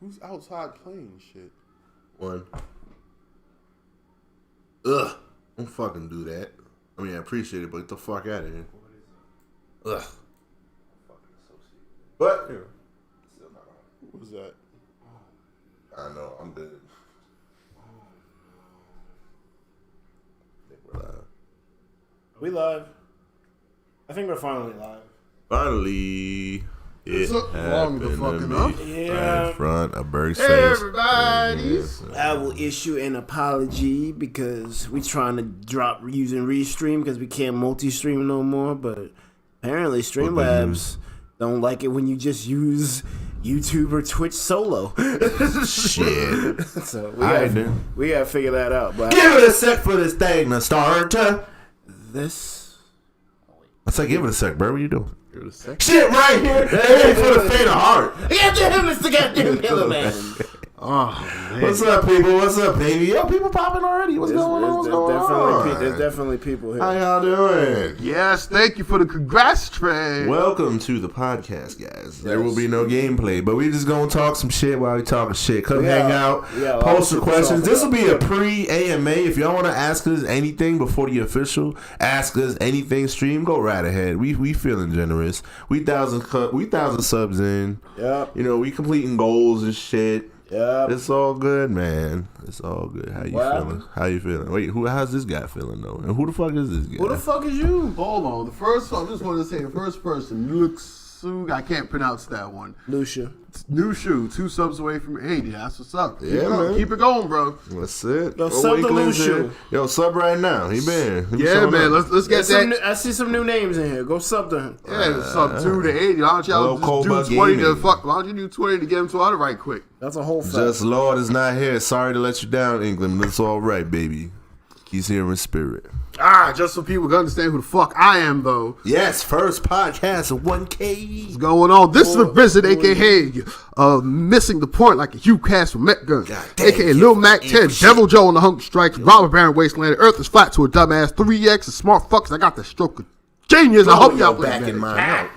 Who's outside playing shit? One. Ugh. Don't fucking do that. I mean, I appreciate it, but get the fuck out of here. Ugh. But, yeah. Still not on. What was that? I know, I'm good. I think we're live. We live. I think we're finally live. Finally. It long the fucking up. Yeah. In front of Berg's Hey, face. everybody. I will issue an apology because we trying to drop using Restream because we can't multi-stream no more. But apparently Streamlabs don't like it when you just use YouTube or Twitch solo. Shit. So we gotta figure that out. But Give it a sec for this thing to start. this. I say give it a sec, bro. What you doing? Give it a sec. Shit right here. Hey, for the faint of heart. Goddamn, it's the goddamn DaPillaManz. Oh, man. What's up, people? What's up, baby? Yo, people popping already. What's going on? What's going on? There's definitely people here. How y'all doing? Yes, thank you for the congrats train. Welcome to the podcast, guys. There will be no gameplay, but we just gonna talk some shit while we talking shit. Come hang out, post your questions. This will be a pre-AMA. If y'all want to ask us anything before the official ask us anything stream, go right ahead. We feeling generous. We 1,000 subs in. Yeah. You know, we completing goals and shit. Yeah. It's all good, man. It's all good. How you feeling? How you feeling? Wait, how's this guy feeling though? And who the fuck is this guy? Who the fuck is you? Hold on. I just wanted to say the first person, Luxu, I can't pronounce that one. Lucia. New shoe, 2 subs away from 80. That's what's up. Yeah, man. Keep it going, bro. That's it. Yo, sub the Lucia. Yo, sub right now. He been. Yeah, man. Let's get that. I see some new names in here. Go sub to him. Yeah, sub 2 to 80. Why don't y'all just do 20 to fuck? Why don't you do 20 to get him to 100 right quick? That's a whole fact. Just Lord is not here. Sorry to let you down, England. It's all right, baby. He's here in spirit. Just so people can understand who the fuck I am, though. Yes, first podcast of 1K. What's going on? This is the Visit, a.k.a. Missing the Point like a Hugh Cass from Met Gun, a.k.a. Lil Mac 10, Devil Joe on the Hunger Strikes, Robert Baron Wasteland, Earth is flat to a dumbass, 3X, and smart fucks. I got the stroke of genius. I hope y'all back in mine out.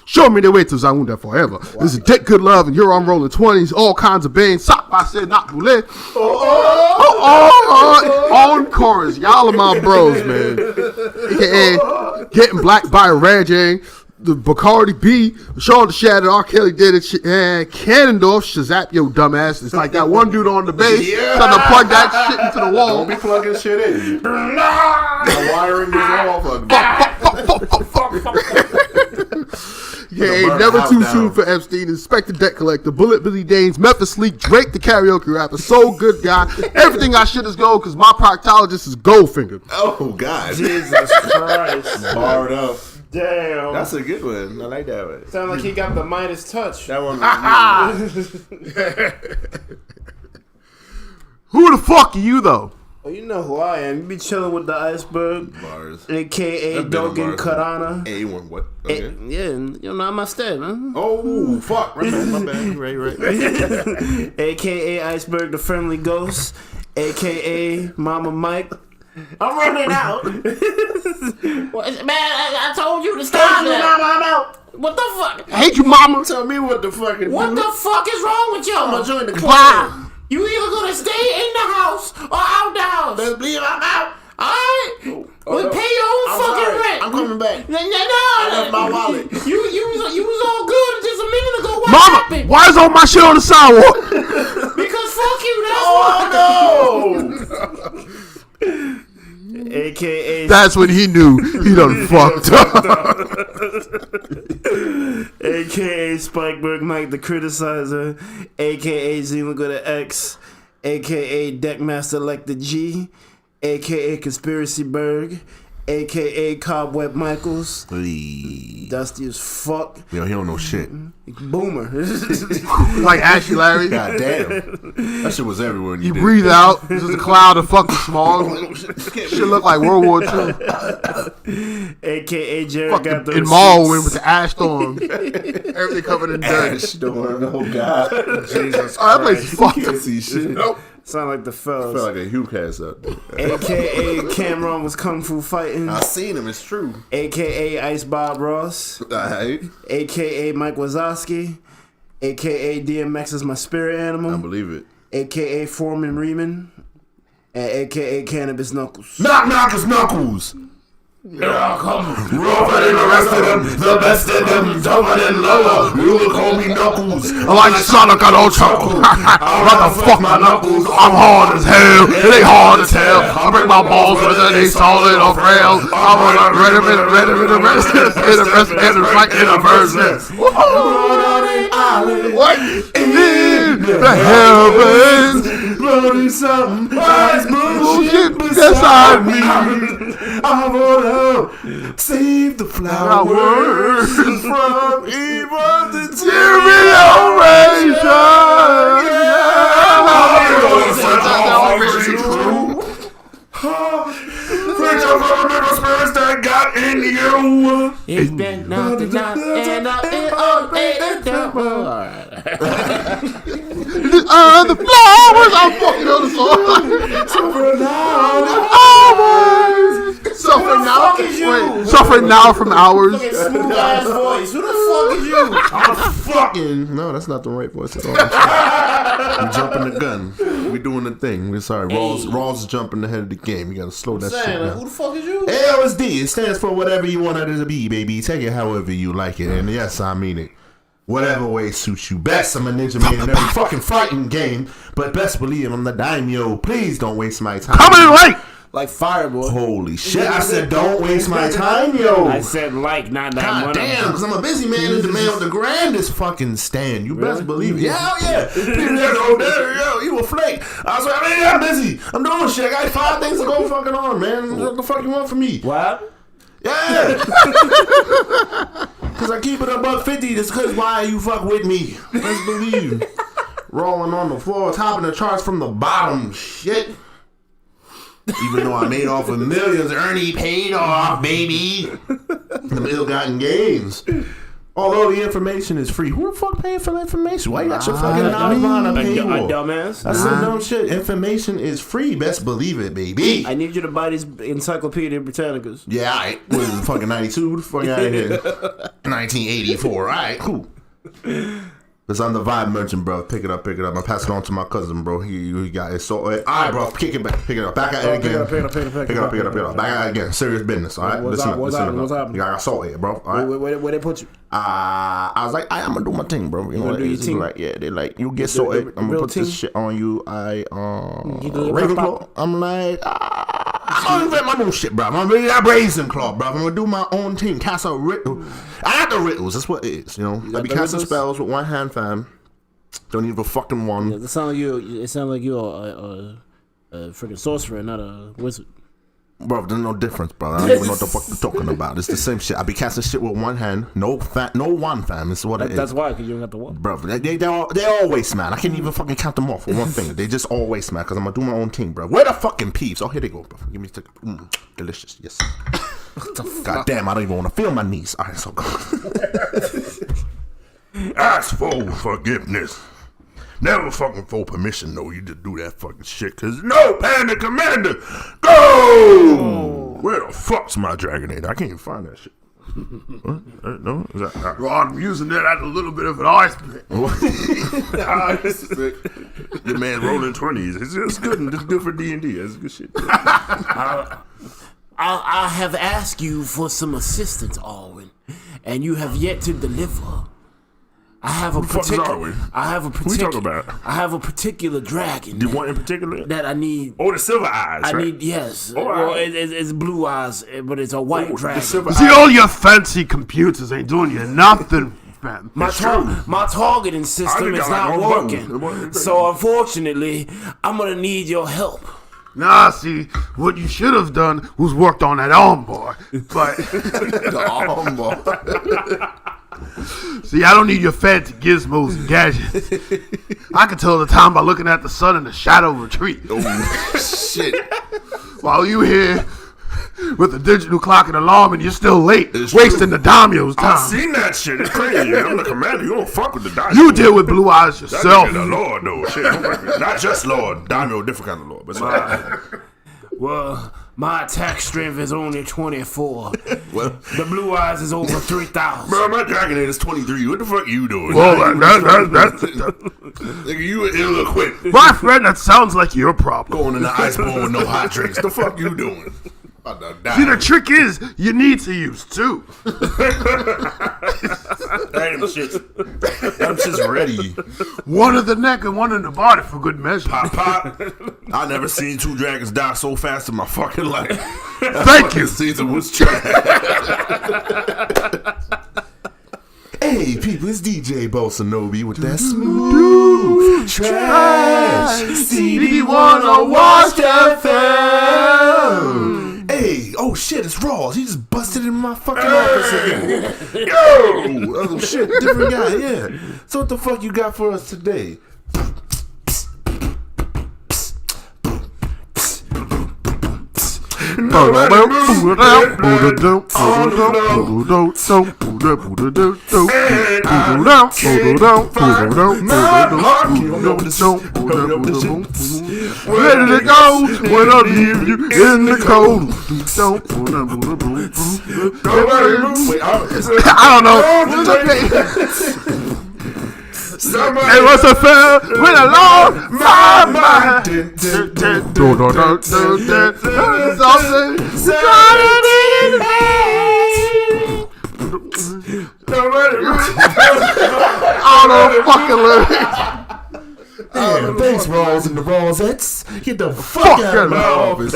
Show me the way to Zaunda forever. Wow. This is Dick Good Love, and you're on rolling 20s, all kinds of bands. Sock by said not boule. On chorus. Y'all are my bros, man. AKA Getting Black by Raging, the Bacardi B, Sean the Shadow, R. Kelly did it, and Cannondorf, Shazap, yo dumbass. It's like that one dude on the bass trying to plug that shit into the wall. Don't be plugging shit in. The wiring is all fucking. Yeah, never too soon for Epstein, Inspector Debt Collector, Bullet Billy Danes, Memphis Leak, Drake the karaoke rapper, so good guy. Everything I shit is gold because my proctologist is Goldfinger. Oh, God. Jesus Christ. Barred up. Damn. That's a good one. I like that one. Sound like he got the Midas touch. That one. Who the fuck are you, though? Well, you know who I am. You be chilling with the Iceberg, Bars. a.k.a. Dogen Karana. A1, what? Okay. Yeah, you know, I'm my step, man. Oh, fuck. My bad. Right. A.k.a. Iceberg the Friendly Ghost, a.k.a. Mama Mike. I'm running out. Man, I told you to stop that. I'm out. What the fuck? I hate you, mama. Tell me what the fuck is What the fuck is wrong with y'all? I'm gonna join the club. Wow. You either gonna stay in the house or out the house. Let's leave. I'm out. Alright? Well, pay your own fucking rent. I'm coming back. No. I left my wallet. You was all good just a minute ago. What Mama, happened? why is all my shit on the sidewalk? Because fuck you, that's why. No. A.K.A. That's when he knew he done fucked up. A.K.A. IcebergMike the Criticizer, A.K.A. Zima go to X, A.K.A. Deckmaster like the G, A.K.A. Conspiracy Berg, A.K.A. Cobweb Michaels, Dusty as fuck. Yo, he don't know shit. Boomer. Like Ashley Larry. God damn. That shit was everywhere. You breathe out. This is a cloud of fucking smog. Shit look like World War II. A.K.A. Jared Fucking got the in Marlin with the ash storm. Everything covered in dirt. Ash storm. Oh, God. Jesus Christ. Oh, that place is fucked. Can't see shit. Nope. Sound like the fellas. Felt like a Hugh Cass up there. A.K.A. Cameron was kung fu fighting. I seen him. It's true. A.K.A. Ice Bob Ross. Alright. A.K.A. Mike Wazowski. a.k.a. DMX is my spirit animal. I believe it. A.k.a. Foreman Riemann, and a.k.a. Cannabis Knuckles. Knockers Knuckles. Here I come. Rougher than the rest of them, the best of them, tougher than lower. You will call me Knuckles. I like Sonic, I don't chuckle. What the fuck, my knuckles? I'm hard as hell. It ain't hard as hell. I break my balls whether they solid or frail. I'm on a rhythm in a verse. What? In the heavens. Running something, eyes Bullshit beside me. I wanna save the flowers from evil deterioration. Spirits that got in you. It's been nothing, and The flowers. I'm fucking on the song. Suffering now. Wait, suffering now from hours. Smooth ass voice. Who the fuck is you? I'm fucking. No, that's not the right voice at all. I'm jumping the gun. We doing the thing. We're sorry. Raw's is jumping ahead of the game. You gotta slow that shit down. Who the fuck is you? LSD. It stands for whatever you want it to be, baby. Take it however you like it. And yes, I mean it. Whatever way suits you best. I'm a ninja man in every fucking fighting game. But best believe I'm the daimyo. Please don't waste my time. Coming in late. Like Fireboy. Holy shit. I said don't waste my time, yo. I said like, not that God one. damn, because I'm a busy man and the man with the grandest fucking stand. You best believe it. Yeah, hell yeah. People there go, yo, you a flake. I was like, man, I'm busy. I'm doing shit. I got 5 things to go fucking on, man. What the fuck you want from me? What? Yeah. Because I keep it above 50. That's because why you fuck with me. Best believe. Rolling on the floor, topping the charts from the bottom. Shit. Even though I made off of millions, Ernie paid off, baby. The ill-gotten gains. Although the information is free. Who the fuck paying for the information? Why you got your fucking name on a paywall? Dumbass. That's some dumb shit. Information is free. Best believe it, baby. I need you to buy these Encyclopedia Britannicas. Yeah, all right. What is it, fucking 92? Who the fuck out of here? 1984. All right, cool. Because I'm the vibe merchant, bro. Pick it up. I pass it on to my cousin, bro. He got it. So, all right, bro. Kick it back. Pick it up. Back at it again. Pick it up. Back at it again. Serious business, all right? Listen up. What's happening? You got salt here, bro. All right? Where they put you? I was like, I'm gonna do my thing, bro. You know what? do your thing? Like, yeah, they like, you get sorted. I'm gonna put this shit on you. Ravenclaw. I'm like, I'm gonna invent my new shit, bro. I'm gonna be that brazen claw, bro. I'm gonna do my own thing. Cast a riddle. I got the riddles. That's what it is, you know. I be casting spells with one hand, fam. Don't need a fucking one. Yeah, it sounds like you're a freaking sorcerer, not a wizard. Bro, there's no difference, bro. I don't even know what the fuck you're talking about. It's the same shit. I be casting shit with one hand. No one, fam. This is what it is. That's why, because you don't got the one. Bro, they're all waste, man. I can't even fucking count them off with one finger. They just all waste, man, because I'm going to do my own thing, bro. Where the fucking peeps? Oh, here they go, bro. Give me a second. Delicious. Yes. God damn, I don't even want to feel my knees. All right, so go. Ask for forgiveness. Never fucking for permission, though. You just do that fucking shit, because no panic, Commander. Go! Oh. Where the fuck's my Dragonade? I can't even find that shit. What? No? Is that, Well, I'm using that as a little bit of an ice pick. Your man rolling 20s. It's good. It's good for D&D. That's good shit. I have asked you for some assistance, Alwyn, and you have yet to deliver. I have a particular. I have a particular. Who you talking about? I have a particular dragon. Do you want in particular? That I need. Oh, the silver eyes. I right? need, yes. Oh, well, it's blue eyes, but it's a white dragon. See, all your fancy computers ain't doing you nothing, fam. My targeting system is not working. So unfortunately, I'm gonna need your help. Nah, see, what you should have done was worked on that arm bar. But The arm bar. see, I don't need your fancy gizmos and gadgets. I can tell the time by looking at the sun and the shadow retreat. Oh, shit. While you here with the digital clock and alarm and you're still late, wasting the daimyo's time. I seen that shit. It's crazy. I'm the commander. You don't fuck with the daimyo. You deal with blue eyes yourself. That nigga the Lord, though. Shit. Not just Lord. Daimyo, different kind of Lord. But Well, my attack strength is only 24. Well, The blue eyes is over 3,000. bro, my Dragonade is 23. What the fuck you doing? Well, Nigga, you ill-equipped. my friend, that sounds like your problem. Going in the ice bowl with no hot drinks. The fuck you doing? About to die. See, the trick is, you need to use two. Them shit's ready. One in the neck and one in the body for good measure. Pop. I never seen 2 dragons die so fast in my fucking life. Thank you. Season was trash. Hey, people, it's DJ Bolsonobi with that smooth trash. CD wanna watch FM. Hey, oh shit, it's Rawls. He just busted in my fucking office again. Yo! Oh shit, different guy, yeah. So what the fuck you got for us today? Where did it go when I leave you in the cold? I don't know. It was a fair when I lost my mind. I don't know fucking lyrics. Damn, thanks, Rawls and the Rawsettes. Get the fuck out of my office.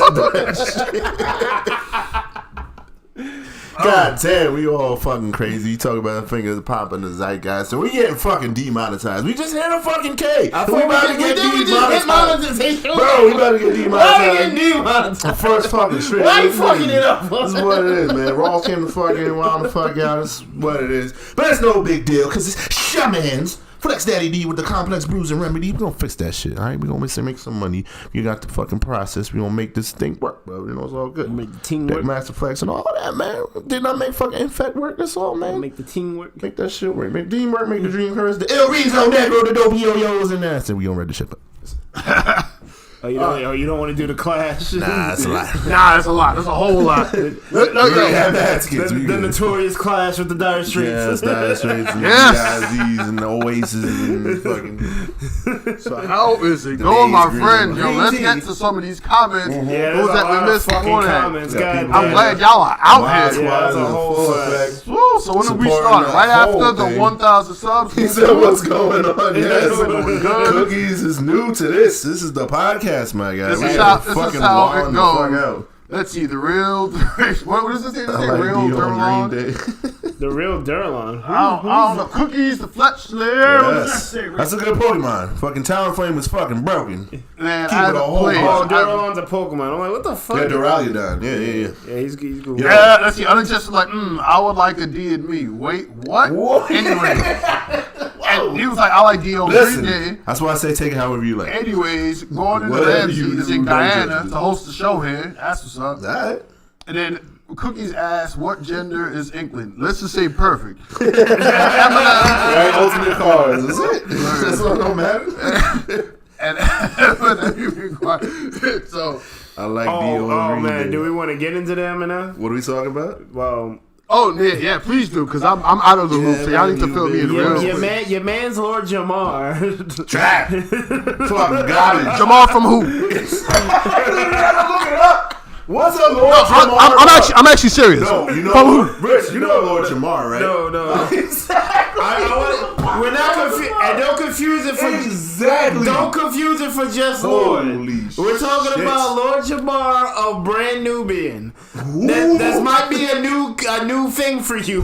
God damn, we all fucking crazy. You talk about fingers popping the zeitgeist, and we getting fucking demonetized. We just hit a fucking K. We about to get demonetized. Bro, we about to get demonetized. The first fucking shit. Why you fucking it up? This is what it is, man. Raw came the fucking wild the fuck out. This is what it is. But it's no big deal, because it's Shamans. Flex Daddy D with the complex bruise and remedy. We gonna fix that shit, alright? We gonna make some money. You got the fucking process. We gonna make this thing work, bro. You know, it's all good. Make the team work. Master Flex and all that, man. Did not make fucking Infect work. That's all, man. Make the team work. Make that shit work. Make Dean work. Make the dream curse. The ill reason on that, bro. The dope yo-yos and that. So we gonna read the shit up. Oh, you don't want to do the clash? Nah, that's a lot. Nah, that's a lot. That's a whole lot. We already have baskets. The notorious clash with the Dire Straits. Yeah, it's Dire Straits and Yes. the and the Oasis and fucking. So how is it going, my Days friend? Green. Yo, let's get to some of these comments. Yeah, Those there's that a lot we of missed fucking before that. comments. Yeah, God people- I'm damn. glad y'all are out Wow, here. Yeah, that's a whole full fact. effect. Woo, so when did we Supporting start? the Right whole after the thing. 1,000 subs? He said, "What's going on?" Yes, Going good. Cookies is new to this. This is the podcast, my guy. This We is are how- fucking this is how it wilding the fuck goes. out. Let's see, the real... what does this say? I like Real D on Durlon? Green Day. The real Durlon. I don't know. Cookies, the Fletch Slayer. What does that Yes. say? That's a good Pokemon. Fucking Talonflame is fucking broken. Man, Keep I it a whole played. bar. Oh, Durlon's a Pokemon. I'm like, what the fuck? Yeah, Duraludon. Yeah. Yeah, he's cool. Yeah, let's see. Other just like, I would like a D and me. Wait, what? What? Anyway. And he was like, I like D on Listen, Green Day. that's why I say take it however you like. Anyways, going into Whatever the you MC to do, see don't Diana judge to host the show here. That's what's up. Alright. And then Cookies asked, what gender is Inkling? Let's just say perfect. Right, ultimate cards. That's it. That's all that matters. And so, I like D Oh on Green man, Day. do we want to get into them now? What are we talking about? Well, yeah, please do, because I'm out of the loop, so y'all need to fill me in real quick. your man's Lord Jamar. Trap. Fucking garbage. Jamal from who? What's up, Lord No, Jamar? I'm actually serious. No, you know, From who? Rich, you know Lord Jamar, right? No. We're not confused. And don't confuse it for Exactly. Don't confuse it for just Lord. Holy We're talking shit. about Lord Jamar of Brand Nubian. That might be a new thing for you.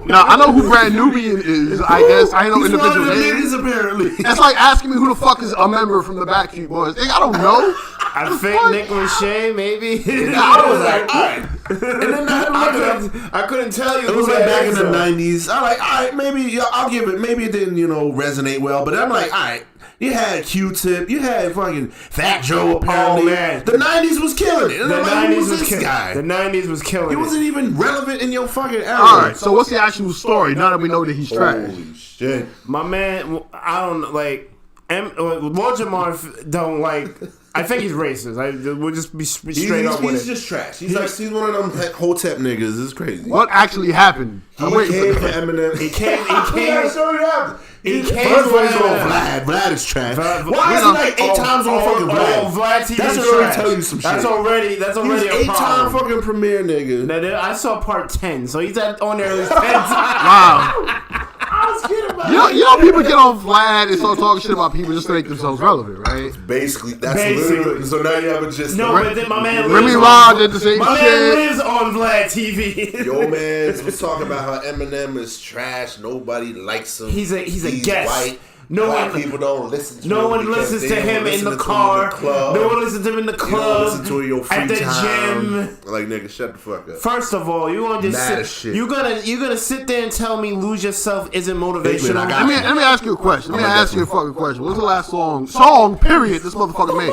Now, I know who Brand Nubian is, I guess. I ain't know He's one of individual the names. niggas, apparently. That's like asking me who the fuck is a member from the Backstreet Boys. Like, I don't know. I think Nick Lachey, maybe. I was like, alright. And then I couldn't tell you. it was who like that back in is, the though. 90s. I like, alright, maybe I'll give it. Maybe it didn't, resonate well. But I'm like, alright. You had Q-Tip. You had fucking Fat Joe. Apparently, man. the 90s was killing it. And The I'm like, who 90s was this killing. guy? The 90s was killing. He wasn't even relevant in your fucking era. All right, so what's the actual story now that we know that he's trash? Holy shit. My man, I don't like. Lord Jamar don't like. I think he's racist. We'll just be straight up with it. He's just trash. He's one of them Hotep niggas. It's crazy. What actually happened? He came for Eminem. He came. He came First for of all, Eminem. Vlad is trash. Why is he like 8 times on fucking Vlad? Vlad TV That should already tell you some shit. That's already He's a 8-time fucking premiere nigga. Now, I saw part 10, so he's on there at least 10 times. Wow. I was kidding about You know, people get on Vlad and start talking shit about people just to make themselves relevant, right? Basically. Literally. So now you have a gist. No, but then my man Remy Rod did the same shit. My man lives on Vlad TV. Yo, man was talking about how Eminem is trash. Nobody likes him. He's a guest. White. Black people don't listen to him. No one listens to him in the car. No one listens to him in the club. You don't listen to your free at the time. gym. Like, nigga, shut the fuck up. First of all, you gonna just sit. You're gonna sit there and tell me lose yourself isn't motivational. Let me ask you a question. Let me ask you a fucking question. What's the last song period this motherfucker made?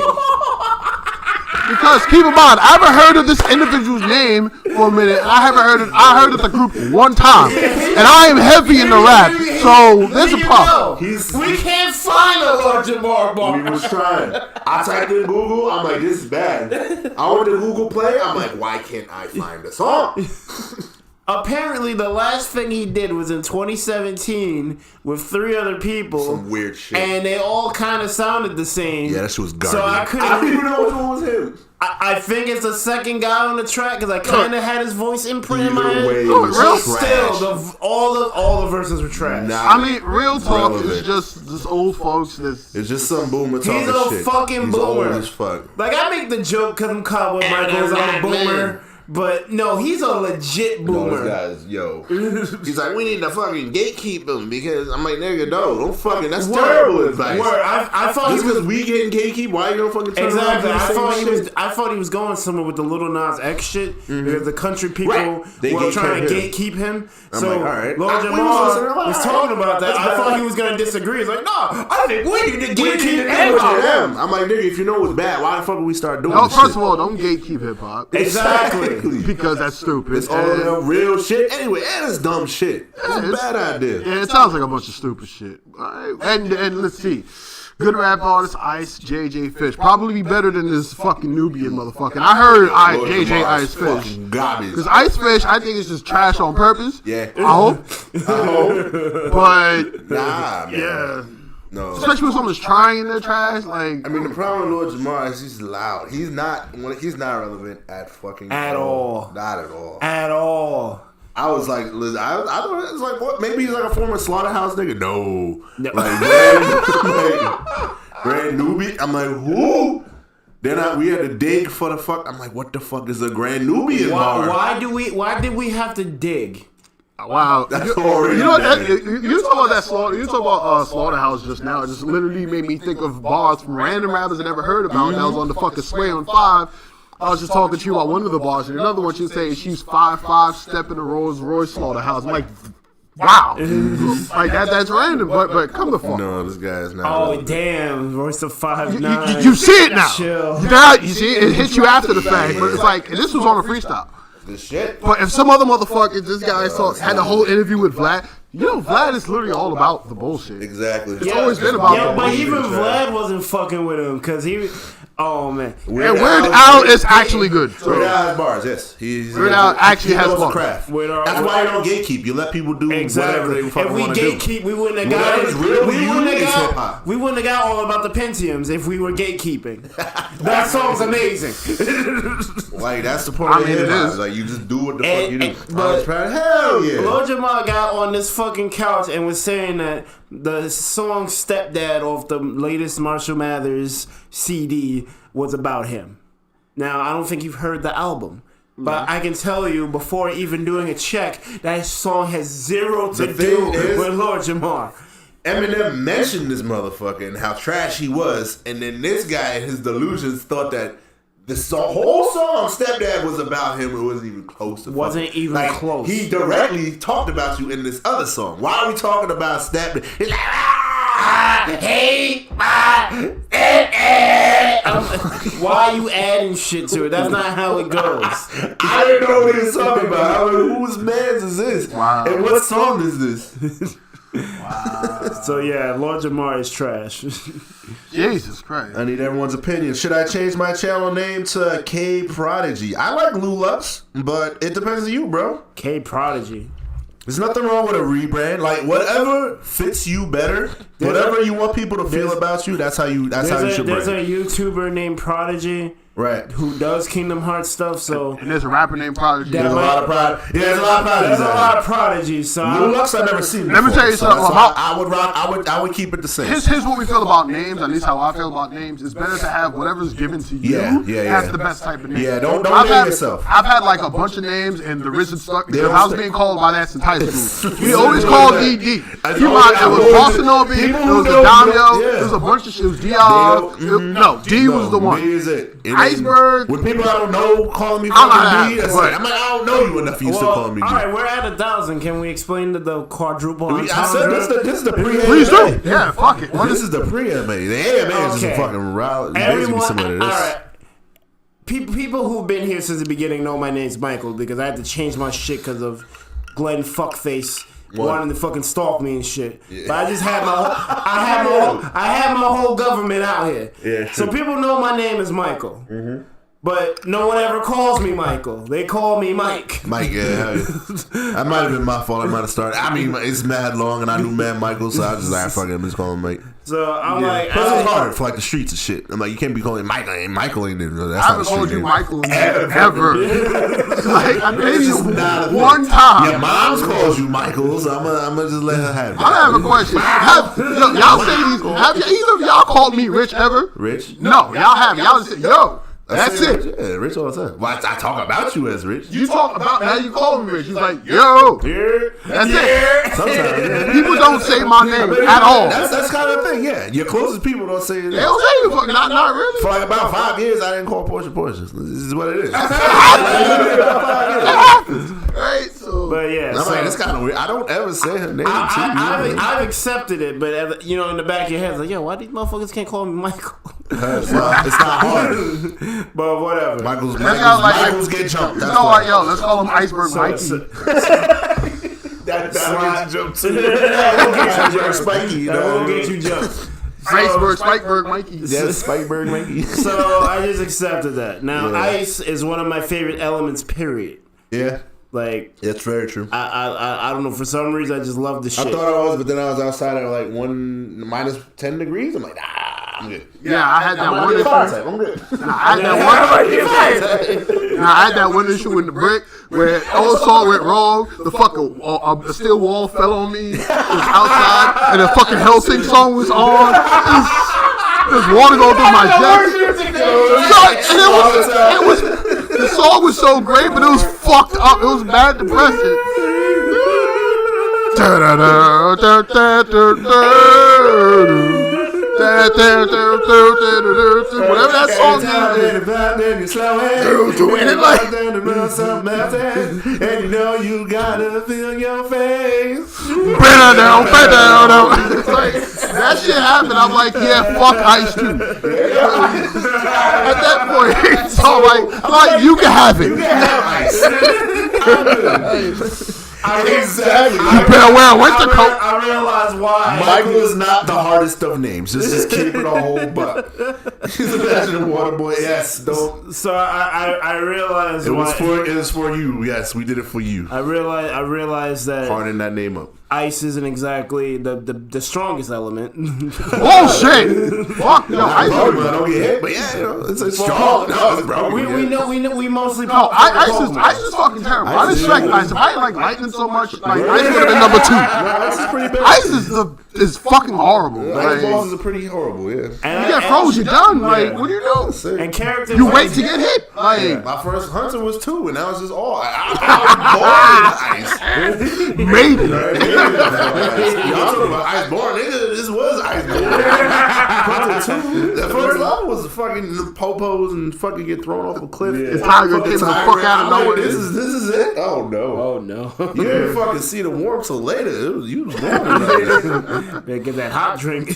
Because keep in mind, I haven't heard of this individual's name for a minute. And I heard of the group one time, and I am heavy in the rap, so there's a problem. We can't find a Lord Jamar bar. We was trying. I typed in Google. I'm like, this is bad. I went to Google Play. I'm like, why can't I find a song? Apparently, the last thing he did was in 2017 with 3 other people. Some weird shit. And they all kind of sounded the same. Yeah, that shit was garbage. So I don't even know which one was him. I think it's the second guy on the track because I kind of had his voice imprint in my head. Still, all the verses were trash. I mean, real talk is just old folks. It's just some boomer talking shit. He's a fucking boomer. Old as fuck. Like, I make the joke because I'm caught with Michaels. I'm a boomer. But no, he's a legit boomer. He's like, we need to fucking gatekeep him because I'm like, nigga, don't fucking. That's terrible advice. I thought just because we getting gatekeep, why you gonna fucking turn exactly? around? I thought he was going somewhere with the Lil Nas X shit because the country people were trying to gatekeep him. So like, all right. Lord Jamar was talking about that. I thought he was gonna disagree. He's like, no, I think we need to gatekeep him. I'm like, nigga, if you know it's bad, why the fuck would we start doing this? First of all, don't gatekeep hip hop. Exactly. Because that's stupid. It's all real shit. Anyway, and it's dumb shit. It's a bad idea. Yeah, it sounds like a bunch of stupid shit. All right. And let's see. Good rap artist, Ice, JJ Fish. Probably be better than this fucking Nubian motherfucker. I heard JJ Ice Fish. Garbage. Because Ice Fish, I think it's just trash on purpose. Yeah. I hope. But, nah, man. Yeah. No. Especially when someone's trying their trash, like. I mean, the problem with Lord Jamar is he's loud. He's not relevant at fucking all. Not at all. At all. I was like, I thought it was like, what? Maybe he's like a former slaughterhouse nigga. No. Like Grand Newbie. I'm like, who? Then we had to dig for the fuck. I'm like, what the fuck is a Grand Nubian bar? Why did we have to dig? Wow, that's already. You know what? You talk about that slaughter. You talk about slaughterhouse just now. It just literally made me think of bars from random rappers I never heard about. That was on the fucking Sway on 5. I was just talking to you about one of the bars, and another one she was saying she's 5'5", step in a Rolls Royce slaughterhouse. I'm like, wow, like that's random. But come the fuck. No, this guy's not. Oh relevant. Damn, Royce the 5'9". You see it now. Chill. Now you see it hits you after the fact. But it's like, and this was on a freestyle. This shit. But if some other motherfucker, this guy had a whole interview with Vlad, you know, Vlad is literally all about the bullshit. Exactly. It's always been about the bullshit. But even Vlad wasn't fucking with him because he. Oh man, Weird Al is actually good. Weird Al has bars, yes. Weird Al actually has bars. Craft. That's why you don't gatekeep. You let people do whatever they fucking want to do. If we gatekeep, we wouldn't have got. We wouldn't have got all about the Pentiums if we were gatekeeping. That song's amazing. Like that's the point of hip hop. Like you just do what the fuck you do. Hell yeah. Lord Jamar got on this fucking couch and was saying that the song "Stepdad" off the latest Marshall Mathers CD was about him. Now, I don't think you've heard the album, but I can tell you before even doing a check, that song has zero to do with Lord Jamar. Eminem mentioned this motherfucker and how trash he was, and then this guy in his delusions thought that the whole song "Stepdad" was about him. It wasn't even close to close. He directly talked about you in this other song. Why are we talking about Stepdad? He's like, hey, why are you adding shit to it? That's not how it goes. I didn't know what he was talking about. I was like, whose man's is this? Wow. And what song is this? Wow. So yeah, Lord Jamar is trash. Jesus Christ. I need everyone's opinion. Should I change my channel name to K Prodigy? I like Lulups, but it depends on you, bro. K Prodigy. There's nothing wrong with a rebrand. Like whatever fits you better, whatever you want people to feel about you, that's how you should brand. There's a YouTuber named Prodigy. Right. Who does Kingdom Hearts stuff, so... And there's a rapper named Prodigy. There's a lot of Prodigy. Yeah, there's a lot of Prodigy. There's a lot of Prodigies, so... Lux I've never seen Let me tell you something about... I would keep it the same. Here's what we feel about names, at least how I feel about names. It's better to have whatever's given to you. That's the best type of name. Yeah, don't name yourself. I've had like a bunch of names, and the risen stuck because I was being called by that since high school. We always called DD. It was Boston OB, it was Adamio, it was a bunch of shit. It was Diaz. No, D was the one. D is it. Iceberg. When people I don't know calling me fucking D, I'm like, I don't know you enough for you still calling me D. Alright, we're at 1,000. Can we explain the quadruple I said this is the pre-AMA. Please do. Yeah, fuck it. This is the pre-AMA. The AMA is just a fucking route. Everyone, similar to this. Alright. People who've been here since the beginning know my name's Michael because I had to change my shit because of Glenn Fuckface wanting to fucking stalk me and shit. Yeah. But I just had I had my whole government out here. Yeah. So people know my name is Michael. Mm-hmm. But no one ever calls me Michael. They call me Mike. Mike, yeah. That might have been my fault. I might have started. I mean, it's mad long, and I knew Mad Michael, so I was just like, fuck it, I'm just calling him Mike. So I'm like... Plus, it's hard for like the streets and shit. I'm like, you can't be calling Michael. Michael ain't there. That's I haven't called you Michael ever. Like, I made you one time. Your mom's calls you Michael, so I'm gonna just let her have it. I have a question. Y'all say these... Have either of y'all called me Rich ever? Rich? No, y'all haven't. Y'all just say, yo... That's it. Rich. Yeah, Rich all the time. Well, I talk about you as Rich. You talk about now. You call me Rich. He's like, yo. That's it. Sometimes people don't say my name at all. That's kind of the thing. Yeah, your closest people don't say it. They don't say it. Not really. For like about 5 years, I didn't call Portia. This is what it is. It happens. Right. So, but yeah, I'm like, it's kind of weird. I don't ever say her name. I've accepted it, but in the back of your head, it's like, yo, why these motherfuckers can't call me Michael? It's not hard. But whatever. Michael's get jumped. That's like, yo, let's call him IcebergMike. That jump too. That will get you spiky. That will get you jumped. IcebergMike. Yes, SpikeBurg. So I just accepted that. Now, ice is one of my favorite elements, period. Yeah. Like, that's very true. I don't know, for some reason I just love the shit. I thought I was, but then I was outside at like minus 10 degrees. I'm like, nah, I'm good. Yeah, I had that one issue. I'm good. I had that one issue in the brick where all song went wrong. The fucking a steel wall fell on me. It was outside, and the fucking Harassing song was on. There's water going through my chest. And it was. The song was so great, but it was fucked up. It was mad depressing. Whatever that song is. And it like, and you know you gotta feel your face. That shit happened. I'm like, yeah, fuck Ice too. At that point, so I'm like, you can have it. You can have Ice. Exactly. You better wear a winter coat. I realize why. Michael is not the hardest of names. Just keep it a whole buck. He's a national water boy. Yes. Don't. So I realized it was for you. Yes, we did it for you. I realized that harden that name up. Ice isn't exactly the strongest element. Oh shit! Fuck no, Ice. Don't get hit, but it's strong. We mostly. No, Ice is fucking terrible. I respect Ice. If I didn't like Lightning so much, like Ice would have been number 2. Ice is pretty bad. Ice is fucking horrible. Ice balls are pretty horrible. Yeah. And you get froze, you're done. Like, what do you do? And characters. You wait to get hit. Like, my first hunter was 2, and that was just all. I was born in Ice. Maybe. Y'all talking about Iceborne, nigga. This was Iceborne. Hunter 2. The first level was fucking popos and fucking get thrown off a cliff. It's Tiger came the fuck out of nowhere. This is it. Oh no. Oh no. You didn't fucking see the warmth till later. You was wrong. Better get that hot drink.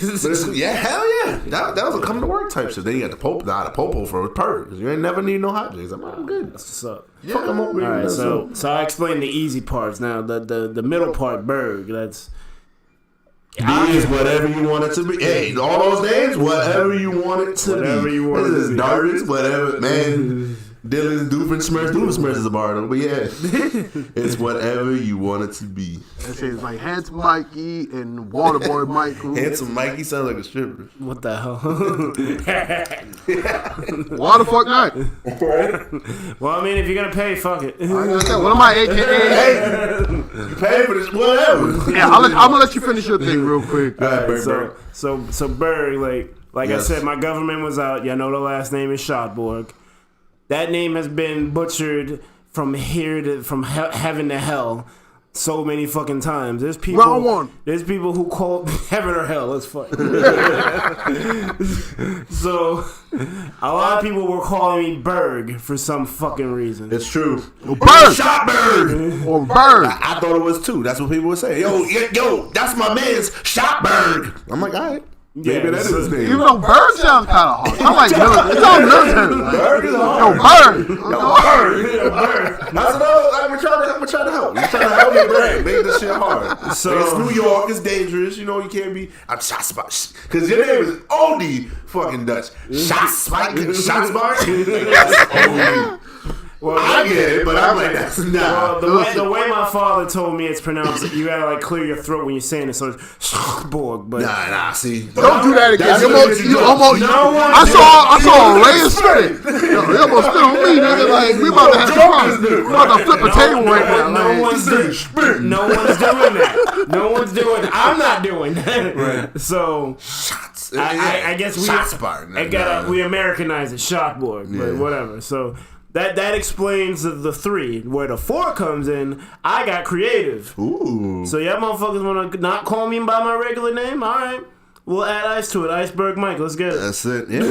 Yeah, hell yeah. That was a come to work type shit. Then you got the popo for it. Perfect. You ain't never need no hot drinks. I'm good. That's what's up. Yeah. Fuck 'em up. All right, so I explained the easy parts. Now the middle part, Berg. D is whatever you want it to be. Hey, all those names, whatever you want it to Whatever be. you want it to be. Darkness, whatever, man. Dylan's Doofenshmirtz. Doofenshmirtz is a bar though, but yeah, it's whatever you want it to be. That shit is like Handsome Mikey and Waterboy Michael. Handsome Mikey sounds like a stripper. What the hell? Why the fuck not? Well, I mean, if you're gonna pay, fuck it. What am I, AKA? You pay for this, whatever. Yeah, I'm gonna let you finish your thing real quick. All right, Berg. So Berg, like Yes. I said, my government was out. Y'all know the last name is Schotborg. That name has been butchered from here to heaven to hell so many fucking times. There's people. Round one. There's people who call heaven or hell. Let's fuck. So a lot of people were calling me Berg for some fucking reason. It's true. Bird Shot Berg. or Bird. I thought it was too. That's what people would say. Yo, that's my man's Shotberg. I'm like, all right. Maybe that is his name. Even though Bird sounds kind of hard. I'm like, it sounds military. Berg is Yo, hard. Bird. Bird. That's what I'm trying to help. I'm trying to help your brain. Make this shit hard. So it's New York. It's dangerous. You know, you can't be. I'm Shotspark. Because your name is OD fucking Dutch. Shotspark. That's OD. Well, I get it, but I'm like, that's not. Well, the way my father told me it's pronounced, you gotta like clear your throat when you're saying it, so it's Schotborg. But Nah, see. Don't do that again. That's You almost, I saw a ray of spit. They almost spit on me, nigga. Like, we about to have some fun. We about to flip a table right now. no Like, one's doing that. No one's doing that. I'm not doing that. Right. So I guess we Americanize it, Schotborg, but whatever. So. That explains the 3. Where the 4 comes in, I got creative. Ooh. So y'all motherfuckers want to not call me by my regular name? All right. We'll add ice to it. IcebergMike. Let's get it. That's it. Yeah.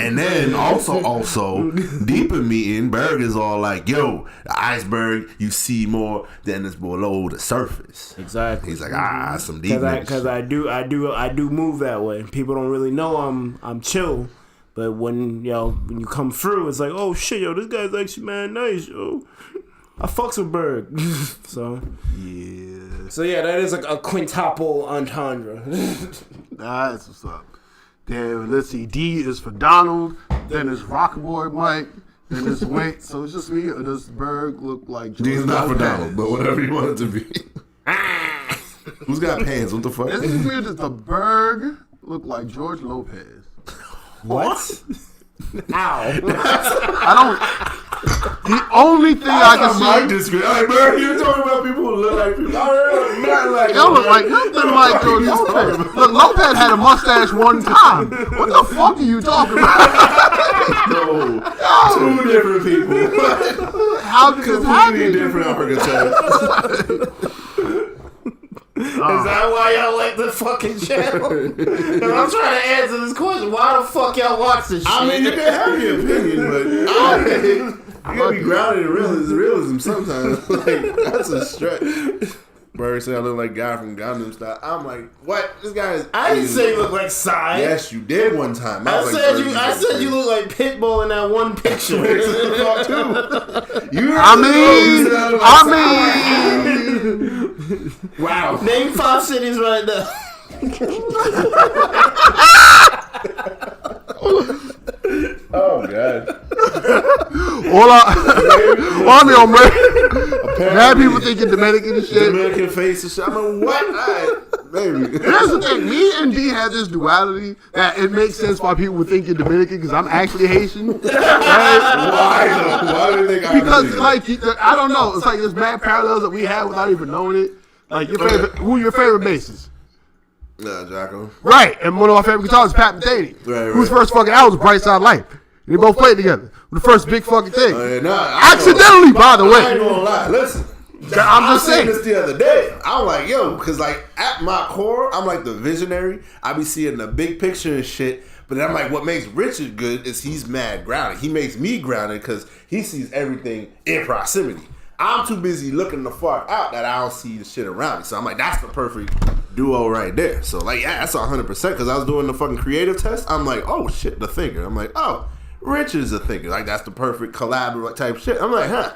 And then also, deep in meeting, Berg is all like, yo, the iceberg, you see more than is below the surface. Exactly. He's like, some deep. Because I do move that way. People don't really know I'm chill. But when you come through, it's like, oh shit, yo, this guy's actually man nice, yo. I fucks with Berg. So yeah, that is a quintuple entendre. that's what's up. Then let's see, D is for Donald. Then it's Rockaboy Mike. Then it's Wait. So it's just me. Or does Berg look like George D's not for Lopez? Donald, but whatever you want it to be. Who's got pants? What the fuck? This is me. Does the Berg look like George Lopez? What? Ow. I don't. The only thing I can Mike see. disagree. Like, bro, you're talking about people who look like people. Not like. Y'all look like nothing like George Lopez. Look, Lopez had a mustache one time. What the fuck are you talking about? No, 2 different people. How did this Completely happen? different archetypes. Is that why y'all like the fucking channel? Because I'm trying to answer this question. Why the fuck y'all watch this shit? I mean, you can have your opinion, but you gotta be grounded in realism sometimes. Like, that's a stretch. Bird said I look like a guy from Gangnam Style. I'm like, what? This guy is. I didn't say you look like Psy. Yes, you did one time. I said you look like Pitbull in that one picture. Wow. Name 5 cities right now. Oh God. Mad people thinking Dominican and shit. Dominican face and shit. I'm like, what? All right, baby. Here's the thing. Me and D have this duality that it makes sense why people would think you're Dominican because I'm actually Haitian. Right? Why though? Why do you think I'm Because like I don't know. It's like there's mad parallels that we have without even knowing it. Like who your favorite bassist? Jocko. Right, and one of my favorite guitarists is Pat Metheny. Right. Whose first fucking album was Bright Side Life. They both played together. The first big fucking thing. Accidentally, by the I way. ain't gonna lie. Listen. I'm just saying. this the other day. I'm like, yo, because like at my core, I'm like the visionary. I be seeing the big picture and shit. But then I'm like, what makes Richard good is he's mad grounded. He makes me grounded because he sees everything in proximity. I'm too busy looking the fuck out that I don't see the shit around me. So I'm like, that's the perfect duo right there. So like, yeah, that's 100% because I was doing the fucking creative test. I'm like, oh shit, the thinker. I'm like, oh, Richard's a thinker. Like that's the perfect collaborative type shit. I'm like, huh,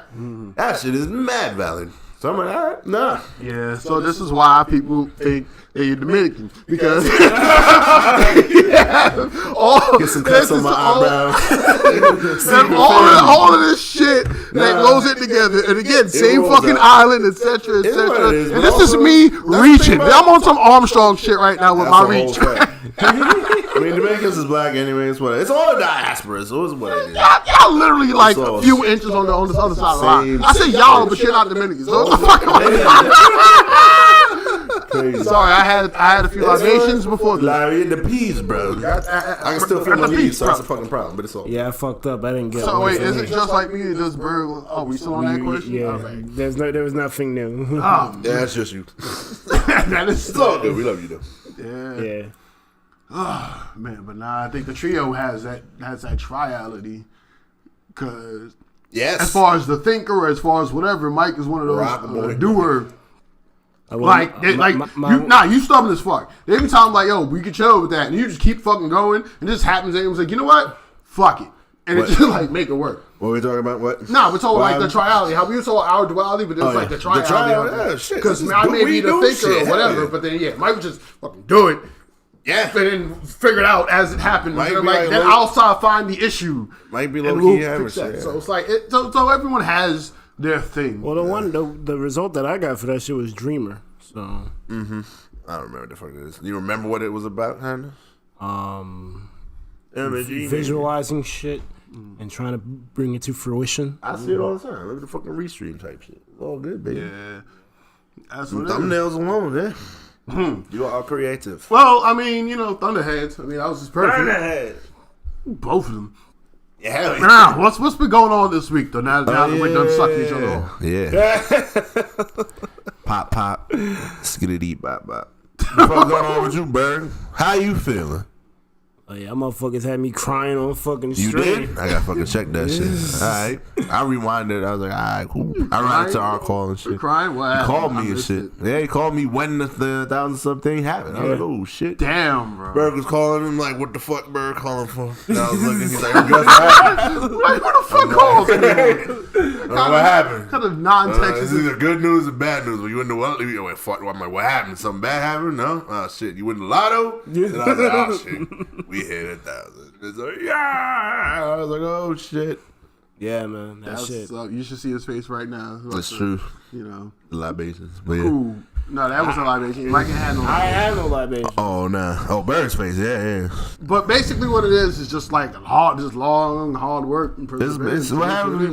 that shit is mad valid. So I'm like, all right, nah. Yeah, so this is why people think and you're Dominican because Get some cuts on my eyebrows. all of this shit that goes in together. And again, same fucking island, etc., etc. And this is me reaching. I'm on some Armstrong shit right now with my reach. I mean, Dominicans is black anyway. It's what it's all diaspora. So it's what it is. Y'all literally like a few inches on the other side of the line. I say y'all, but you're not Dominicans. So what the fuck am Crazy. Sorry, I had a few libations before. Larry and the peas, bro. I can still feel my peas, so that's a fucking problem. But it's all. Yeah, I fucked up. I didn't get. So wait, is it just like me? Does Berg? Oh, we still on that question? Yeah. Okay. There was nothing new. Yeah, that's just you. That is It's all good. We love you though. Yeah. Oh, man, but nah, I think the trio has that triality. Cause Yes. as far as the thinker, as far as whatever, Mike is one of those doer. You stubborn as fuck. Every time, like, yo, we can chill with that, and you just keep fucking going, and this happens, and it was like, you know what? Fuck it, and it just like make it work. What are we talking about? What? Nah, we're talking like the triality. How we were talking our duality, but it's like the triality. Yeah, shit. Because I may be the thinker or whatever, but then Mike would just fucking do it. Yeah. And then figure it out as it happens. Might And be like, like then low- I'll start find the issue. Might be and low-key we'll having fix that. shit. So it's like so everyone has their thing. Well, the result that I got for that shit was Dreamer. So. I don't remember what the fuck it is. You remember what it was about, Hannah? Visualizing shit and trying to bring it to fruition. I see it all the time. Look at the fucking restream type shit. It's all good, baby. Yeah. That's what it is. Thumbnails alone, man. You are all creative. Well, I mean, Thunderheads. I mean, that was just perfect. Thunderhead. Both of them. Yeah. Now, what's been going on this week, though? Now that we're done sucking each other off. Yeah. Pop. Skiddity bop bop. What's going on with you, Berg? How you feeling? Oh yeah, motherfuckers had me crying on fucking You stream. did? I gotta fucking check that shit. Alright. I rewinded. I was like, alright, cool. I ran into our call and shit. Crying? What He happened? called I me and missed shit. it. Yeah, he called me when the 1,000 thing happened. I was like, oh shit. Damn, bro. Berg was calling him like, what the fuck Berg calling for? And I was looking, he's like, guess what happened? Like, who the fuck calls anymore? What happened? Kind of non-Texas. This is either good news or bad news. Well, you in the what? You went, fuck. I'm like, what happened? Something bad happened? No? Oh shit. You win the lotto? And I was like, oh shit. We hit 1,000. It's like, yeah. I was like, oh shit. Yeah, man, that shit. You should see his face right now. That's true. The Libations. But yeah. Ooh. No, that was a libation. Mike had no I libation. had no libation. Oh, nah. Oh, Berg's face. Yeah. But basically what it is just like long, hard work and perseverance. It's what happens when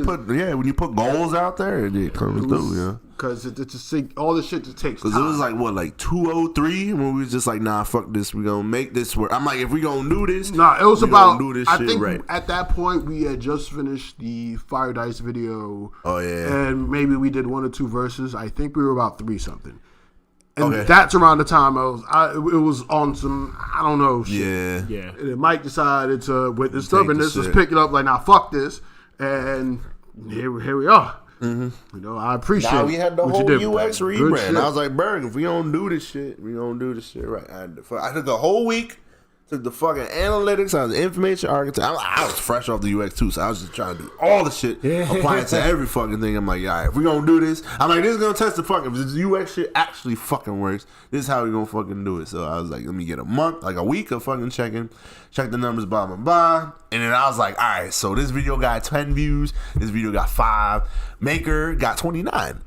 you put goals out there, it comes through, yeah. Because it just all this shit just takes time. Because it was like 2:03 when we was just like, nah, fuck this, we gonna make this work. I'm like, if we gonna do this, nah, it was about. I think right. At that point we had just finished the Fire Dice video. Oh yeah, and maybe we did 1 or 2 verses. I think we were about 3 something. And that's around the time it was on some, I don't know, shit. Yeah. And then Mike decided to, with the stubbornness, just pick it up like, nah, fuck this. And here we are. Mm-hmm. I appreciate it. We had the what whole you did, UX Good rebrand. shit. I was like, Berg, if we don't do this shit, right. I took a whole week. Took the fucking analytics. I was an information architect. I was fresh off the UX too, so I was just trying to do all the shit, apply it to every fucking thing. I'm like, all right, if we gonna do this, I'm like, this is gonna test the fucking. If this UX shit actually fucking works, this is how we gonna fucking do it. So I was like, let me get a week of fucking check the numbers, blah blah blah, and then I was like, all right, so this video got 10 views, this video got 5, Maker got 29.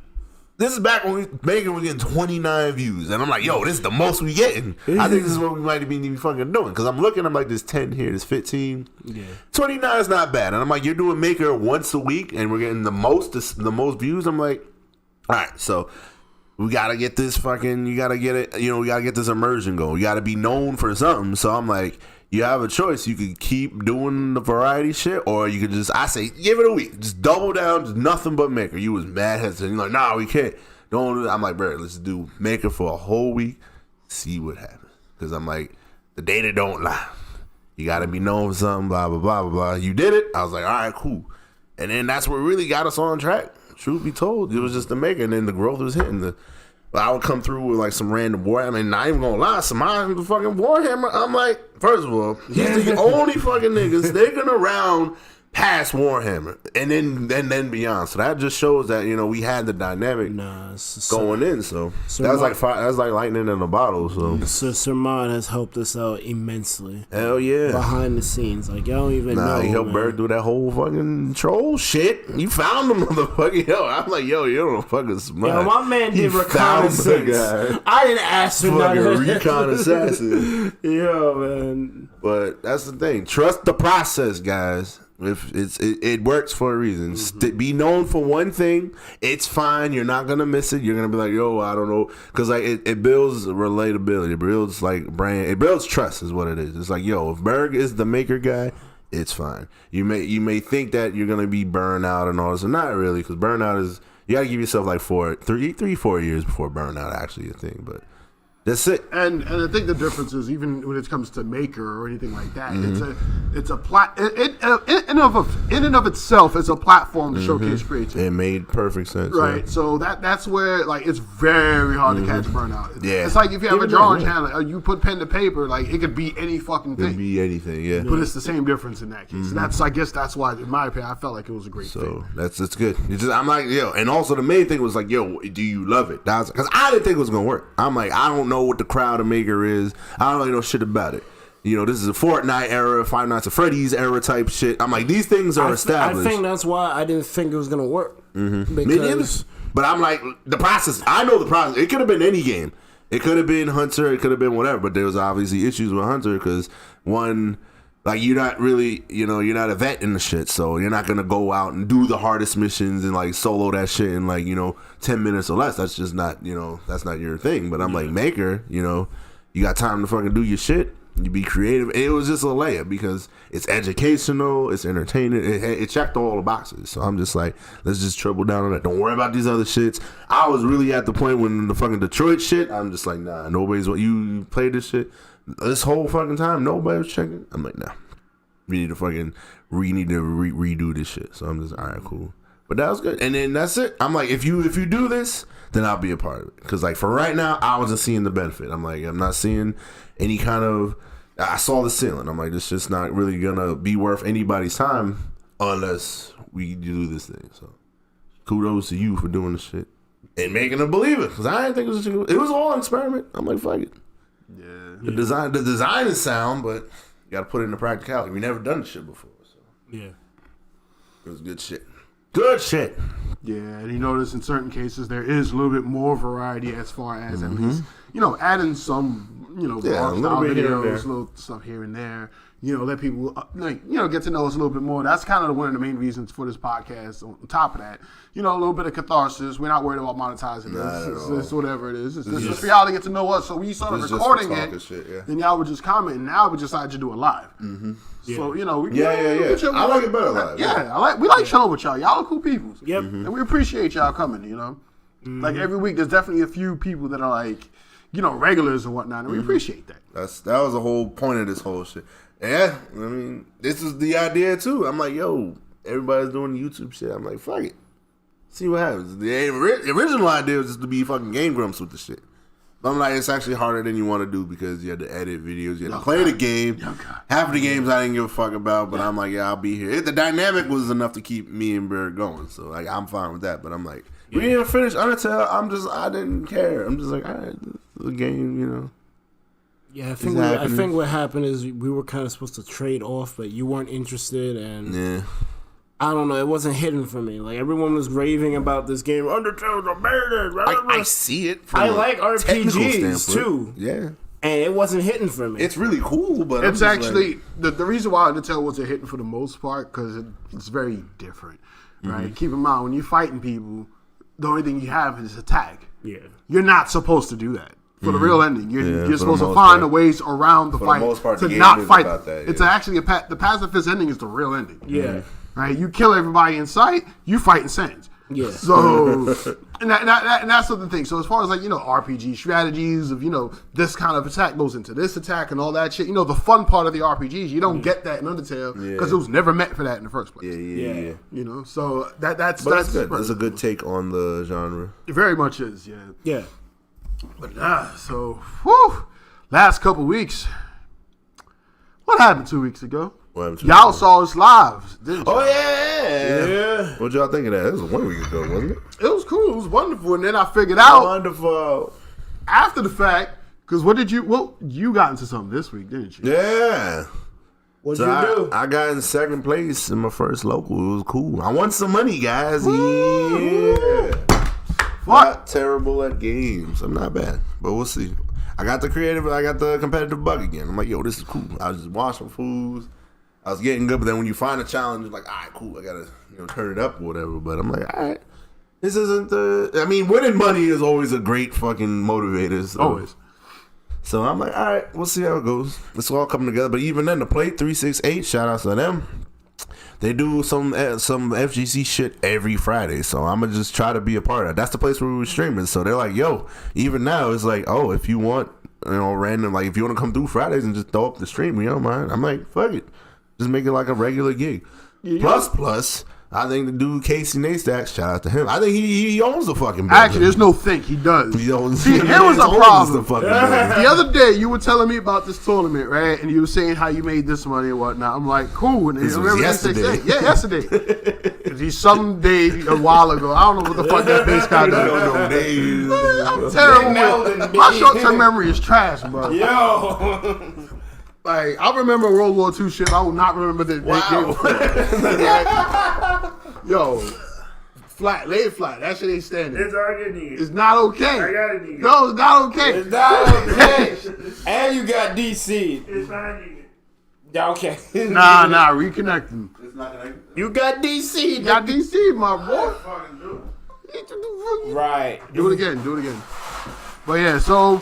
This is back when Maker was getting 29 views. And I'm like, yo, this is the most we getting. I think this is what we might be even fucking doing. Because I'm looking, I'm like, there's 10 here, there's 15. Yeah. 29 is not bad. And I'm like, you're doing Maker once a week and we're getting the most views. I'm like, all right, so we got to get this fucking, you got to get it, we got to get this immersion going. We got to be known for something. So I'm like, you have a choice. You could keep doing the variety shit, or you could I say, give it a week. Just double down, just nothing but Maker. You was mad hesitant. You're like, nah, we can't. Don't do that. I'm like, bro, let's do Maker for a whole week, see what happens. Because I'm like, the data don't lie. You got to be known for something, blah, blah, blah, blah, blah. You did it. I was like, all right, cool. And then that's what really got us on track. Truth be told, it was just the Maker, and then the growth was hitting. I would come through with like some random Warhammer. I mean, not even gonna lie, some the fucking Warhammer. I'm like, first of all, he's the only fucking nigga sticking around past Warhammer, and then beyond. So that just shows that we had the dynamic going in. So that was like lightning in a bottle. So Sermon has helped us out immensely. Hell yeah, behind the scenes, like y'all don't even know. He helped Berg do that whole fucking troll shit. You found the motherfucker. I'm like, yo, you're a fucking smart. Yo, my man did reconnaissance. I didn't ask for nothing. Recon assassin. Yo, man. But that's the thing. Trust the process, guys. If it works for a reason. Be known for one thing. It's fine. You're not gonna miss it. You're gonna be like, yo, I don't know, because like it builds relatability. It builds like brand. It builds trust, is what it is. It's like, yo, if Berg is the maker guy, it's fine. You may think that you're gonna be burned out and all this, and not really, because burnout is, you gotta give yourself like 4 years before burnout actually a thing, but. That's it. And I think the difference is, even when it comes to maker or anything like that, it's a in and of itself, it's a platform to showcase creativity. It made perfect sense, right? Yeah. So that's where like it's very hard to catch burnout. Yeah, it's like if you have a drawing channel, you put pen to paper, like it could be any fucking thing. It could be anything, yeah. But it's the same difference in that case. And I guess that's why, in my opinion, I felt like it was a great thing. So that's good. I'm like, yo, and also the main thing was like, yo, do you love it? Because I didn't think it was gonna work. I'm like, I don't know what the crowd of maker is. I don't really know shit about it. This is a Fortnite era, Five Nights at Freddy's era type shit. I'm like, these things are established. I think that's why I didn't think it was gonna work. Because, but I'm like, the process. I know the process. It could have been any game. It could have been Hunter. It could have been whatever. But there was obviously issues with Hunter because one, like, you're not really, you're not a vet in the shit, so you're not gonna go out and do the hardest missions and like solo that shit in like 10 minutes or less. That's just not that's not your thing. But I'm like, maker, you got time to fucking do your shit. You be creative. And it was just a layup because it's educational, it's entertaining. It checked all the boxes. So I'm just like, let's just triple down on that. Don't worry about these other shits. I was really at the point when the fucking Detroit shit, I'm just like, nah, nobody's what you play this shit. This whole fucking time, nobody was checking. I'm like, nah. We need to redo this shit. So I'm just, all right, cool. But that was good. And then that's it. I'm like, if you do this, then I'll be a part of it. Because like for right now, I wasn't seeing the benefit. I'm like, I'm not seeing any kind of. I saw the ceiling. I'm like, this just not really gonna be worth anybody's time unless we do this thing. So kudos to you for doing the shit and making them believe it. Because I didn't think it was all an experiment. I'm like, fuck it. Yeah. The design is sound, but you got to put it into practicality. We never done this shit before, so yeah, it was good shit. Good shit. Yeah, and you notice in certain cases there is a little bit more variety as far as at least adding some art style videos, little stuff here and there. Let people get to know us a little bit more. That's kind of one of the main reasons for this podcast. On top of that, a little bit of catharsis. We're not worried about monetizing this. It's whatever it is. It's just for y'all to get to know us. So when you started recording it, then y'all would just comment. And now we decided to do it live. Mm-hmm. Yeah. So we I like it better live. We like chilling with y'all. Y'all are cool people. Yep. And we appreciate y'all coming. Like every week, there's definitely a few people that are like, regulars and whatnot, and we appreciate that. That was the whole point of this whole shit. Yeah, I mean, this is the idea too. I'm like, yo, everybody's doing YouTube shit. I'm like, fuck it. See what happens. The original idea was just to be fucking Game Grumps with the shit. But I'm like, it's actually harder than you want to do because you had to edit videos, you had to play the game. Half of the games I didn't give a fuck about, but I'm like, yeah, I'll be here. The dynamic was enough to keep me and Bear going, so like, I'm fine with that. But I'm like, we didn't finish Undertale. I didn't care. I'm just like, all right, the game, Yeah, I think what happened is we were kind of supposed to trade off, but you weren't interested, and I don't know, it wasn't hidden for me. Like everyone was raving about this game. Undertale's a murder. I see it. I like RPGs too. Yeah, and it wasn't hidden for me. It's really cool, but it's actually like, the reason why Undertale wasn't hidden for the most part because it's very different, right? Keep in mind when you're fighting people, the only thing you have is attack. Yeah, you're not supposed to do that. For the real ending, you're supposed to find ways around the fight to not fight. It's actually the pacifist ending is the real ending. Yeah, right. You kill everybody in sight, you fight in Sans. Yeah. So and that's the thing. So as far as like RPG strategies of this kind of attack goes into this attack and all that shit. The fun part of the RPGs you don't get that in Undertale because it was never meant for that in the first place. Yeah. So that's good. That's a good take on the genre. It very much is. Yeah. Yeah. But so last couple weeks. What happened 2 weeks ago? Y'all saw us live, didn't you? Oh yeah. What y'all think of that? It was 1 week ago, wasn't it? It was cool. It was wonderful. And then I figured out Wonderful. after the fact, because you got into something this week, didn't you? Yeah. What'd So you do? I got in second place in my first local. It was cool. I won some money, guys. Yeah. Not terrible at games. I'm not bad, but we'll see. I got the competitive bug again. I'm like, yo, this is cool. I was just washing foods. I was getting good, but then when you find a challenge, it's like, all right, cool. I gotta turn it up or whatever. But I'm like, all right, this isn't the. I mean, winning money is always a great fucking motivator. So. Always. So I'm like, all right, we'll see how it goes. It's all coming together. But even then, the Plate 368, shout out to them. They do some FGC shit every Friday. So I'm going to just try to be a part of it. That's the place where we were streaming. So they're like, yo, even now, it's like, oh, if you want, random, like if you want to come through Fridays and just throw up the stream, we don't mind. I'm like, fuck it. Just make it like a regular gig. Yeah. Plus, I think the dude Casey Neistat, shout out to him. I think he owns the fucking building. Actually, there's no think. He does. He owns. See, here was a problem. The The other day, you were telling me about this tournament, right? And you were saying how you made this money and whatnot. I'm like, cool. And this was yesterday. Yeah, yesterday. Because he's someday a while ago. I don't know what the fuck that bass guy does. I'm terrible. My short-term memory is trash, bro. Yo. Like, I remember World War II shit. I will not remember the Yo, flat, lay it flat. That shit ain't standing. It's all good, nigga. It's not okay. I got it, nigga. No, it's not okay. It's not okay. And you got DC. It's fine, Yeah, okay. Nah, reconnect them. It's not connected. You got DC. You got DC, my boy. Right. Do it again. But yeah, so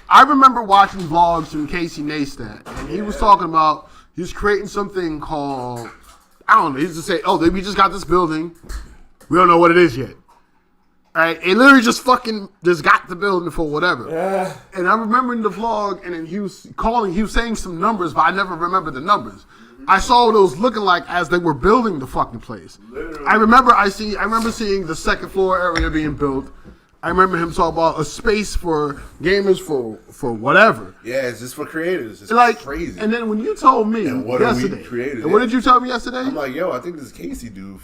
I remember watching vlogs from Casey Neistat, and he was talking about he was creating something called, I don't know, he used to say, oh, we just got this building. We don't know what it is yet. All right, it literally just got the building for whatever. Yeah. And I remember in the vlog, and then he was saying some numbers, but I never remember the numbers. I saw what it was looking like as they were building the fucking place. Literally. I remember seeing the second floor area being built. I remember him talking about a space for gamers for whatever. Yeah, it's just for creators. It's like crazy. And then when you told me yesterday, what did you tell me yesterday? I'm like, yo, I think this Casey dude.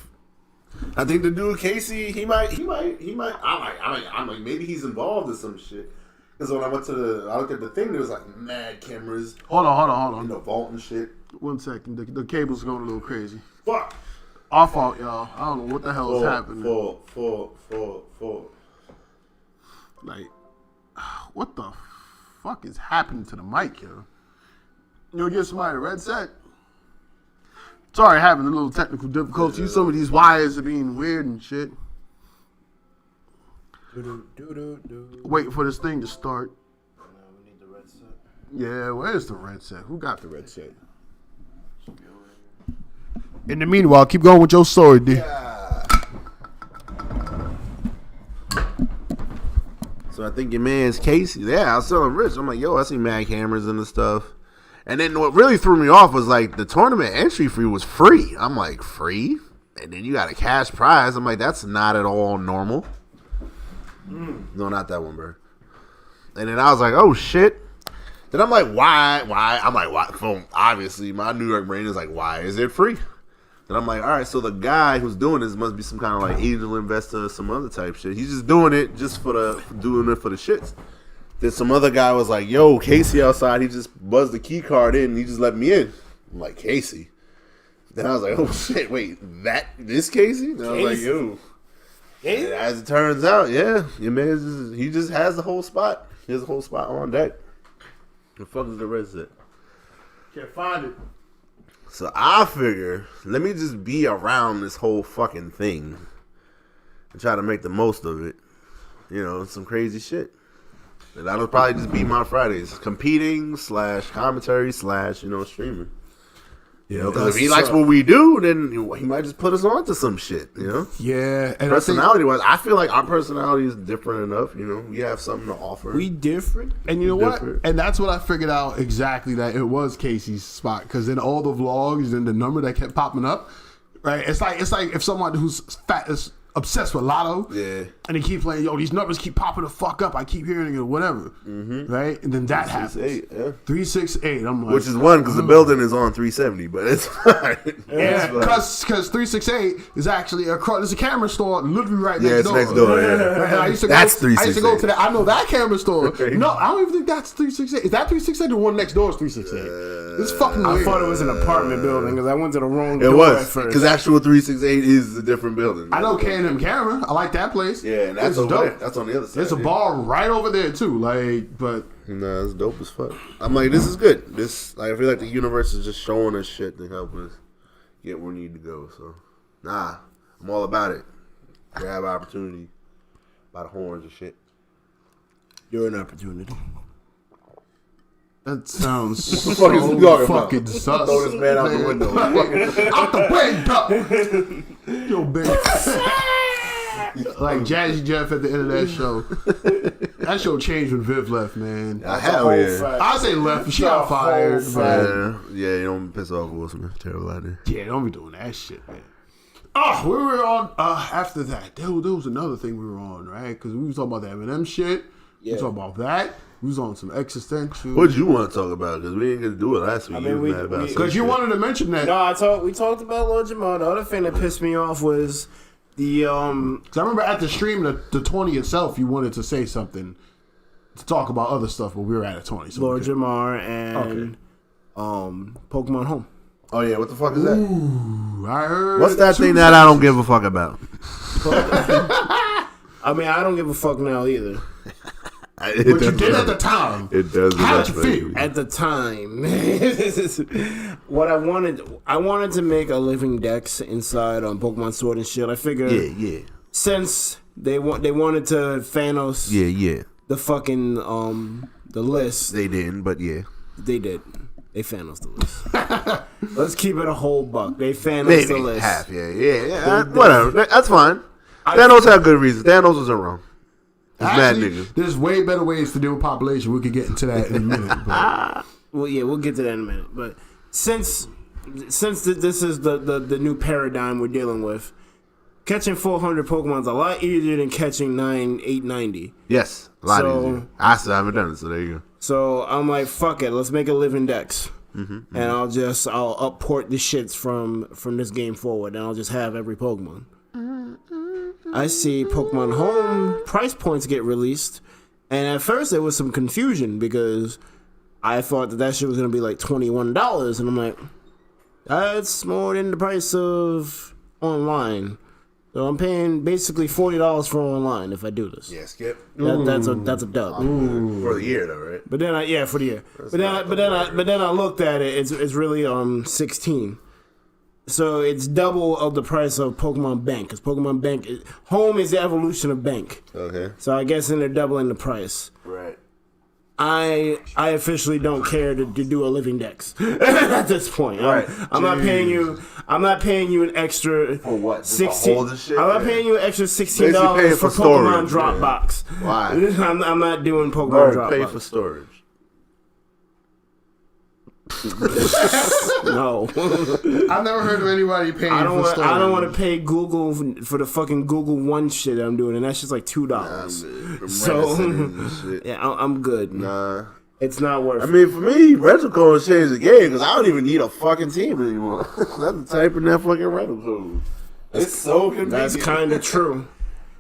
I think the dude Casey, he might. I'm like, maybe he's involved in some shit. Because when I looked at the thing, there was like mad cameras. Hold on. In the vault and shit. 1 second, the cable's going a little crazy. Fuck. Our fault, y'all. I don't know what the hell is happening. Full. Like, what the fuck is happening to the mic, yo? You'll give somebody a red set. Sorry, having a little technical difficulty. Some of these wires are being weird and shit. Waiting for this thing to start. We need the red set. Yeah, where's the red set? Who got the red set? In the meanwhile, keep going with your story, D. So I think your man's Casey. Yeah, I was telling Rich. I'm like, yo, I see mad cameras and the stuff. And then what really threw me off was like the tournament entry fee was free. I'm like, free? And then you got a cash prize. I'm like, that's not at all normal. No, not that one, bro. And then I was like, oh shit. Then I'm like, why? I'm like, why? So obviously, my New York brain is like, why is it free? Then I'm like, all right, so the guy who's doing this must be some kind of like angel investor or some other type shit. He's just doing it doing it for the shits. Then some other guy was like, yo, Casey outside, he just buzzed the key card in and he just let me in. I'm like, Casey. Then I was like, oh shit, wait, this Casey? And I was like, yo. And as it turns out, yeah, your man he just has the whole spot. He has the whole spot on deck. The fuck is the rest of it? Can't find it. So I figure, let me just be around this whole fucking thing and try to make the most of it. You know, some crazy shit. And that'll probably just be my Fridays. Competing / commentary / streaming. You know, because if he likes what we do, then he might just put us on to some shit, you know? Yeah. And personality-wise, I feel like our personality is different enough, you know? We have something to offer. We different. And you know what? And that's what I figured out exactly, that it was Casey's spot. Because in all the vlogs and the number that kept popping up, right? It's like if someone who's fat as obsessed with Lotto. Yeah. And he keep playing, yo, these numbers keep popping the fuck up. I keep hearing it or whatever. Right? And then that happens. 368. I'm like, which is one because the building is on 370, but it's fine. Yeah, because 368 is actually there's a camera store literally right next door. Yeah, it's next door. Yeah. That's 368. I used to go to that. I know that camera store. No, I don't even think that's 368. Is that 368? The one next door is 368. It's fucking weird. I thought it was an apartment building because I went to the wrong It door was at first. because actual 368 is a different building. I know K&M Camera. I like that place. Yeah, and that's over dope. there. That's on the other side. There's a bar right over there too. Like, but nah, it's dope as fuck. I'm like, this is good. This, like, I feel like the universe is just showing us shit to help us get where we need to go. So, nah, I'm all about it. Grab opportunity by the horns and shit. You're an opportunity. that sounds so fuck is he talking fucking about? sus. Throw this man out the window. Out the window. Yo, bitch. Like Jazzy Jeff at the end of that show. That show changed when Viv left, man. Hell yeah. I say left, she got fired. Yeah, you don't piss off Will Smith. Terrible idea. Yeah, don't be doing that shit, man. Oh, we were on, after that, there was another thing we were on, right? Because we was talking about the Eminem shit. We was talking about that. We was on some existential. What you want to talk about? Because we didn't get to do it last week. Because you wanted to mention that. No, we talked about Lord Jamal. The other thing that pissed me off was the Because I remember at the stream, the 20 itself, you wanted to say something to talk about other stuff, but we were at a 20. So Lord Jamar and Pokemon Home. Oh yeah, what the fuck is that? Ooh, I heard. What's that thing that I don't give a fuck about? I mean, I don't give a fuck now either. But you did at the time. It does. How did you feel? At the time, what I wanted to make a living Dex inside on Pokemon Sword and Shield. I figured, since they wanted to Thanos, the fucking the list. They didn't, but yeah, they did. They Thanos the list. Let's keep it a whole buck. They Thanos the list. Half, yeah. Whatever. That's fine. Thanos had good reasons. Thanos wasn't wrong. Actually, there's way better ways to deal with population. We could get into that in a minute. But. Well, yeah, we'll get to that in a minute. But since this is the new paradigm we're dealing with, catching 400 Pokemon is a lot easier than catching 890. Yes, a lot easier. I still haven't done it, so there you go. So I'm like, fuck it, let's make a living Dex. And I'll upport the shits from this game forward, and I'll just have every Pokemon. I see Pokemon Home price points get released, and at first there was some confusion because I thought that shit was gonna be like $21, and I'm like, that's more than the price of online. So I'm paying basically $40 for online if I do this. Yeah, Skip. That's a dub for the year, though, right? But then for the year. But then I looked at it. It's really $16. So it's double of the price of Pokemon Bank, because Pokemon Bank Home is the evolution of Bank. Okay. So I guess then they're doubling the price. Right. I officially don't care to do a living Dex at this point. Right. I'm not paying you. I'm not paying you an extra for what? 16. I'm not paying you an extra $16 for Pokemon Dropbox. Why? I'm not doing Pokemon Dropbox. Pay for storage. No. I've never heard of anybody paying for storage. I don't want to pay Google for the fucking Google One shit I'm doing, and that's just like $2. So yeah, I'm good. Nah, it's not worth it. I mean, for me, rental codes change the game because I don't even need a fucking team anymore. I'm typing that fucking rental code. It's so convenient. That's kind of true.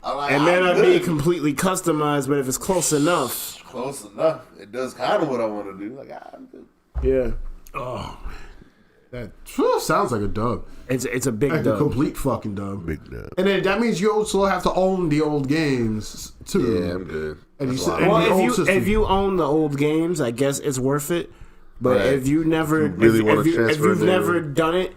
And then I'd be completely customized, but if it's close enough. It does kind of what I want to do. Like, I'm good. Yeah. Oh, that sounds like a dub. It's a big like dub. A complete fucking dub. Big dub. And then that means you also have to own the old games too. Yeah, I'm good. And if you own the old games, I guess it's worth it. But if you never, if you've never done it,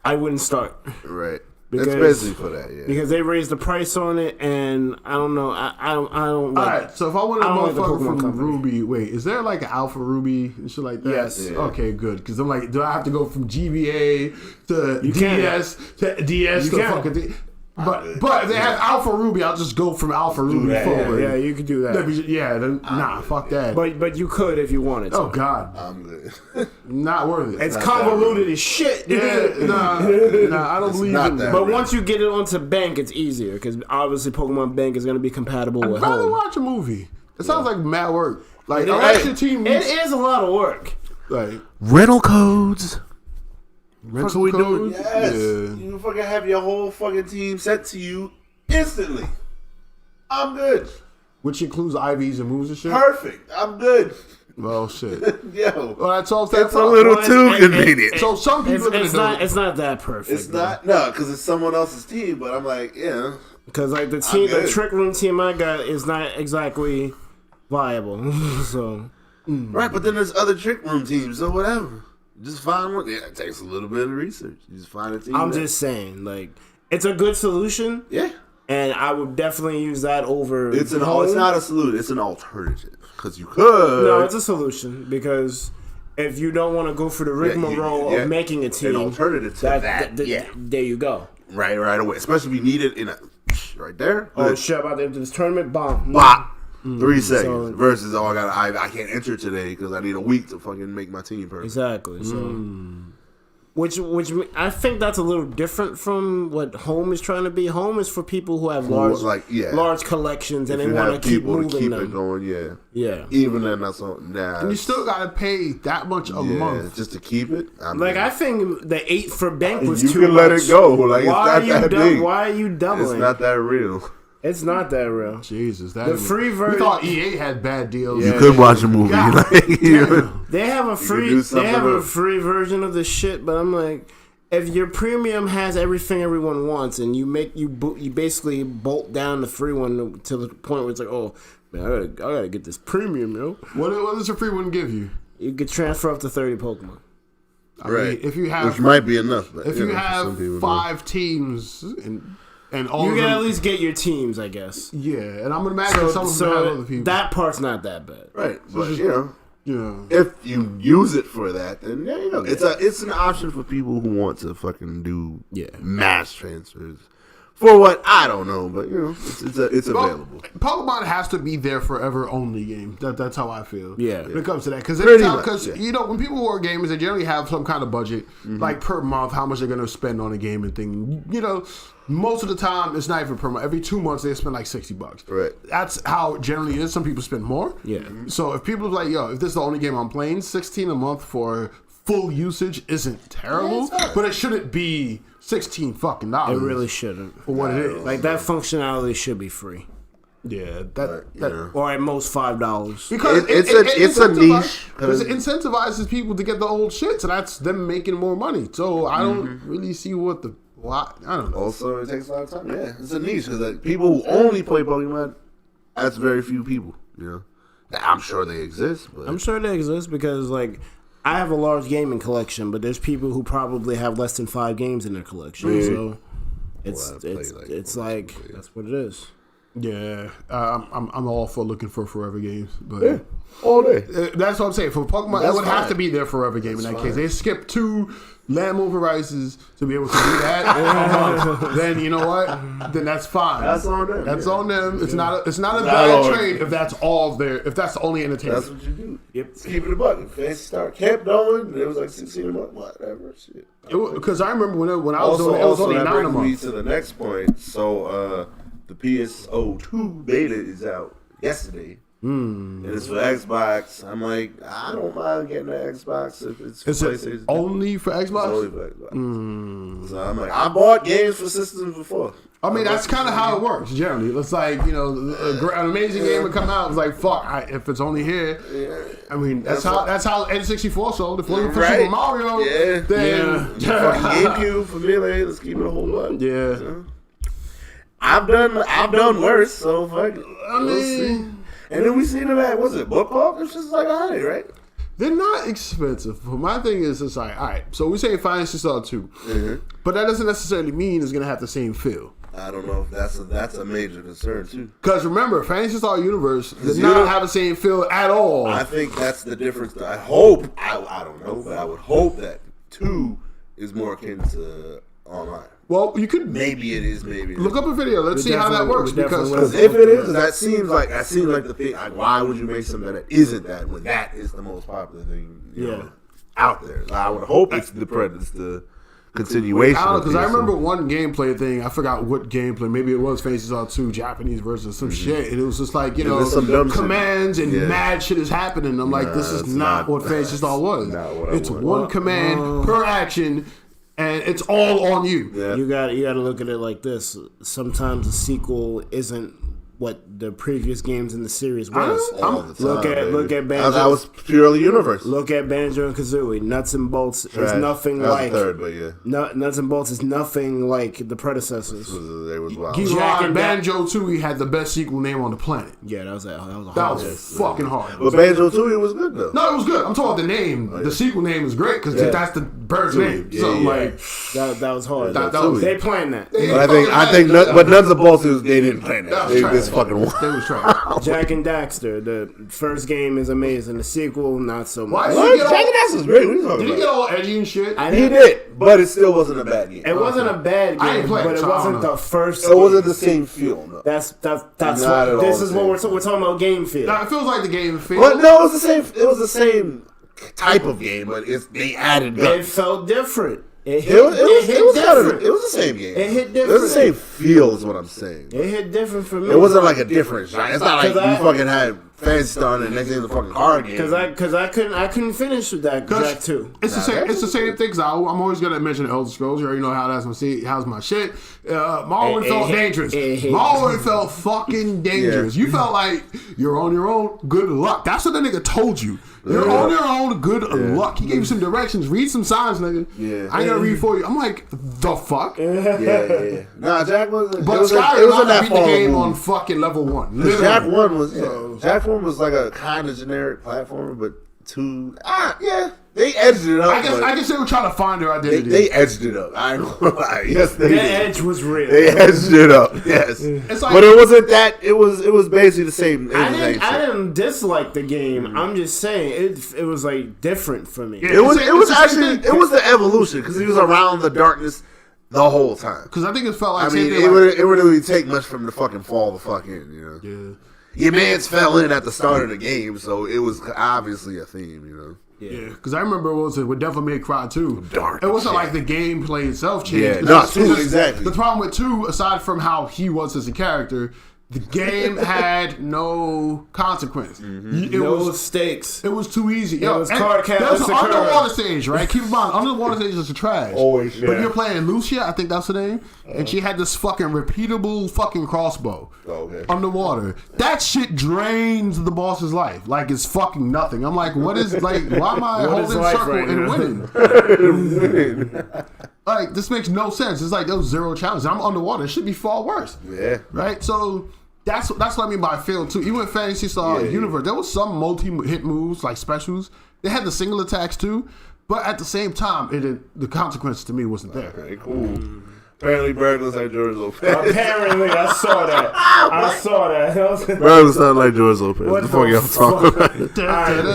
I wouldn't start. Right. Especially for that, yeah. Because they raised the price on it, and I don't know. I don't. All right. So if I want a motherfucker from Ruby, wait, is there like an Alpha Ruby and shit like that? Yes. Yeah. Okay, good. Because I'm like, do I have to go from GBA to DS to DS to fucking thing? But if they have Alpha Ruby, I'll just go from Alpha Ruby forward. Yeah, you could do that. Fuck that. But you could if you wanted to. Oh God, I'm good. Not worth it. It's convoluted as shit. Nah, I don't believe in that. But once you get it onto Bank, it's easier because obviously Pokemon Bank is going to be compatible with I'd rather home. watch a movie. It sounds like mad work. Like unless your team It is a lot of work. like Rental codes. rental we codes. doing? Yes. Yeah. You fucking have your whole fucking team sent to you instantly. I'm good. Which includes IVs and moves and shit. Perfect. I'm good. Well, shit. Yo. Well, that's all. That's a little too convenient. So some people are gonna It's do not. it. It's not that perfect. It's not because it's someone else's team. But I'm like, yeah, because like the team, the good. Trick Room team I got is not exactly viable. So right. But then there's other Trick Room teams, so whatever. Just find one. Yeah, it takes a little bit of research. You just find a team. I'm just saying, like, it's a good solution, yeah. and I would definitely use that over. It's home. It's not a solution. It's an alternative because you could. No, it's a solution because if you don't want to go for the rigmarole of making a team, an alternative to that. There you go. Right away. Especially if you need it in a right there. Oh shit! About to enter this tournament, bomb. Bop. 3 seconds So- versus I can't enter today because I need a week to fucking make my team perfect. Exactly. So, which I think that's a little different from what home is trying to be. Home is for people who have large collections and If they you want have to keep people moving to keep them. it going, yeah. Yeah. Even then, that's on. Nah, And you still gotta pay that much a month. just to keep it. I think the 8 for Bank was you too can much. let it go. Like Why it's not that big. Why are you doubling? It's not that real. It's not that real. Jesus, that The free version. We thought EA had bad deals. You could watch a movie. God Like, They have a free. do They something have a else. free version of the shit, but I'm like, if your premium has everything everyone wants, and you basically bolt down the free one to the point where it's like, oh man, I gotta get this premium, yo. What does a free one give you? You could transfer up to 30 Pokemon. I mean, if you have, which might be enough. But, if you know, for have some people, 5 teams and all You of can them, at least get your teams, I guess. yeah, and I'm gonna imagine some of them have other people. that part's not that bad. right? But just- you know, yeah. if you use it for that, then yeah, you know, it's an option for people who want to fucking do mass transfers. For what I don't know, but you know, it's available. Pokemon has to be their forever only game. That's how I feel. Yeah. When it comes to that, because much, you know when people who are gamers, they generally have some kind of budget, like per month, how much they're gonna spend on a game and thing. You know, most of the time it's not even per month. Every 2 months they spend like $60. Right. That's how it generally is. Some people spend more. Yeah. So if people are like, yo, if this is the only game I'm playing, $16 a month for full usage isn't terrible, but it shouldn't be $16 fucking dollars. It really shouldn't. for what it is. Like that functionality should be free, Yeah, or at most $5. because It's a niche. because it incentivizes people to get the old shit, so that's them making more money. So I don't really see why. I don't know. Also, it takes a lot of time. Yeah, it's a niche because like, people who only play Pokemon, that's very few people. You know, I'm sure they exist, but I'm sure they exist because, like, I have a large gaming collection, but there's people who probably have less than 5 games in their collection. So it's like that's what it is. Yeah, I'm all for looking for forever games, but all day. that's what I'm saying. For Pokemon, it would have to be their forever game in that case. They skipped 2 Land Over Rises to be able to do that. Then you know what? Then that's fine. That's on them. That's on them. It's not a all bad trade if that's all there. If that's the only entertainment. That's what you do. Yep. Keep it a bucket. Fancy Star kept going. It was like 16 a month. Whatever. Shit. Because I remember when I was doing it, it was only that 9 a brings me month. to the next point. So the PSO2 beta is out yesterday. And it's for Xbox. I'm like, I don't mind getting the Xbox if it's for Is PlayStation. it only for Xbox? It's only for Xbox. So I'm like, I bought games for systems before. I mean, that's kind of how it works generally. It's like, you know, an amazing game would come out. It's like, fuck, if it's only here. I mean, that's how N64 sold. If it wasn't for Super Mario, then Fucking GameCube for Melee. Let's keep it a whole lot. yeah. You know? I've done worse. So fuck. I mean, and then we seen them at, what's it, Book Off? It's just like 100, right? they're not expensive. But my thing is, it's like, all right, so we say Fantasy Star 2, but that doesn't necessarily mean it's gonna have the same feel. I don't know if that's a major concern too. Because remember, Fantasy Star Universe does not have the same feel at all. I think that's the difference. I hope, I don't know, but I would hope that 2 is more akin to online. Well, you could Maybe it is. Maybe it look up a video. Let's see how that works. Because if it is, that seems like the thing. Like, why would you make something that isn't that when that is the most popular thing? You know, out there. I would hope it's the continuation. Because I remember one gameplay thing. I forgot what gameplay. Maybe it was Fantasy Star 2 Japanese version, some shit. And it was just like, some commands and mad shit is happening. I'm like, this is not what Fantasy Star was. It's one command per action. And it's all on you. Yeah. You got to look at it like this. Sometimes a sequel isn't what the previous games in the series was. Look at Banjo. That was purely universe. Look at Banjo and Kazooie. Nuts and Bolts is nothing like. Third, but Nuts and Bolts is nothing like the predecessors. They was wild. Jack and Banjo 2, he had the best sequel name on the planet. Yeah, that was fucking hard. But Banjo 2, it was good though. No, it was good. I'm talking about the name. The sequel name is great because that's the bird's name. Like that was hard. They planned that. I think, but Nuts and Bolts, they didn't plan that. They fucking won. They was trying. Jack and Daxter. The first game is amazing. The sequel, not so much. Jack and Daxter's great. Did he get all edgy and shit? He did, but it still wasn't a bad game. It wasn't a bad game, but it wasn't the first. It wasn't the same feel. No. That's what this is. What we're talking about. Game feel. It feels like the game feel. But no, it was the same. It was the same type of game, but they added. It felt different. It was the same game. It hit different. It was the same feel, is what I'm saying. It hit different for me. It wasn't like a different genre. It's not like you fucking had Fantasy Star and the next thing was a fucking hard game. Because I couldn't finish with that Jack 2. It's the same thing. Cause I'm always gonna mention Elder Scrolls. You already know how how's my shit. Morrowind felt dangerous. Morrowind felt fucking dangerous. You felt like you're on your own. Good luck. That's what the nigga told you. You're on your own. Good luck. He gave you some directions. Read some signs, nigga. Yeah. I ain't gonna read for you. I'm like, the fuck. Yeah. Nah, Jack was. But Skyrim beat the game on fucking level 1. Jack 1 was. Jack 1 was like a kind of generic platformer, but 2. They edged it up. I guess they were trying to find their identity. They edged it up. I don't know why. Yes, they did. The edge was real. They edged it up. Yes, but it wasn't that. It was basically the same. I didn't dislike the game. I'm just saying it was like different for me. It was the evolution because he was around the darkness the whole time. Because I think it felt like it wouldn't really take much from the fucking fall to fuck in. Yeah. Your mans fell in at the start of the game, so it was obviously a theme, Yeah, because I remember with Devil May Cry 2, dark. It wasn't like the gameplay itself changed. Yeah, exactly. The problem with 2, aside from how he was as a character, the game had no consequence. It was stakes. It was too easy. It was card count. There's an underwater stage, right? Keep in mind, underwater stage is trash. Always, yeah. But you're playing Lucia, I think that's her name, and she had this fucking repeatable fucking crossbow underwater. That shit drains the boss's life. Like it's fucking nothing. I'm like, why am I holding circle and winning? Like, this makes no sense. It's like those 0 challenges. I'm underwater. It should be far worse. Yeah. Right? So that's what I mean by fail too. Even in Fantasy Star Universe, there was some multi-hit moves, like specials. They had the single attacks too. But at the same time, the consequence to me wasn't there. Okay, cool. Apparently, Bird looks like George Lopez. Apparently, I saw that. Bird looks like George Lopez. What the fuck y'all talking about?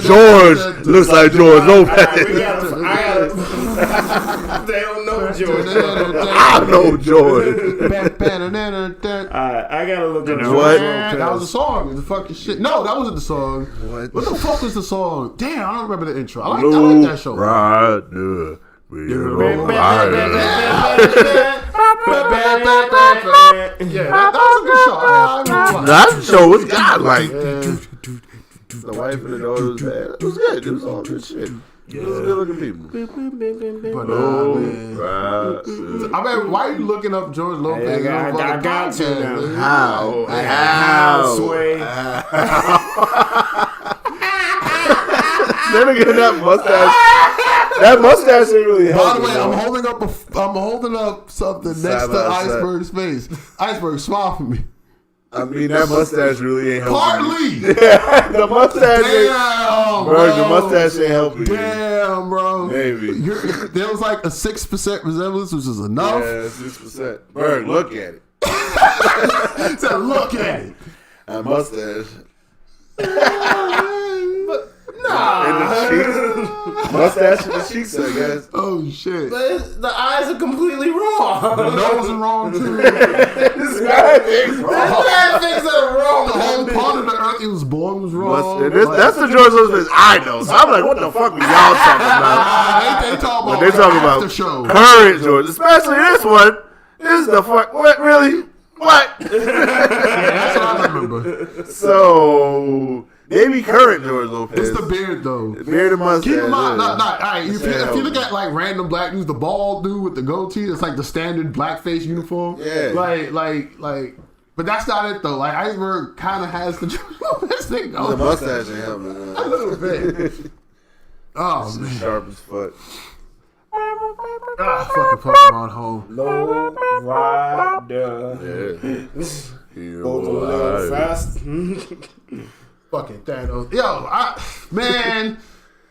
George looks like George Lopez. They don't know George. I know George. I gotta look at what? That was the song. The fucking shit. No, that wasn't the song. What the fuck was the song? Damn, I don't remember the intro. I like that show. Rider. Yeah, that was a good show. That show was godlike. The wife and the daughter was bad. It was good. It was all good shit. It was good looking people. But man. I mean, why are you looking up George Lopez? Hey, I got to now. How? Sway. Never get that mustache. That mustache ain't really helping. By the way, I'm holding up something next to Iceberg's face. Iceberg, smile for me. I mean, that mustache really ain't helping. Partly. Yeah, the mustache. Damn, bro. The mustache ain't helping. Damn, bro. Maybe there was like a 6% resemblance, which is enough. Yeah, 6%. Bird, look at it. Said, look at it. That mustache. Nah. And the cheeks. Mustache and the cheeks, I guess. Oh shit. But the eyes are completely wrong. The nose is wrong too. This guy thinks wrong. Bad things are wrong. The whole part of the earth he was born was wrong. That's the George Lucas I know. So I'm like, what the fuck are y'all talking about? They talk about They talking about the show. current George, especially this one. This is the fuck. What really? What? That's what I remember. So maybe current George Lopez. It's the beard though. Beard and mustache. Keep in mind, yeah. all right, if you look at like random black dudes, the bald dude with the goatee, it's like the standard blackface uniform. Yeah. Like, but that's not it though. Like Iceberg kind of has the this thing The going. mustache and him. A little bit. Oh man, Sharp as fuck. fucking Pokemon home. Low rider. Yeah. Goes a little fast. Fucking Thanos. Yo, man,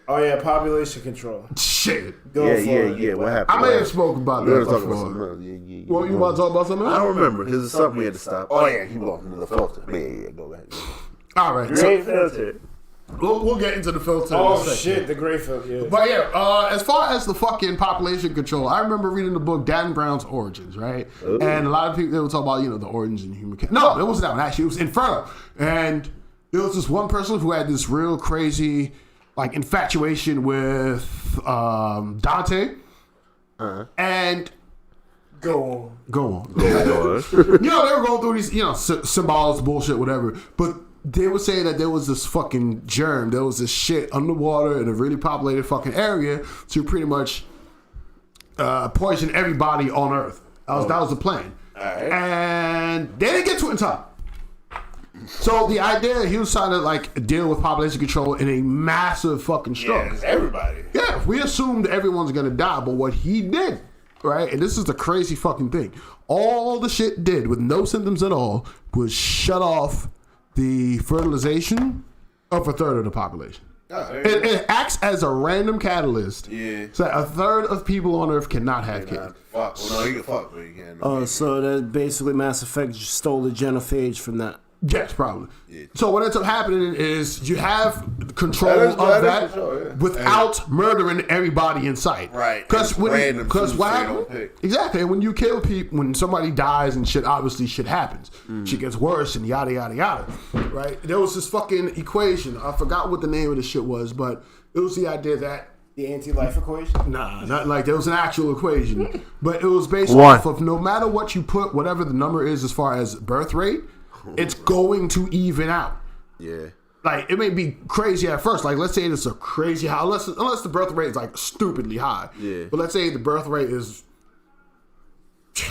Oh yeah, population control. shit. Go for it. Yeah. What happened? I may have spoken about We were that talking about before. something else. Yeah. What you want to talk about something I else? don't remember. Because it's something we had to stop. Oh yeah, he walked into the filter. Yeah. Go ahead. All right, Great so filter. we'll get into the filter. in a Oh second. shit, the gray filter. Yeah. But yeah, as far as the fucking population control, I remember reading the book Dan Brown's Origins, right? Ooh. And a lot of people, they would talk about, the origins in human. No, it wasn't that one. Actually, it was Inferno. And there was this one person who had this real crazy, like, infatuation with Dante. And Go on. go on. Yeah. They were going through these, symbols, bullshit, whatever. But they would say that there was this fucking germ, there was this shit underwater in a really populated fucking area to pretty much poison everybody on Earth. That was the plan. Alright. And they didn't get to it in time. So the idea, he was trying to like deal with population control in a massive fucking struggle. Everybody. Yeah, we assumed everyone's gonna die, but what he did, right, and this is the crazy fucking thing, all the shit did with no symptoms at all was shut off the fertilization of a third of the population. It acts as a random catalyst. Yeah. So a third of people on Earth cannot have kids. Fuck. Well, no, you can fuck, but you can't. So that basically Mass Effect just stole the genophage from that. Yes, probably. Yeah. So what ends up happening is you have control That is of that control, yeah. without murdering everybody in sight. Right. Because It's what random too, what so you happened? don't pick. Exactly. And when you kill people, when somebody dies and shit, obviously shit happens. Shit gets worse and yada yada yada. Right. There was this fucking equation. I forgot what the name of the shit was, but it was the idea that. The anti-life equation? Nah, not like there was an actual equation, but it was based One. off of no matter what you put, whatever the number is as far as birth rate, it's going to even out. Yeah. Like it may be crazy at first. Like let's say it's a crazy high, unless the birth rate is like stupidly high. Yeah. But let's say the birth rate is,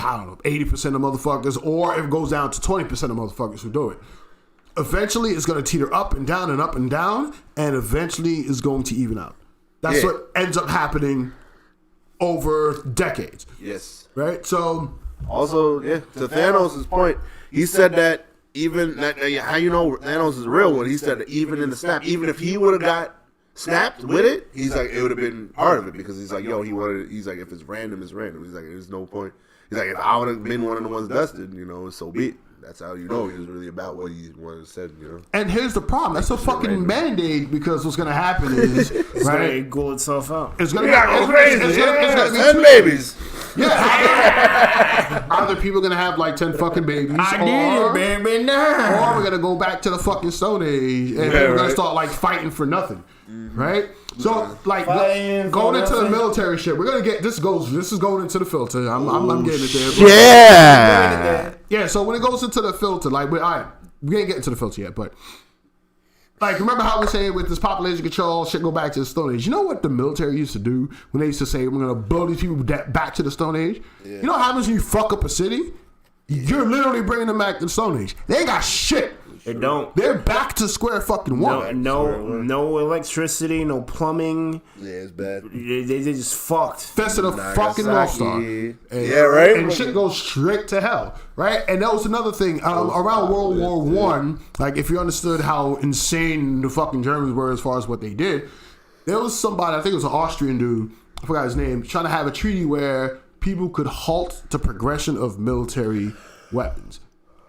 I don't know, 80% of motherfuckers, or it goes down to 20% of motherfuckers who do it. Eventually, it's going to teeter up and down and up and down, and eventually, it's going to even out. That's Yeah. what ends up happening over decades, Yes. right? So, Also, yeah, to Thanos' point, he said that even that how you know Thanos is a real one. He said that even in the snap, even if he would have got snapped with it, he's like it would have been part of it because he's like, yo, he's like, if it's random, it's random. He's like, there's no point. He's like, if I would have been one of the ones dusted, so be it. That's how you know he was really about what he wanted to say, and here's the problem. That's a fucking Band-Aid because what's going to happen is, It's right? gonna equal itself out. It's going to go crazy. It's gonna be 10 two- babies. Yeah. Either people are going to have like 10 fucking babies, baby, now. or we're gonna go back to the fucking Stone Age and we're gonna start like fighting for nothing, right? So like Fighting going for into the nothing. military shit, we're gonna get this is going into the filter. I'm getting it there. Yeah. Yeah. So when it goes into the filter, like we ain't getting to the filter yet, but like remember how we say with this population control shit go back to the Stone Age? You know what the military used to do when they used to say we're gonna blow these people back to the Stone Age? You know what happens when you fuck up a city? You're literally bringing them back to the Stone Age. They ain't got shit. They don't. They're back to square fucking one. No electricity, no plumbing. Yeah, it's bad. They just fucked. That's the fucking North Star. Nagasaki. And, Yeah, right? And shit goes straight to hell, right? And that was another thing. Around World War One, like if you understood how insane the fucking Germans were as far as what they did, there was somebody, I think it was an Austrian dude, I forgot his name, trying to have a treaty where people could halt the progression of military weapons.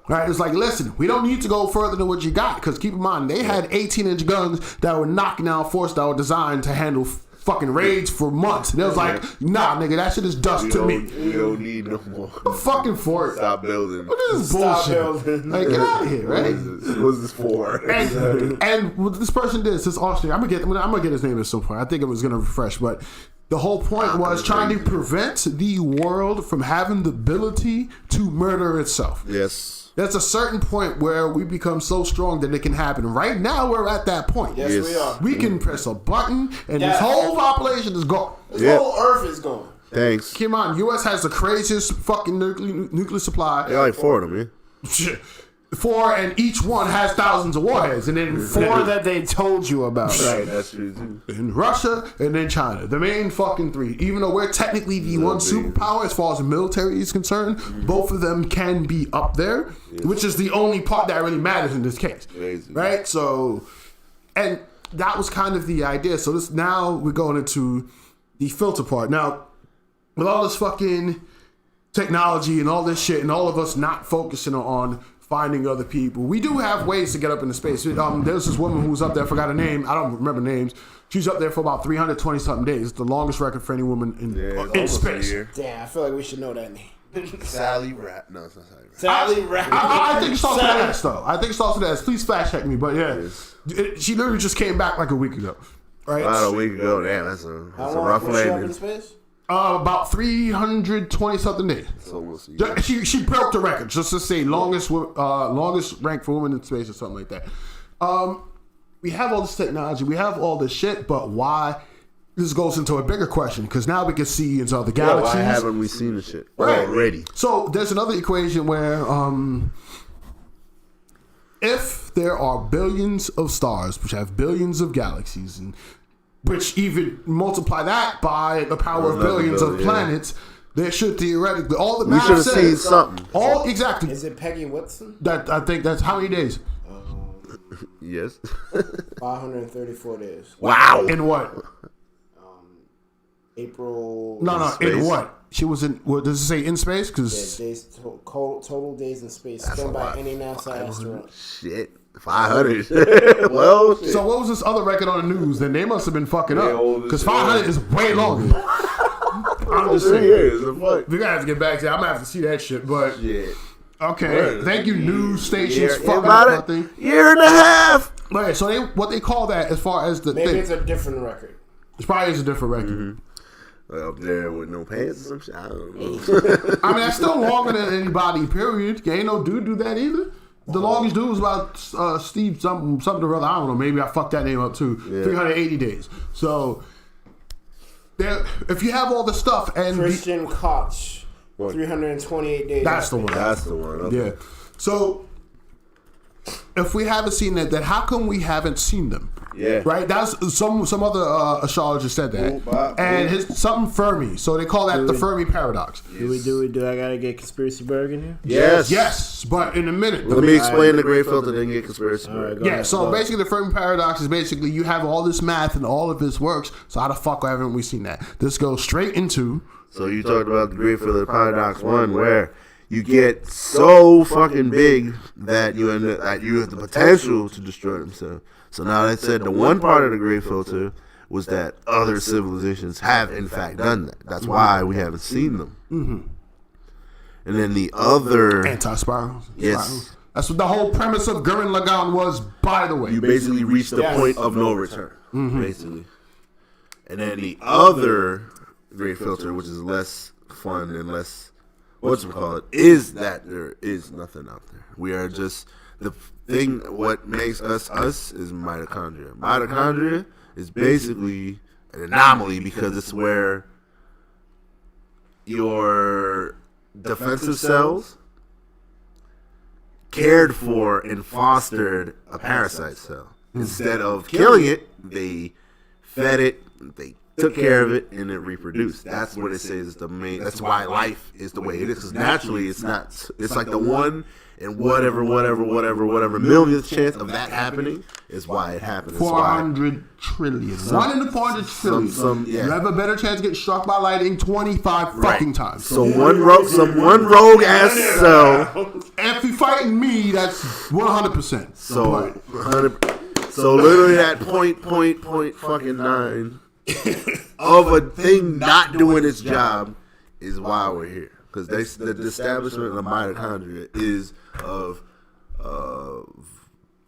Right, it's like, listen, we don't need to go further than what you got, because keep in mind, they had 18-inch guns that were knocking down force that were designed to handle fucking raids for months. And it was like, nah, nigga, that shit is dust to me. We don't need no more. I'm fucking for it. Stop building. What is this bullshit? Like, get out of here, right? What's this for? And what this person did, this Austrian, I'm gonna get his name at some point. I think it was gonna refresh, but the whole point was trying to prevent the world from having the ability to murder itself. Yes. There's a certain point where we become so strong that it can happen. Right now, we're at that point. Yes, we are. We can press a button, and this whole population is gone. This whole Earth is gone. Thanks. Come on, U.S. has the craziest fucking nuclear supply. There are like 4 of them, man. 4, and each one has thousands of warheads, and then 4 that they told you about. Right, that's true too. in Russia, and then China. The main fucking 3. Even though we're technically the one superpower as far as the military is concerned, both of them can be up there, which is the only part that really matters in this case. Crazy. Right? So, and that was kind of the idea. So this now we're going into the filter part. Now, with all this fucking technology and all this shit, and all of us not focusing on finding other people, we do have ways to get up into space. There's this woman who was up there, I forgot her name, I don't remember names. She's up there for about 320 something days. It's the longest record for any woman in space. Damn, I feel like we should know that name. Sally Rat. No, it's not Sally Rat. Sally Rat. I think it starts with S though. I think it starts with S. Please fact check me, but yeah, she literally just came back like a week ago. Right? About a week ago. Damn, that's a rough was she up in landing. space? About 320 something days. So we'll see. She broke the record. Just to say longest ranked for women in space or something like that. We have all this technology. We have all this shit, but why? This goes into a bigger question because now we can see into other galaxies. Why haven't we seen the shit Right. already? So there's another equation where if there are billions of stars, which have billions of galaxies, and which even multiply that by the power of billions of planets, there should theoretically all the math We should have says seen something. all exactly. Is it Peggy Whitson? That I think that's how many days? Yes. 534 days. Wow. In what? April. No. space. In what? She was in. What does it say in space? Because Days total days in space spent by any NASA astronaut. Shit. 500. Well, shit. so what was this other record on the news? Then they must have been fucking up because 500 is way longer. I'm just 3 saying. years. The fuck? We gotta have to get back to that. I'm gonna have to see that shit. But Shit. okay, thank you, news stations. Fucking About up my thing. year and a half. Okay, so what they call that as far as the Maybe thing? it's a different record. It probably is a different record. Up there with no pants or some shit. I don't know. I mean, that's still longer than anybody. Period. Ain't no dude do that either. The longest dude was about Steve something or other. I don't know. Maybe I fucked that name up too. 380 days. So there, if you have all the stuff and Christian Koch, 328 days. that's the one. That's the one. Okay. Yeah. So if we haven't seen that, then how come we haven't seen them? Yeah. Right. That's some other astrologer said that, and something Fermi. So they call that the Fermi paradox. Do I gotta get Conspiracy Berg in here? Yes. Yes, but in a minute. Let me explain the gray filter, then get conspiracy. Alright, go Yeah, ahead. so basically the Fermi paradox is basically you have all this math and all of this works, so how the fuck haven't we seen that? This goes straight into... So you talked about the gray filter paradox 1, where you get so fucking big that you end up, that you have the potential to destroy themselves. So now that said, the one part of the gray filter was that other civilizations have in fact done that. That's why we haven't seen them. Mm-hmm. And then the other... Anti-spirals. Yes. Spirals. That's what the whole premise of Gurren Lagann was, by the way. You basically reach the point of no return, basically. And then the other gray filter, which is less fun and less, is that there is nothing out there. We are just the thing. What makes us is mitochondria. Mitochondria is basically an anomaly because it's where your defensive cells cared for and fostered a parasite cell. Instead of killing it, they fed it, they took care of it, and it reproduced. That's what it says is the main. That's why life is the way it is. Because naturally, it's not. It's like the 1 in whatever millionth chance of that happening is why it happened. 400 trillion. 1 in the 400 trillion. You have a better chance of getting struck by lightning 25 fucking times. So one rogue ass cell. If you fighting me, that's 100%. So 100. So literally that point fucking 9 of a thing not doing its job is why we're here. Because the establishment of the mitochondria is of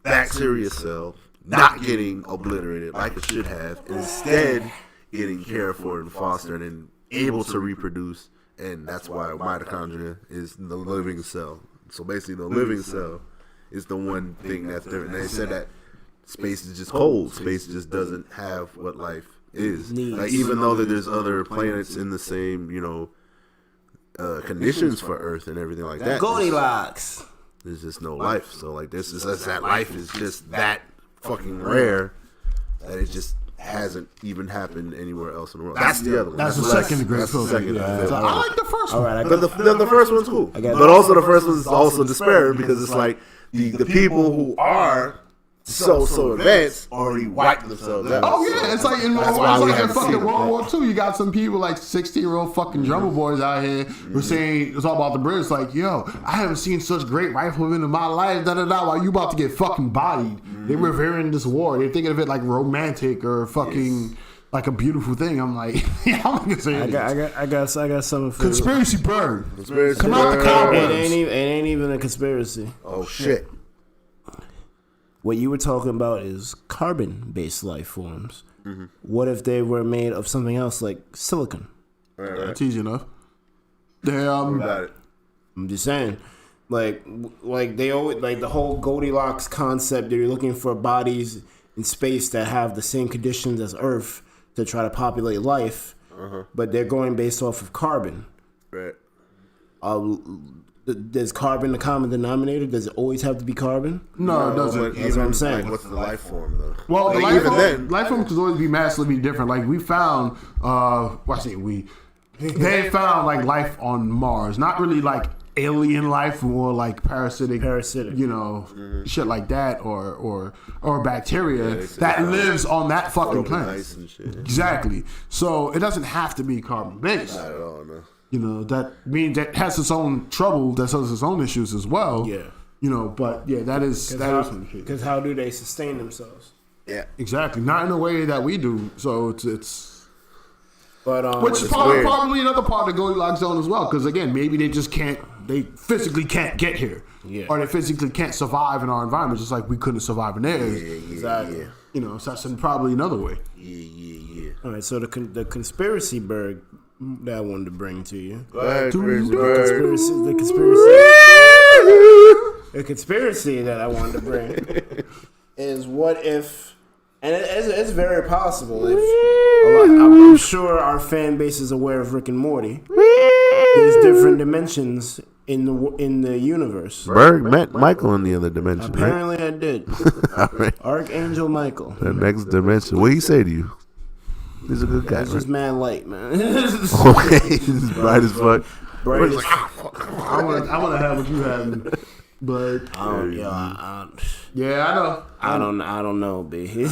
bacteria cell not getting obliterated like it should have, instead getting cared for and fostered and able to reproduce. And that's why mitochondria is the living cell. So basically, the living cell is the one thing that's different. They said that space is just cold. Space just doesn't have what life is. Like, even though that there's other planets in the same, conditions for Earth and everything like that. Goldilocks. There's just no life. So like this is that life is just that fucking rare that it just hasn't even happened anywhere else in the world. That's the other one. That's the second great film. So I like the first one. All right, But the first one's cool. But also the first one's also despairing because it's like the people who are so advanced already wiped themselves out. Oh yeah, it's like in fucking World War II. You got some people like 60-year-old fucking drummer boys out here who saying it's all about the British. Like, yo, I haven't seen such great riflemen in my life. While you about to get fucking bodied. They revering this war. They're thinking of it like romantic or fucking like a beautiful thing. I'm like, I'm gonna say I got something for conspiracy bird. Come out the cobwebs. It ain't even a conspiracy. Oh shit. What you were talking about is carbon-based life forms. Mm-hmm. What if they were made of something else like silicon? That's easy enough. I'm just saying, like they always like the whole Goldilocks concept. They're looking for bodies in space that have the same conditions as Earth to try to populate life, but they're going based off of carbon. Right. Does carbon the common denominator? Does it always have to be carbon? No, it doesn't. That's what I'm saying. Like, what's the life form though? Well, the like, life form could always be massively different. Like we found, they found like life on Mars. Not really like alien life, more like parasitic, shit like that, or bacteria that lives on that fucking planet. Exactly. So it doesn't have to be carbon based. Not at all, no. That means that has its own trouble, that has its own issues as well. Yeah. But yeah, that is because how do they sustain themselves? Yeah. Exactly. Not in a way that we do. So it's but which is probably another part of the Goldilocks zone as well. Because again, maybe they just can't. They physically can't get here. Yeah. Or they physically can't survive in our environment, just like we couldn't survive in theirs. Exactly. So that's probably another way. Yeah. All right. So the conspiracy bird that I wanted to bring to you. The conspiracy that I wanted to bring is what if, and it's very possible if I'm sure our fan base is aware of Rick and Morty. There's different dimensions in the universe. Berg met Michael in the other dimension. Apparently, right? I did. All right. Archangel Michael. The next dimension. What did he say to you? He's a good guy. It's just mad light, man. Okay, he's bright as fuck. Bright as I want to have what you have, but I know. I don't know, B. You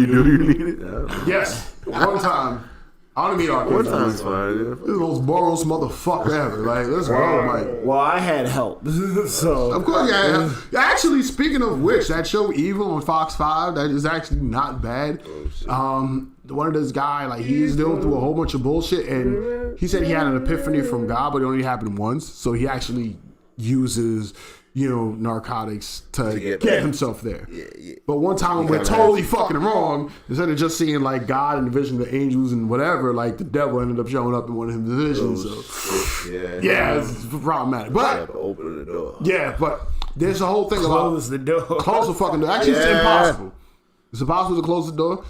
do you need it? Yes, one time. I want to meet Archangel. One time's fine. Yeah. This is the most morose motherfucker ever. Like, let's go, Mike. Well, I had help, so of course, yeah. Actually, speaking of which, that show Evil on Fox 5, that is actually not bad. One of this guy, like, he's dealing through a whole bunch of bullshit, and he said he had an epiphany from God, but it only happened once. So he actually uses, narcotics to get himself there. Yeah. But one time when we're totally fucking wrong, instead of just seeing like God and the vision of the angels and whatever, like the devil ended up showing up in one of his visions. It's problematic. But open the door. Yeah, but there's a whole thing close the door. Close the fucking door. Actually, it's impossible. It's impossible to close the door.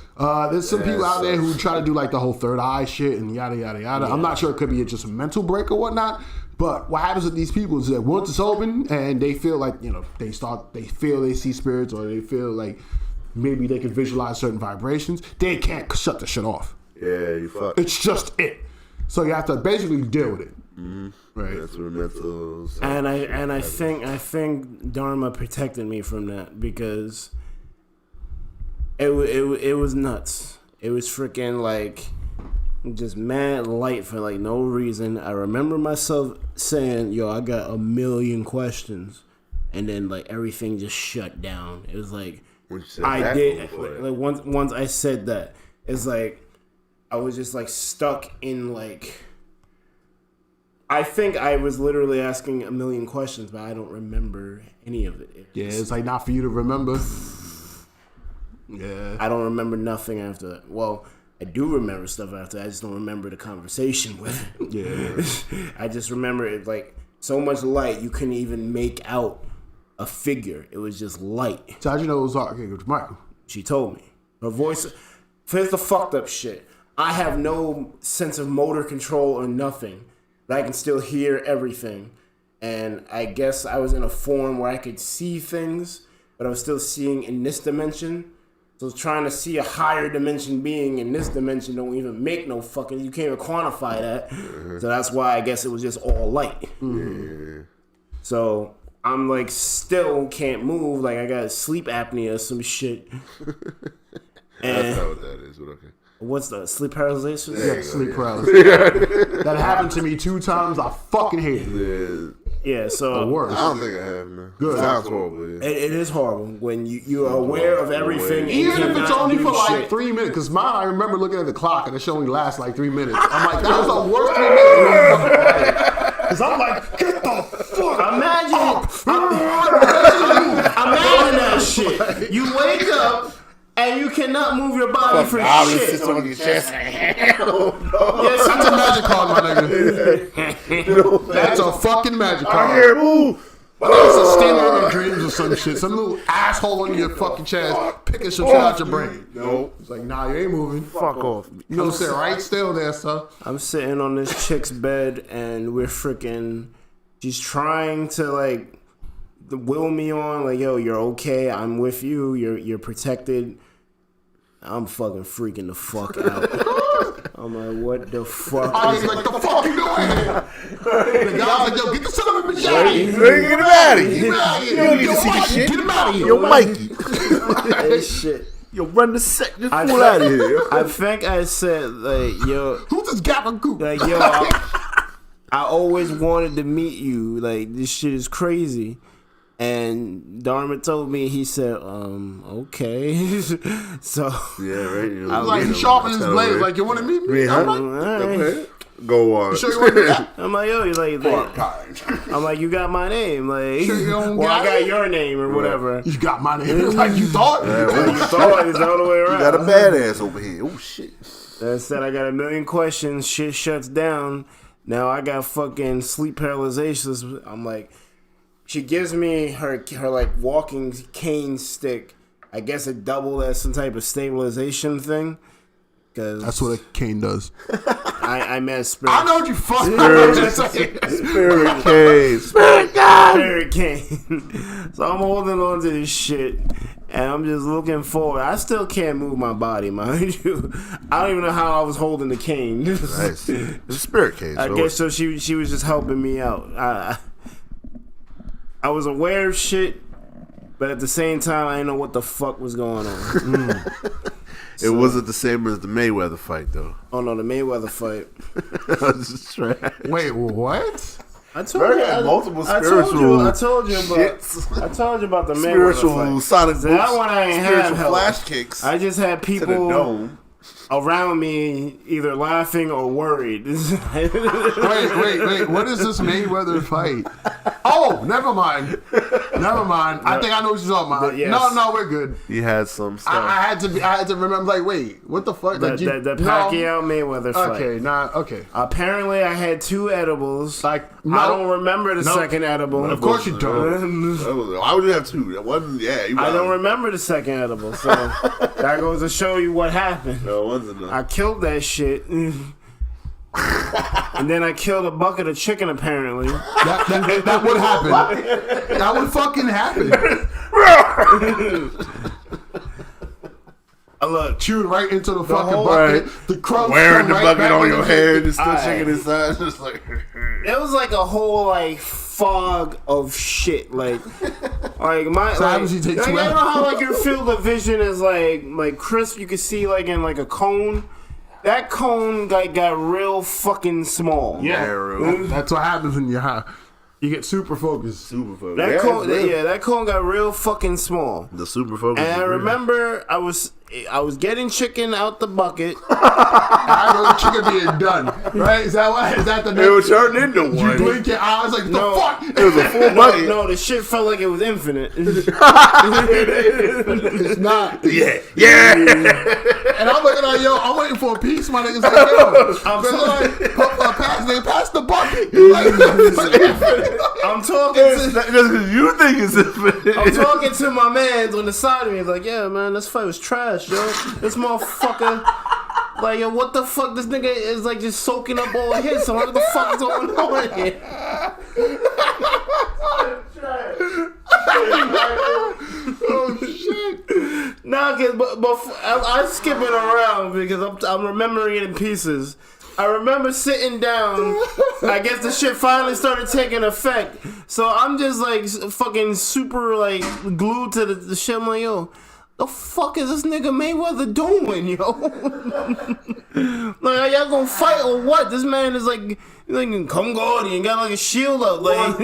There's some people out there who try to do like the whole third eye shit and yada yada yada. Yeah. I'm not sure it could be just a mental break or whatnot. But what happens with these people is that once it's open and they feel like, they feel they see spirits or they feel like maybe they can visualize certain vibrations, they can't shut the shit off. Yeah, you fuck. It's just it. So you have to basically deal with it. Mm-hmm. Right. That's what mental. And I think Dharma protected me from that because it was nuts. It was freaking like just mad light for like no reason. I remember myself saying, "Yo, I got a million questions," and then like everything just shut down. It was like once I said that, it's like I was just like stuck in like. I think I was literally asking a million questions, but I don't remember any of it. Yeah, it's like not for you to remember. Yeah. I don't remember nothing after that. Well, I do remember stuff after that. I just don't remember the conversation with it. Yeah. I just remember it like so much light you couldn't even make out a figure. It was just light. So how'd you know it was Michael? She told me. Her voice. Here's the fucked up shit. I have no sense of motor control or nothing. But I can still hear everything. And I guess I was in a form where I could see things, but I was still seeing in this dimension. So trying to see a higher dimension being in this dimension don't even make no fucking... You can't even quantify that. So that's why I guess it was just all light. Mm-hmm. So I'm like still can't move. Like I got sleep apnea or some shit. That's not what that is, but okay. What's the sleep paralysis? Yeah, sleep paralysis. That happened to me 2 times. I fucking hate it. Yeah, so The worst. I don't think I have, man. Good. It sounds horrible. Yeah. it is horrible when you are aware of everything. And Even if it's cannot only do for like shit. 3 minutes, because mine, I remember looking at the clock and it should only last like 3 minutes. I'm like, that was the worst 3 minutes. Because I'm like, get the fuck Imagine that shit. You wake up and you cannot move your body for shit. Sits on your chest. Yes, That's a magic card, my nigga. That's a fucking magic I card. hear it move. It's a stinger in your dreams or some shit. Some little asshole under your fucking chest picking some shit out your brain. No. It's like, nah, you ain't moving. Fuck off. You gonna sit right still there, sir. I'm sitting on this chick's bed and we're freaking. She's trying to like will me on, like, yo, you're okay. I'm with you. You're protected. I'm fucking freaking the fuck out. I'm like, what the fuck? I was like, the fuck you doing? The guy was like, yo, get the son of a bitch out of here. Get him out of here. Get him out of here. You don't need Yo, to see this Mikey, shit. get him out of here. Yo, Mikey. This shit. Yo, run the set. Just pull out of here. I think I said, like, yo, Who's this gapper goop? like, yo, I always wanted to meet you. Like, this shit is crazy. And Dharma told me, he said, okay. So, Yeah, right. You I was like, he sharpening his blades, like, you want to meet me? Me, huh? I'm like, Okay. Go on. you sure you want to do that? I'm like, yo, he's like, I'm like, you got my name. Like, Sure you don't well, I got got it? your name or whatever. You got my name. It's like, you thought? You thought it's all the way around. Got a badass over here. Oh, shit. I said I got a million questions. Shit shuts down. Now I got fucking sleep paralysis. I'm like, she gives me her like walking cane stick. I guess it doubled as some type of stabilization thing. Cause That's what a cane does. I met Spirit. I know what you fucking Spirit case. Spirit God. Spirit cane. So I'm holding on to this shit. And I'm just looking forward. I still can't move my body, mind you. I don't even know how I was holding the cane. Nice. It's a spirit case. I guess so. She was just helping me out. I was aware of shit, but at the same time, I didn't know what the fuck was going on. It wasn't the same as the Mayweather fight, though. Oh no, the Mayweather fight. I was just trying. Wait, what? I told you. Multiple I spiritual. told you about the Mayweather Spiritual fight. sonic boots. That one I ain't have Spiritual help. flash kicks. I just had to the people dome. around me either laughing or worried. Wait. What is this Mayweather fight? Oh, never mind. I think I know what you're talking about. Yes. No, we're good. He had some stuff. I had to remember. Like, wait, what the fuck? The Like, Pacquiao Mayweather fight. Okay. Apparently, I had 2 edibles. Like, I don't remember the second edible. Of course you don't. Why would you have 2? That wasn't. Yeah, I don't remember the second edible, so that goes to show you what happened. No, it wasn't enough. I killed that shit. And then I killed a bucket of chicken, apparently. That would happen. That would fucking happen. I look. Chewed right into the fucking whole- bucket. Right. The crumbs Wearing come the right bucket back on in your the- head and still Alright. shaking inside. Just like. It was like a whole like fog of shit. Like my. So how does he take like, 2 you know edibles? how like your field of vision is like crisp. You can see like in like a cone. That cone got real fucking small. That's what happens when you're high. You get super focused. Super focus. That cone, that cone got real fucking small. The super focus. And I is real. remember I was I was getting chicken out the bucket. I know the chicken being done, right? Is that the It was turned into You one. blink your eyes like, the fuck? It was a full bucket. No, the shit felt like it was infinite. It's not. Yeah. And I'm looking at I'm waiting for a piece. My niggas like, pass the bucket. Like, I'm talking to. Just because you think it's infinite. I'm talking to my man's on the side of me. He's like, yeah, man, this fight was trash, yo. This motherfucker. Like, yo, what the fuck? This nigga is like just soaking up all his. So what the fuck is going on here? oh shit! Nah, but I'm skipping around because I'm remembering it in pieces. I remember sitting down. I guess the shit finally started taking effect. So I'm just like fucking super like glued to the shit. I'm like, yo, the fuck is this nigga Mayweather doing, yo? Like, are y'all gonna fight or what? This man is like come Gordy and got like a shield up. Like,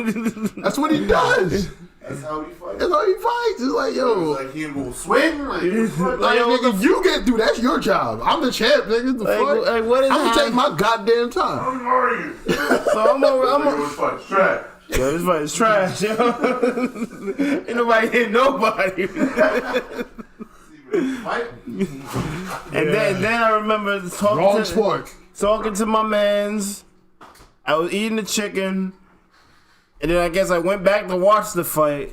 that's what he does. That's how he fights. That's how he fights. It's like, yo. Like he will swing. Like Nigga, you get through. That's your job. I'm the champ, nigga. The fuck? Like, what is I'm gonna take my goddamn time. how are you? So I'm Fight trash. Yo, this fight is trash, yo. Ain't nobody hit nobody. And then I remember talking to my mans. I was eating the chicken, and then I guess I went back to watch the fight.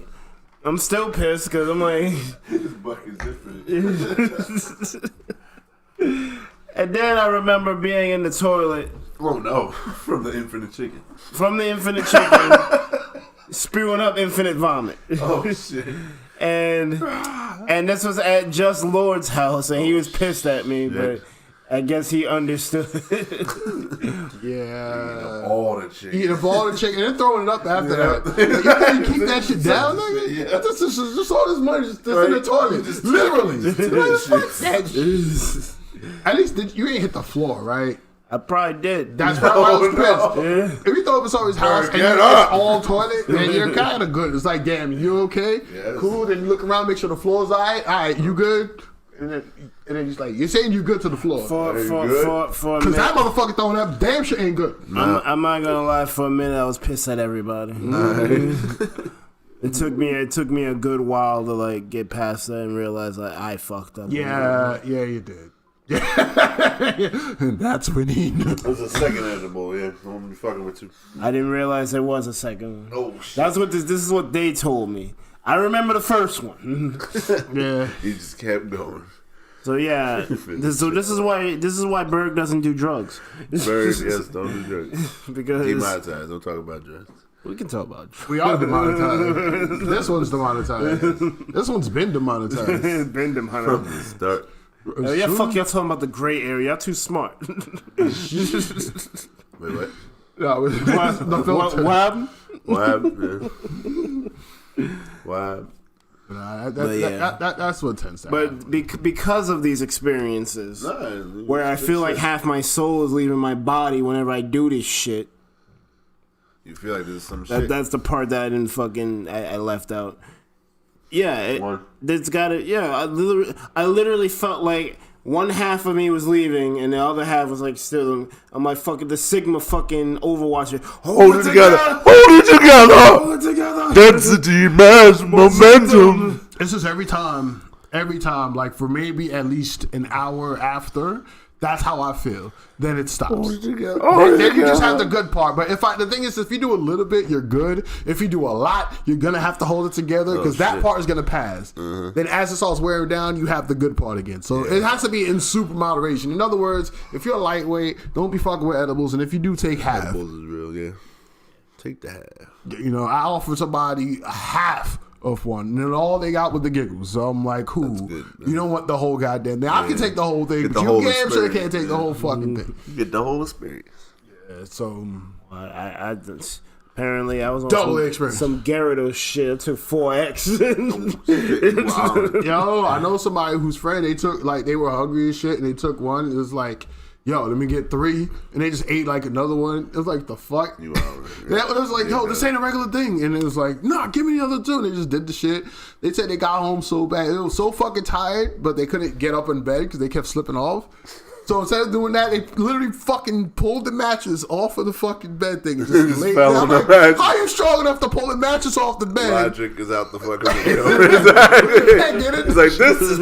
I'm still pissed because I'm like, This bucket's different. and then I remember being in the toilet Oh no! From the infinite chicken. from the infinite chicken, spewing up infinite vomit. Oh shit! And this was at Just Lord's house, and he was pissed at me, but I guess he understood. Yeah. All the chicken. Eating a ball of chicken and throwing it up after that. Like, you can't keep that shit down, nigga? Yeah. That's just all this money just in the toilet. Literally. At least you ain't hit the floor, right? I probably did. That's why I was pissed. Yeah. If you throw up at somebody's house and Get it's up. all toilet, then you're kind of good. It's like, damn, you okay? Yes. Cool. Then you look around, make sure the floor's all right. All right, you good? And then just like, you're saying you good to the floor. For a Because minute. that motherfucker throwing up damn shit ain't good. I'm not gonna lie. For a minute, I was pissed at everybody. It took me a good while to like get past that and realize like I fucked up. Yeah, you did. Yeah. And that's when he knew. It was a second edible, yeah. I'm fucking with you. I didn't realize there was a second one. Oh shit. That's what this is what they told me. I remember the first one. Yeah. He just kept going. So yeah, this is why Berg doesn't do drugs. Birds, yes, don't do drugs. Because Demonetized. Don't talk about drugs. we can talk about drugs. We are demonetized. This one's demonetized. This one's been demonetized. Bend them, From honey. the start. Oh, yeah, fuck y'all talking about the gray area. Y'all too smart. Wait, what? No, it's the filter. What happened? What happened? What happened? Nah, But yeah. that's what tends to happen. But because of these experiences, Nah, where I feel like half my soul is leaving my body whenever I do this shit, you feel like there's some shit. that's the part that I left out. Yeah, it's got it. Yeah, I literally felt like one half of me was leaving and the other half was like still. I'm like fucking the Sigma fucking Overwatcher. Hold it together. Hold it together. Hold it together. Density, mass, momentum. This is every time, like for maybe at least an hour after, that's how I feel. Then it stops. Then you just have the good part. But the thing is, if you do a little bit, you're good. If you do a lot, you're gonna have to hold it together because that part is gonna pass. Then as it starts wearing down, you have the good part again. So it has to be in super moderation. In other words, if you're lightweight, don't be fucking with edibles. And if you do take half, Edibles is real, yeah. Take the half. you know, I offered somebody a half of one, and then all they got was the giggles. So I'm like, cool. Good, you don't want the whole goddamn thing. I can take the whole thing, Get but the you whole damn sure experience. can't take the whole fucking thing. You get the whole experience. Yeah, so I apparently I was on Double experience. some Gyarados shit. I took 4X. yo, I know somebody whose friend they were hungry as shit, and they took one. It was like, yo, let me get 3, and they just ate like another one. It was like, the fuck? You out. It was like, yo, this ain't a regular thing. And it was like, nah, give me the other 2. And they just did the shit. They said they got home so bad. They were so fucking tired, but they couldn't get up in bed because they kept slipping off. So instead of doing that, they literally fucking pulled the mattress off of the fucking bed thing and just laid fell down. on the Like, mattress. how are you strong enough to pull the mattress off the bed? Logic is out the fucking window. Exactly. It's like, this is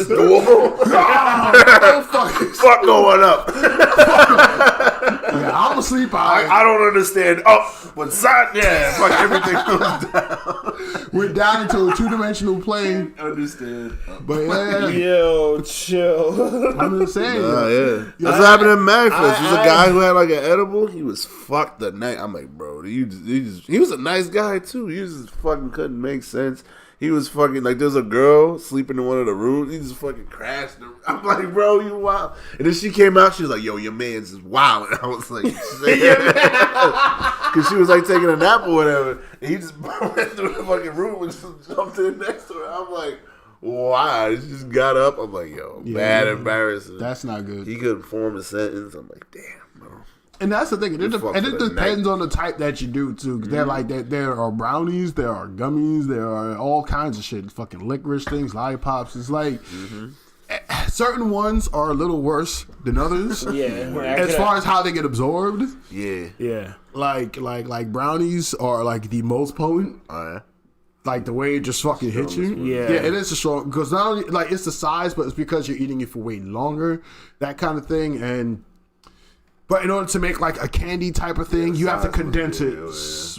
doable. Oh, fuck. Fuck going up. Yeah, I'm asleep. I don't understand. But side, fuck everything goes down. We're down into a 2-dimensional plane. Understand. But yeah, Yo, chill. I'm just saying. Yeah. That's what happened in Memphis. There's a guy who had like an edible. He was fucked the night. I'm like, bro, he was a nice guy too. He just fucking couldn't make sense. He was fucking like, there's a girl sleeping in one of the rooms. He just fucking crashed. I'm like, bro, you wild. And then she came out. She was like, yo, your man's is wild. And I was like, because she was like taking a nap or whatever. And he just went through the fucking room and just jumped in next to her. I'm like, wow. She just got up. I'm like, yo, bad embarrassing. That's not good. He couldn't form a sentence. I'm like, damn, bro. And that's the thing. It depends on the type that you do too. Cause they're like there are brownies, there are gummies, there are all kinds of shit. Fucking licorice things, lollipops. It's like certain ones are a little worse than others. As far as how they get absorbed. Yeah. Like brownies are like the most potent. Like the way it just fucking hits you. Yeah, it is a strong, because not only like it's the size, but it's because you're eating it for way longer, that kind of thing. But in order to make like a candy type of thing, you have to condense it.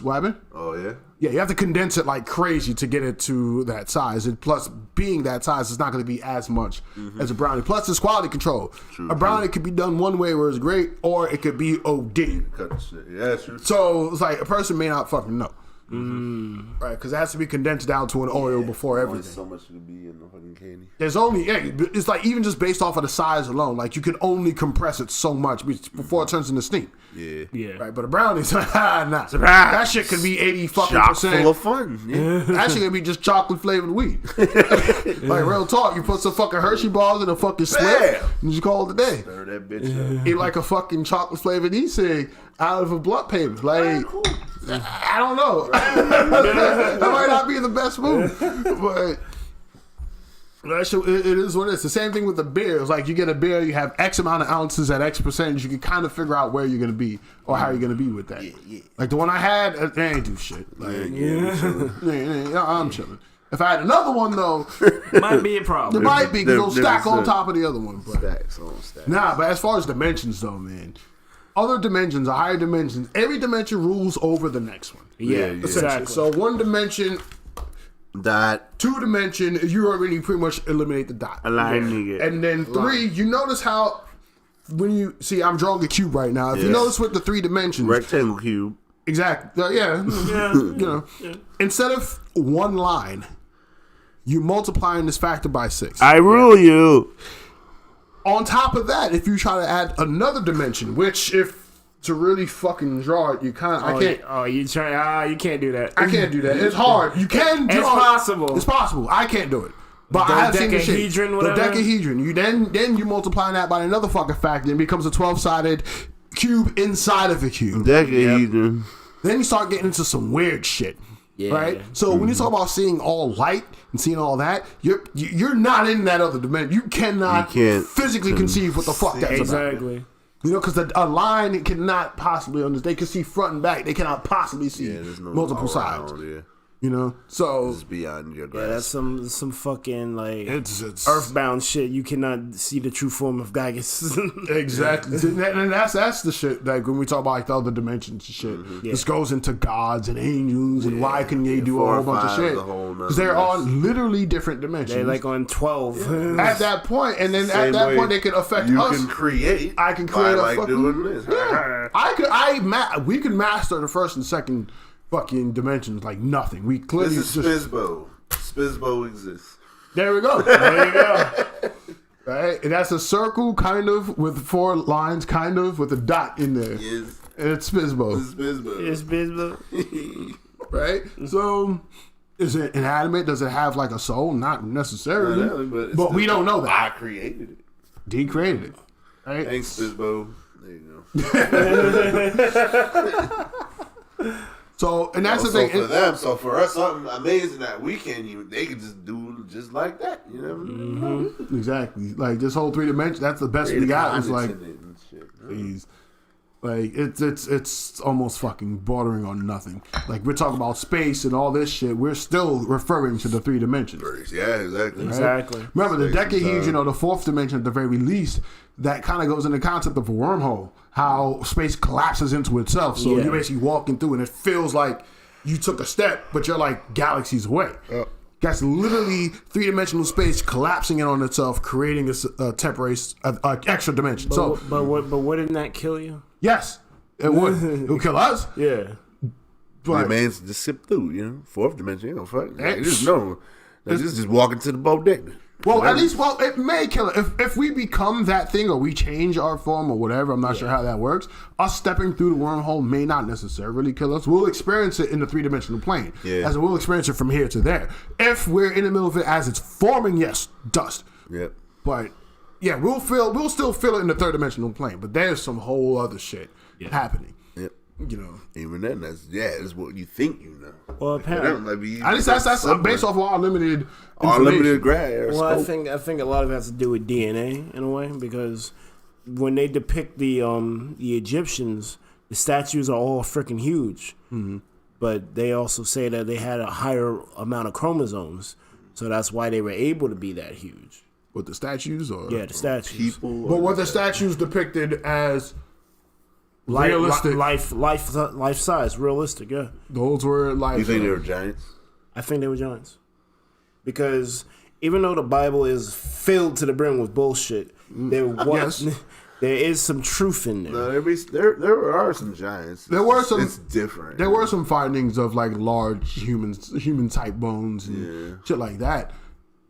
What happened? Oh yeah. Yeah, you have to condense it like crazy to get it to that size. And plus, being that size, it's not going to be as much as a brownie. Plus, it's quality control. A brownie could be done one way where it's great, or it could be OD. Cut the shit. Yeah, true. So it's like a person may not fucking know. Right, because it has to be condensed down to an oil before everything. There's so much to be in the fucking candy. There's only, it's like even just based off of the size alone, like you can only compress it so much before it turns into steam. Yeah. Right, but a brownie's nah. That shit could be 80 fucking Chock percent. full of fun. Yeah. That shit could be just chocolate flavored weed. Like real talk, you put some fucking Hershey bars in a fucking slip and you call it a day. Stir that bitch up. Eat like a fucking chocolate flavored e-cig out of a blunt paper. Like, I don't know. That might not be the best move, but it is what it is. The same thing with the beer. It's like you get a beer, you have X amount of ounces at X percentage. You can kind of figure out where you're going to be or how you're going to be with that. Like the one I had, they ain't do shit. Like, I'm chilling. If I had another one though, might be a problem. It might be because it'll stack on top of the other one. But Stacks on stacks. nah, but as far as dimensions though, man. Other dimensions are higher dimensions. Every dimension rules over the next one. Yeah, exactly. So 1 dimension, Dot. 2 dimension, you already pretty much eliminate the dot. And then 3, you notice how when you see, I'm drawing a cube right now. If you notice with the 3 dimensions, Rectangle cube. exactly. You know, instead of 1 line, you multiplying this factor by 6. I rule you. On top of that, if you try to add another dimension, which if to really fucking draw it, you kind of I can't. You can't do that. I can't do that. It's hard. You can draw It's possible. It's possible. I can't do it. But I have seen the shit. Dodecahedron, whatever. The dodecahedron. You then you multiply that by another fucking factor and it becomes a 12-sided cube inside of a cube. Degrading. Then you start getting into some weird shit. Yeah. Right? So when you talk about seeing all light and seeing all that, you're not in that other dimension. You can't physically conceive what the fuck that's about. Exactly. You know, because a line cannot possibly understand. They can see front and back. They cannot possibly see multiple sides. You know, so it's beyond your grasp. Yeah, that's some fucking like it's earthbound shit. You cannot see the true form of Gygus. Exactly, and that's the shit. Like when we talk about like the other dimensions and shit, this goes into gods and angels and why can they do a whole bunch of shit? Because they're on literally different dimensions. They're like on 12 at that point, and then at that point they can affect us. You can create. I can create by like doing this. Yeah, we can master the first and second fucking dimensions like nothing. We clearly this is Spizbo. Spizbo exists. There we go. There you go. Right, and that's a circle, kind of, with 4 lines, kind of, with a dot in there. Yes. And it's Spizbo. It's Spizbo. Right? So, is it inanimate? Does it have like a soul? Not necessarily. But we don't know that. I created it. D created it. Right? Thanks, Fizbo. There you go. So, and that's the So thing. for them, so for us, something amazing that we can't even, they can just do just like that. You know? Exactly. Like this whole 3 dimension, that's the best we got. It's like, shit. please. Like it's almost fucking bordering on nothing. Like we're talking about space and all this shit. We're still referring to the 3 dimensions. Yeah, exactly. Right? Exactly. Remember the Space and decade, time. you know, the 4th dimension at the very least. That kind of goes in the concept of a wormhole. How space collapses into itself. So you're basically walking through, and it feels like you took a step, but you're like galaxies away. That's literally 3-dimensional space collapsing in on itself, creating a temporary, extra dimension. But wouldn't that kill you? Yes, it would. It would kill us. Yeah. But man's just sip through, you know. 4th dimension, you know, fuck. Like, Eh, just no. Like, just walk into the bodega. at least, it may kill it. If we become that thing or we change our form or whatever, I'm not sure how that works. Us stepping through the wormhole may not necessarily kill us. We'll experience it in the 3-dimensional plane. Yeah. As we'll experience it from here to there. If we're in the middle of it as it's forming, yes, dust. Yep. But yeah, we'll still feel it in the 3rd-dimensional plane. But there's some whole other shit happening. Yep. You know. Even then, that's what you think you know. Well, apparently. That might be At least that's based off of our limited unlimited grad. Well, I think a lot of it has to do with DNA in a way, because when they depict the Egyptians, the statues are all freaking huge. Mm-hmm. But they also say that they had a higher amount of chromosomes, so that's why they were able to be that huge. With the statues, or the statues. People. but were the statues depicted as realistic? Life size, realistic. Yeah, Those were like. You think they were giants? I think they were giants, because even though the Bible is filled to the brim with bullshit, there is some truth in there. No, there are some giants. There were some. It's different. There were some findings of like large human type bones and shit like that.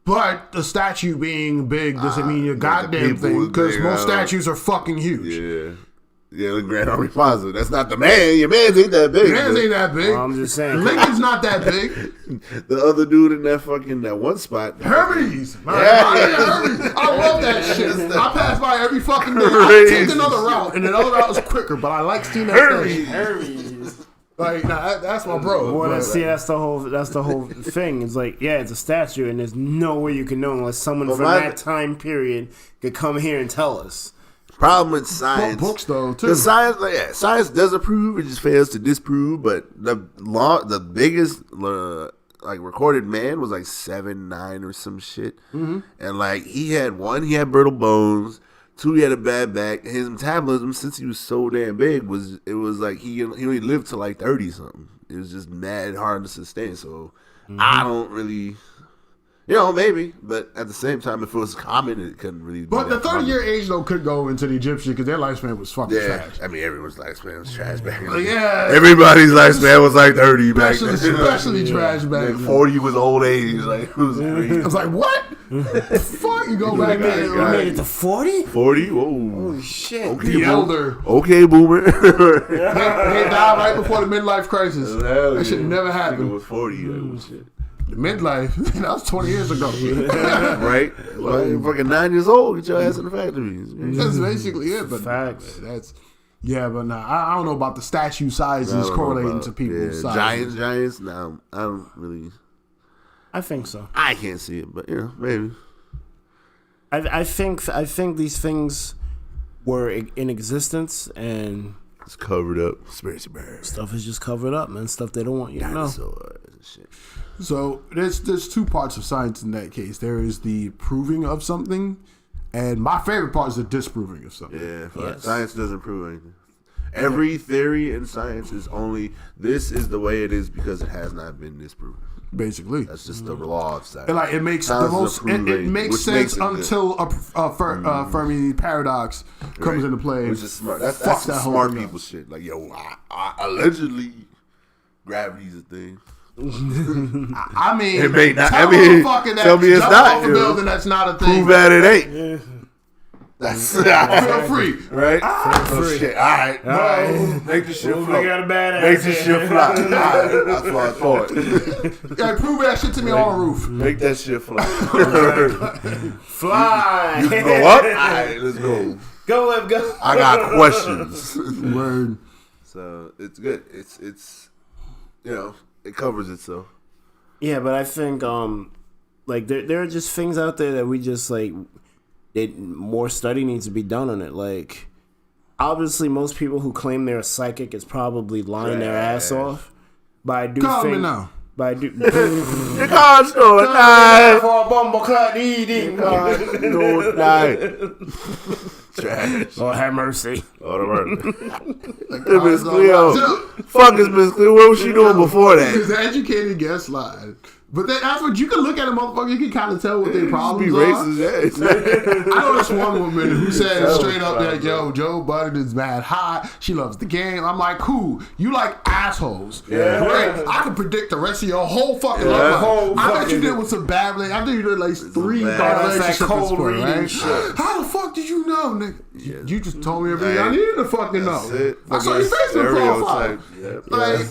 But the statue being big doesn't mean your goddamn thing, because most statues are fucking huge. Yeah. Yeah, the Grand Army Plaza. That's not the man. Your man's ain't that big. Man's ain't that big. I'm just saying. Lincoln's not that big. The other dude in that one spot. Hermes. Yeah. Hermes. I love that shit. I pass by every fucking day. I take another route, and another route is quicker, but I like seeing that statue. Hermes. Like, nah, that's my bro. Well, that's the whole thing. It's like, yeah, it's a statue, and there's no way you can know unless someone from that time period could come here and tell us. Problem with science. Books though too. The science does approve. It just fails to disprove. But the biggest recorded man was like 7'9" or some shit. Mm-hmm. And like he had brittle bones. 2, he had a bad back. His metabolism, since he was so damn big, was like he only lived to like 30 something. It was just mad hard to sustain. So I don't really. Maybe, but at the same time, if it was common, it couldn't really be. But the that 30-year age, though, could go into the Egyptian because their lifespan was fucking trash. I mean, everyone's lifespan was trash back then. Yeah. Everybody's lifespan was like 30 back then. Especially trash back then. 40 was old age. Like, it was crazy. I was like, what? The fuck? You go back there. We made it to 40? 40? Whoa. Holy shit. Okay, The elder. Okay, boomer. They died right before the midlife crisis. That shit never It happened. was 40. Shit. The midlife? That was 20 years ago. Right? Like, you're fucking 9 years old. Get your ass in the factories. That's basically it. But Facts. Yeah, but nah, I don't know about the statue sizes correlating to people's sizes. Giants. No, I don't really. I think so. I can't see it, but maybe. I think these things were in existence, and It's covered up. Conspiracy bird. stuff is just covered up, man. Stuff they don't want you to know. Dinosaurs and shit. So there's 2 parts of science in that case. There is the proving of something, and my favorite part is the disproving of something. Yeah, Yes. science doesn't prove anything. Every theory in science is only this is the way it is because it has not been disproven. Basically, That's just the law of science. and like it makes Science the is most. a proven It thing, makes which sense makes it good. until a Fermi paradox comes Right. into play. Which is smart. That's Fuck some that whole smart thing people shit. Like, yo, I allegedly gravity's a thing. I mean, It may not- tell I mean, motherfucker that tell me it's jump not, off a you know. building that's not a thing. Prove that it ain't. That's Feel free. right. Oh, shit. All right. Make the shit float. got a badass. Make the shit fly. All right. That's what I thought. Yeah, prove that shit to me on the roof. Make that shit fly. Fly. You can go up. All right, let's go. Go, Liv, go. I got questions. Word. So it's good. It's it covers itself. Yeah, but I think like there are just things out there that we just like. More study needs to be done on it. Like, obviously, most people who claim they're a psychic is probably lying their ass off. But I do Call think. me now. But I do. The car's no night. For a bumble clock eating. No night. Trash. Lord have mercy. Oh, the word. Miss Cleo. Fuck is Miss Cleo. What was she doing before that? Because the educated guest line. But that's what you can look at a motherfucker. You can kind of tell what their problems Be are. racist, yeah. I know this one woman who said straight up that, yo, Joe Budden is mad hot. She loves the game. I'm like, cool. You like assholes. Yeah. Great. I can predict the rest of your whole fucking life. I bet you did with some bad relationships. I think you did like 3 bad relationships at this point, right? How the fuck did you know, nigga? Yeah. You just told me everything I needed to fucking know. I saw your Facebook profile. Yep. Like,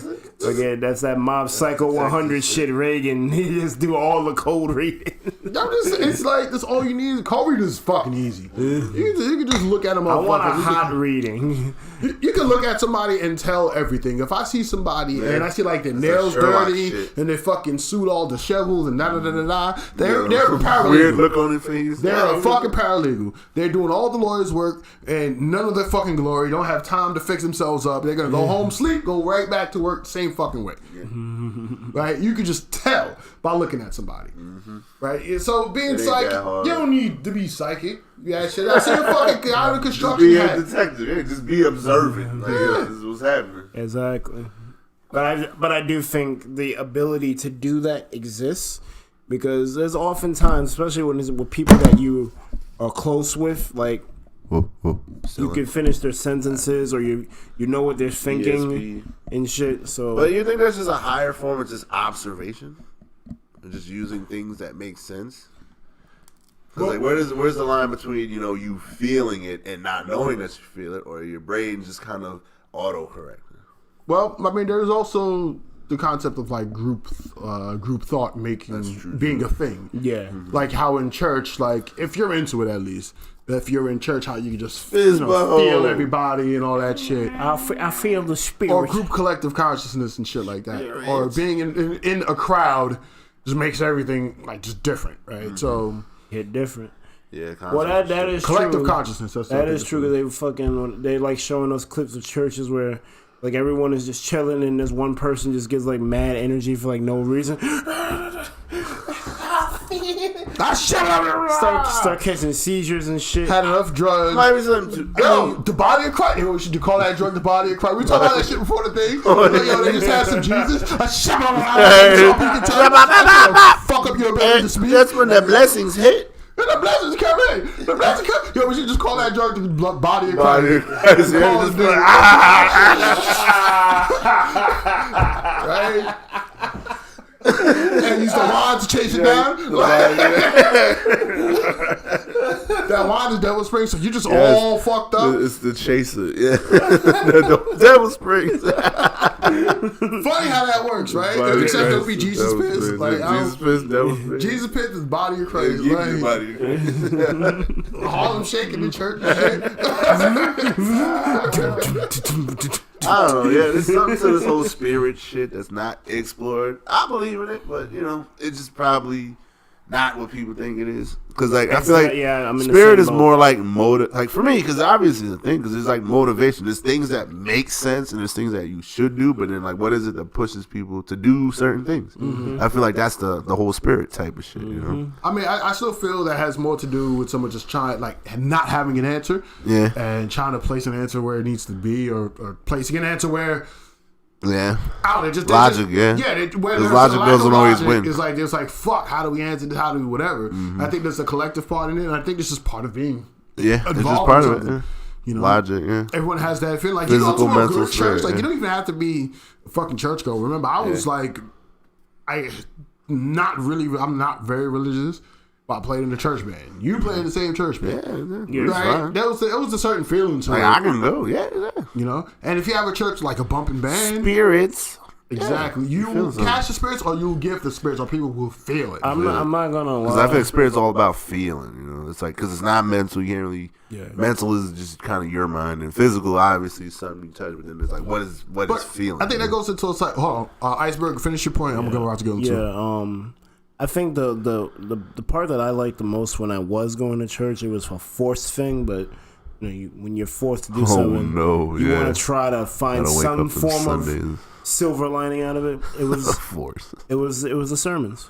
Again, that's that Mob Psycho 100 shit, Reagan. He just do all the cold reading. it's like, that's all you need. Cold reading is fucking easy. You can just look at them. I want a hot reading. You can look at somebody and tell everything. If I see somebody and I see like their nails Sherlock dirty shit. and their fucking suit all disheveled and they're a paralegal. Weird look on their face. They're a fucking paralegal. They're doing all the lawyer's work and none of their fucking glory. Don't have time to fix themselves up. They're gonna go home, sleep, go right back to work the same fucking way. Right? You can just tell by looking at somebody. Right? So being psychic, you don't need to be psychic. Yeah, shit. I see a fucking guy in a construction Be a hat. detective. Yeah, just be observant. Like, this is what's happening. Exactly. But I do think the ability to do that exists because there's oftentimes, especially when it's with people that you are close with, like you can finish their sentences or you know what they're thinking ESP. and shit. So, But you think that's just a higher form of just observation? Or just using things that make sense? 'Cause like, where's the line between, you feeling it and not knowing that you feel it, or your brain just kind of auto-correcting? Well, I mean, there's also the concept of like group thought being a thing. yeah. Like how in church, like if you're into it at least, if you're in church, how you can just Fizz feel everybody and all that shit. I feel the spirit. Or group collective consciousness and shit like that. Or being in a crowd just makes everything like just different, right? So hit different. Yeah, Well, that is collective true. consciousness. That is true because they like showing us clips of churches where like everyone is just chilling and this one person just gets like mad energy for like no reason. Start catching seizures and shit. Had enough drugs. Might be something Yo, the body of Christ. Yo, should you call that drug the body of Christ? We talked about that shit before the thing. Yo, they just had some Jesus. Fuck up your ability to speak. That's when the blessings hit. And the blessings come in. The blessings come. Yo, we should just call that drug the body of Christ. Right? And use the wand to chase it down. That wand is Devil Springs, so you just all fucked up. It's the chaser. Yeah. Devil Springs. Funny how that works, right? Except it'll be Jesus Piss. Like, Jesus Piss, Devil Springs. Jesus Piss is body of Christ. Yeah, Like, body of Christ. Harlem shaking in church and shit. I don't know. Yeah, there's something to this whole spirit shit that's not explored. I believe in it, but it's just probably not what people think it is. Because like I feel like spirit is more like like for me, because obviously the thing, because it's like motivation. There's things that make sense and there's things that you should do, but then like what is it that pushes people to do certain things? I feel like that's the whole spirit type of shit. I mean, I still feel that has more to do with someone just trying, like, not having an answer, and trying to place an answer where it needs to be, or placing an answer where. Yeah. Just logic, where because logic doesn't always win. It's like, fuck, how do we answer this? How do we whatever? I think there's a collective part in it, and I think this is part of being it's just part of it. Yeah. Logic, Everyone has that feeling. Like, physical, you go to a mental good church, spirit, like, you don't even have to be a fucking churchgoer. Remember, I was like, I'm not very religious, but I played in the church band. You played in the same church band. Yeah, right? There was a certain feeling to it. I can go, yeah. And if you have a church like a bumping band, spirits Exactly. You catch the spirits or you give the spirits or people will feel it. I'm not gonna lie. Because I think spirit's all about feeling, you know. It's like, because it's not mental. You can't really. Yeah. Mental is just kind of your mind, and physical, obviously, is something you touch. But then it's like, what is feeling? I think that goes into like, hold on, Iceberg. Finish your point. I'm gonna go into. Yeah. I think the part that I liked the most when I was going to church, it was a forced thing, but. When you're forced to do something, you want to try to find some form of silver lining out of it. It was force. It was the sermons.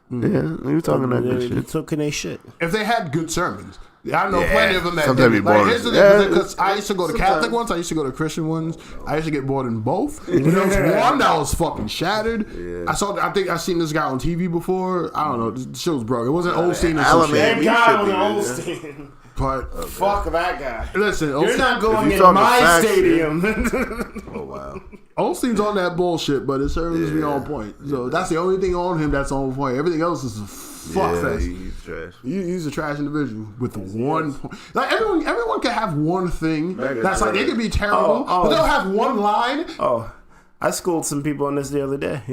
Yeah, you were talking that good shit. You took their shit. If they had good sermons, I know plenty of them that sometimes did. Like, here's the thing, because I used to go to Catholic ones, I used to go to Christian ones. I used to get bored in both. There was one that was fucking shattered. Yeah. I think I seen this guy on TV before. I don't know. The shit was broke. It wasn't Osteen or some shit. That guy was Osteen. But fuck that guy. Listen, you're not going in my stadium. Oh wow. Osteen's on that bullshit, but his service be on point. So that's the only thing on him that's on point. Everything else is a fuck fest. He's trash. He's a trash individual with one point. Like everyone can have one thing that's like, they can be terrible, but they'll have one line. Oh, I schooled some people on this the other day.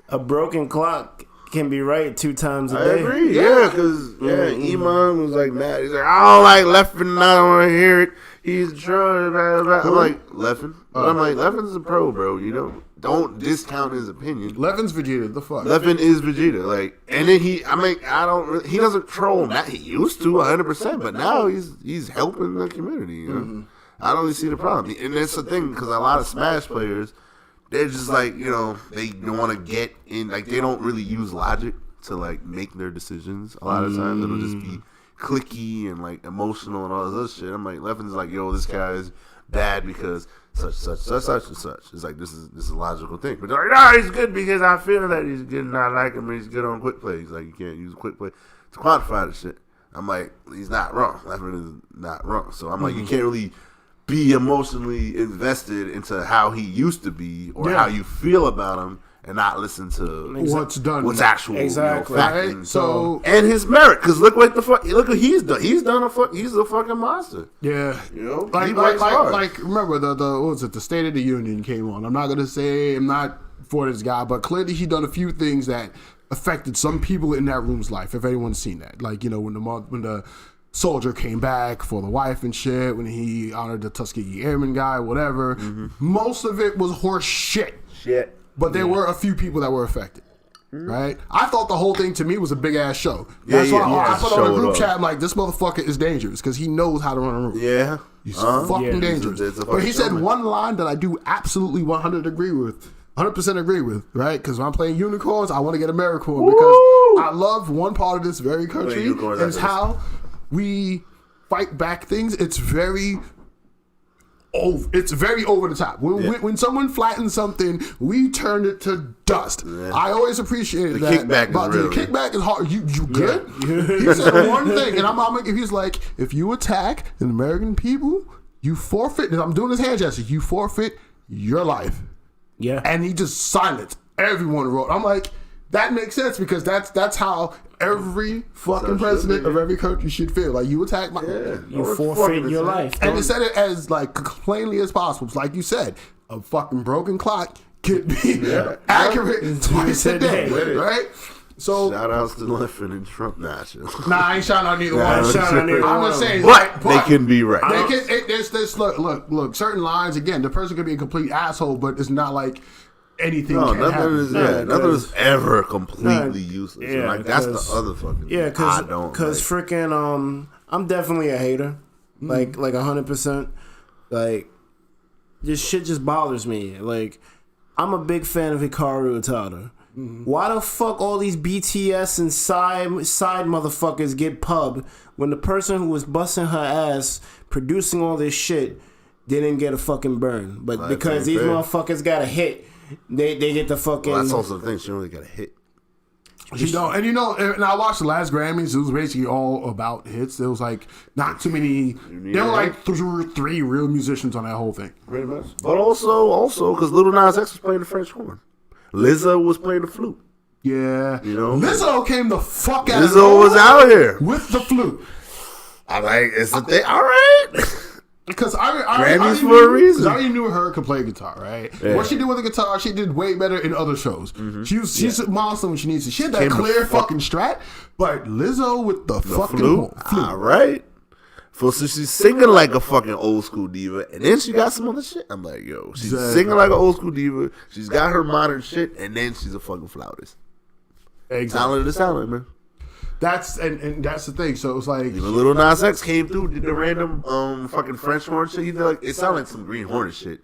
A broken clock can be right 2 times a day. I agree, because Iman was like mad. He's like, I don't like Leffen, I don't want to hear it. He's trying. I'm like, Leffen? I'm like, Leffen's a pro, bro. You know, don't discount his opinion. Leffen's Vegeta, the fuck. Leffen is Vegeta, like, and then he doesn't troll. That he used to 100%, but now he's helping the community. You know, I don't really see the problem, and that's the thing, because a lot of Smash players, they're just like, you know, they want to get in, like, they don't really use logic to, like, make their decisions. A lot of times it'll just be clicky and, like, emotional and all this other shit. I'm like, Leffen's like, yo, this guy is bad because such and such. It's like, this is a logical thing. But they're like, no, he's good because I feel that he's good and I like him and he's good on quick play. He's like, you can't use quick play to quantify the shit. I'm like, he's not wrong. Leffen is not wrong. So I'm like, you can't really be emotionally invested into how he used to be or how you feel about him and not listen to what's actual fact. Right? So and his merit, because look what he's done. He's a fucking monster. Yeah, you know, like remember the what was it? The State of the Union came on. I'm not for this guy, but clearly he done a few things that affected some people in that room's life. If anyone's seen that, like, you know, when the soldier came back for the wife and shit, when he honored the Tuskegee Airman guy, whatever. Most of it was horse shit. But there were a few people that were affected. Right? I thought the whole thing to me was a big ass show. That's why I put on a group chat, I'm like, this motherfucker is dangerous because he knows how to run a room. Yeah. He's fucking dangerous. But he said one line that I do absolutely 100% agree with, right? Because when I'm playing unicorns, I want to get AmeriCorn because I love one part of this very country is how we fight back things. It's very over the top. When someone flattens something, we turn it to dust. Yeah. I always appreciated that. Kickback but is the kickback is hard. You good? He said one thing, and he's like, if you attack the American people, you forfeit. And I'm doing this hand gesture. You forfeit your life. Yeah. And he just silenced everyone wrote. I'm like, that makes sense because that's how every fucking president of every country should feel. Like, you attack my... Yeah. You forfeit your life. And they said it as, like, plainly as possible. It's like you said, a fucking broken clock can be accurate twice a day, right? So, shout outs to Leffen and Trump. Nah, I ain't shouting out neither one. I'm just saying, but they can be right. There's this look. Certain lines, again, the person could be a complete asshole, but it's not like anything. No, nothing is ever completely useless. Yeah, like, that's the other fucking. Yeah, because freaking I'm definitely a hater, like 100%. Like, this shit just bothers me. Like, I'm a big fan of Hikaru Utada. Why the fuck all these BTS and side motherfuckers get pub when the person who was busting her ass producing all this shit didn't get a fucking burn, but because these motherfuckers got a hit, they get the fucking. Well, that's also the thing. She only got a hit. She don't, and and I watched the last Grammys. It was basically all about hits. There was like not too many. There were like 3 real musicians on that whole thing. Pretty much. But also because Lil Nas X was playing the French horn. Lizzo was playing the flute. Yeah. You know? Lizzo came the fuck out. Lizzo was out here. With the flute. I'm like, it's a thing. All right. Because I Grammys knew, for a reason. I already knew her could play guitar, right? Yeah. What she did with the guitar, she did way better in other shows. She's a monster when she needs to. She had that clear fucking strat, but Lizzo with the fucking flute. All right. So she's singing like a fucking old school diva, and then she got some other shit. I'm like, yo, she's singing like an old school diva. She's got her modern shit, and then she's a fucking flautist. Exactly. Talent, man. That's and that's the thing. So it was like Even Lil Nas X came through, did the random fucking French horn shit. He did like it sounded like some Green Hornet shit.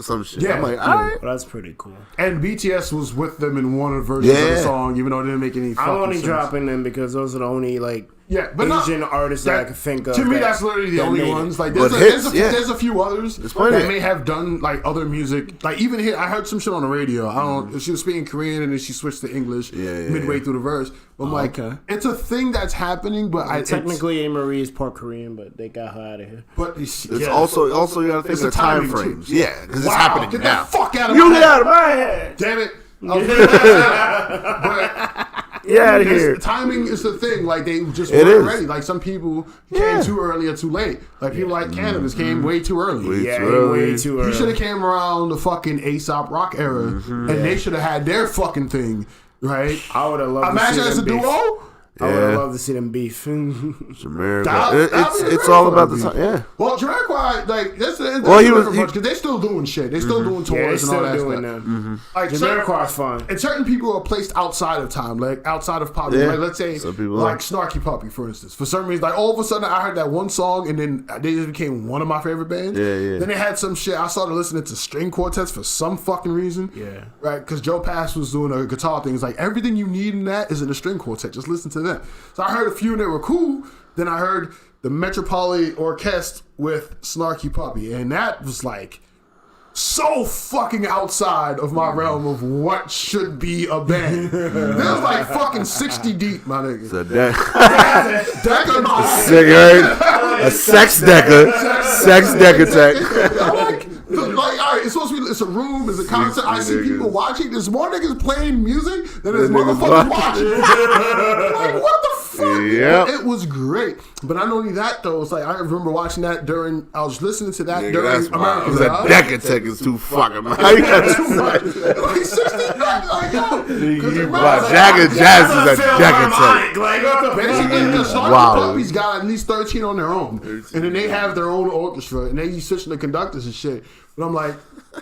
Some shit. Yeah. I'm like, all right. Well, that's pretty cool. and BTS was with them in one of the versions of the Yeah. song, even though it didn't make any. I'm fucking only sense. dropping them because those are the only like but Asian artists that I can think of. To me, that- that's literally the that only made it. ones. Like, But there's hits, a few others that plenty. may have done like other music. Like even here, I heard some shit on the radio. I don't. She was speaking Korean and then she switched to English midway through the verse. I'm like, it's a thing that's happening, but Technically, A. Marie is part Korean, but they got her out of here. But It's also you gotta think It's of the time timing, frames. too. Yeah, because it's Wow, happening get now. the fuck out of You my get head. out of my head. Damn it. I was really but Get out of here. timing is the thing. Like they just It weren't is. ready. Like some people came too early or too late. Like people like Cannabis came way too early. Yeah, too early. way too He should early. have came around the fucking Aesop Rock era, and they should have had their fucking thing, right? I would have loved Imagine to see as a them beef. duo. I would have Yeah. loved to see them beef. It's America. That'd be It's great all for about the them. time. Yeah. Well, Jamiroquai, like that's Well, he was- because they're still doing shit. They're still doing Yeah, they're tours and all still that doing stuff. them. Like certain, Jamiroquai's fun. and certain people are placed outside of time, like outside of pop. Yeah. Like let's say, Some people like are. Snarky Puppy, for instance. For some reason, like all of a sudden, I heard that one song, and then they just became one of my favorite bands. Yeah. Then they had some shit. I started listening to string quartets for some fucking reason. Yeah. Right, because Joe Pass was doing a guitar thing. It's like everything you need in that is in a string quartet. Just listen to them. So I heard a few and they were cool. Then I heard the Metropolitan Orchestra with Snarky Puppy, and that was like so fucking outside of my realm of what should be a band. That was like fucking 60 deep, my nigga. So that Decker, sick, right? A sex decker tech. I'm like, all right, it's supposed to be. It's a room. It's a concert. I see people watching. There's more niggas playing music than there's niggas motherfuckers watching. Like what the fuck? Yep. It was great. But not only that though, it's like I remember watching that during. I was listening to that Nigga, during that's wild. American Because a Idol. decker tech is too fucking. How you got too much? Like 60, like yo. But Jagged Jazz is a decker tech. Basically, the Snarky Wow. Puppies got at least 13 on their own, and then they have their own orchestra, and they use switching the conductors and shit. But I'm like,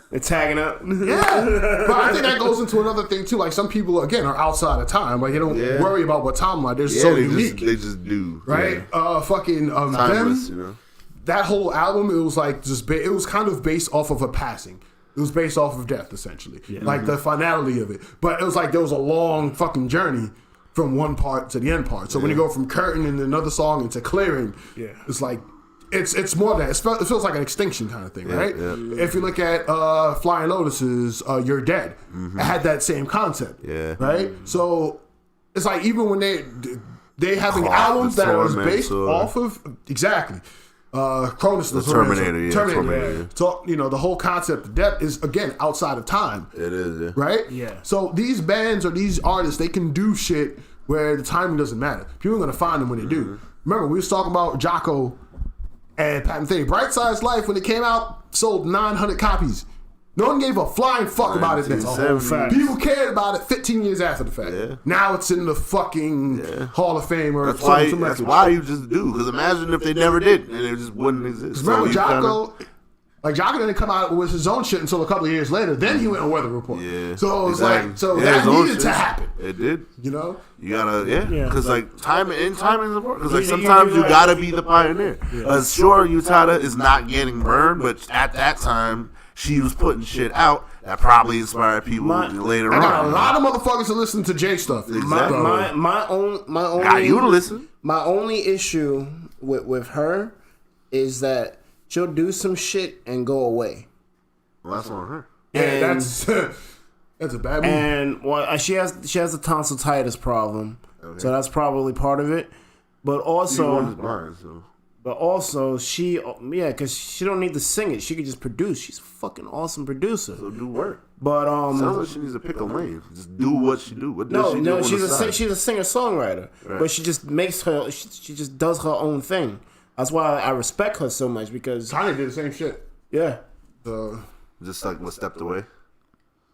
They're tagging up. yeah, but I think that goes into another thing too. Like some people again are outside of time. Like they don't worry about what timeline. They're so unique, they just do. right? Fucking Timeless, them. you know. That whole album, it was like just it was kind of based off of a passing. It was based off of death, essentially, like the finality of it. But it was like there was a long fucking journey from one part to the end part. So when you go from curtain and another song into clearing, it's like. It's more than that. It feels like an extinction kind of thing, right? Yeah. If you look at Flying Lotus's You're Dead, it had that same concept, right? So it's like even when they having Clock, albums the that was Torment, based or- off of exactly Cronus the Terminator, Terminator. yeah. So the whole concept of death is again outside of time. It is, yeah. Right? Yeah. So these bands or these artists, they can do shit where the timing doesn't matter. People are gonna find them when they do. Remember, we was talking about Jocko and Pat Metheny. Bright Side's Life, when it came out, sold 900 copies. No one gave a flying fuck about it then. 1970. People cared about it 15 years after the fact. Yeah. Now it's in the fucking Hall of Fame or That's something. why you just do. Because imagine if they never did and it just wouldn't exist. Remember you Jocko? Like Jocko didn't come out with his own shit until a couple of years later. Then he went on Weather Report. Yeah. So it was Exactly. like, so Yeah, that his own needed to shit. happen. It did. You know? You gotta, Yeah. because like timing is important. Because like You- sometimes you you gotta be the pioneer. Sure, Utada is not getting burned, but at that time she was putting shit out that probably inspired people later I got a on. lot of motherfuckers to listen to J stuff. Exactly. My only Got you to listen. My only issue with her is that she'll do some shit and go away. Well, that's on her. Yeah, And- that's a bad move. And well, she has a tonsillitis problem, so that's probably part of it. But also, she because she don't need to sing it. She could just produce. She's a fucking awesome producer. So do work. But Sounds like she needs to pick a lane. Just do what she do. What does no, she do she's on the side? she's a singer songwriter, but she just makes she just does her own thing. That's why I respect her so much because Kanye did the same shit. yeah. Just like what stepped away.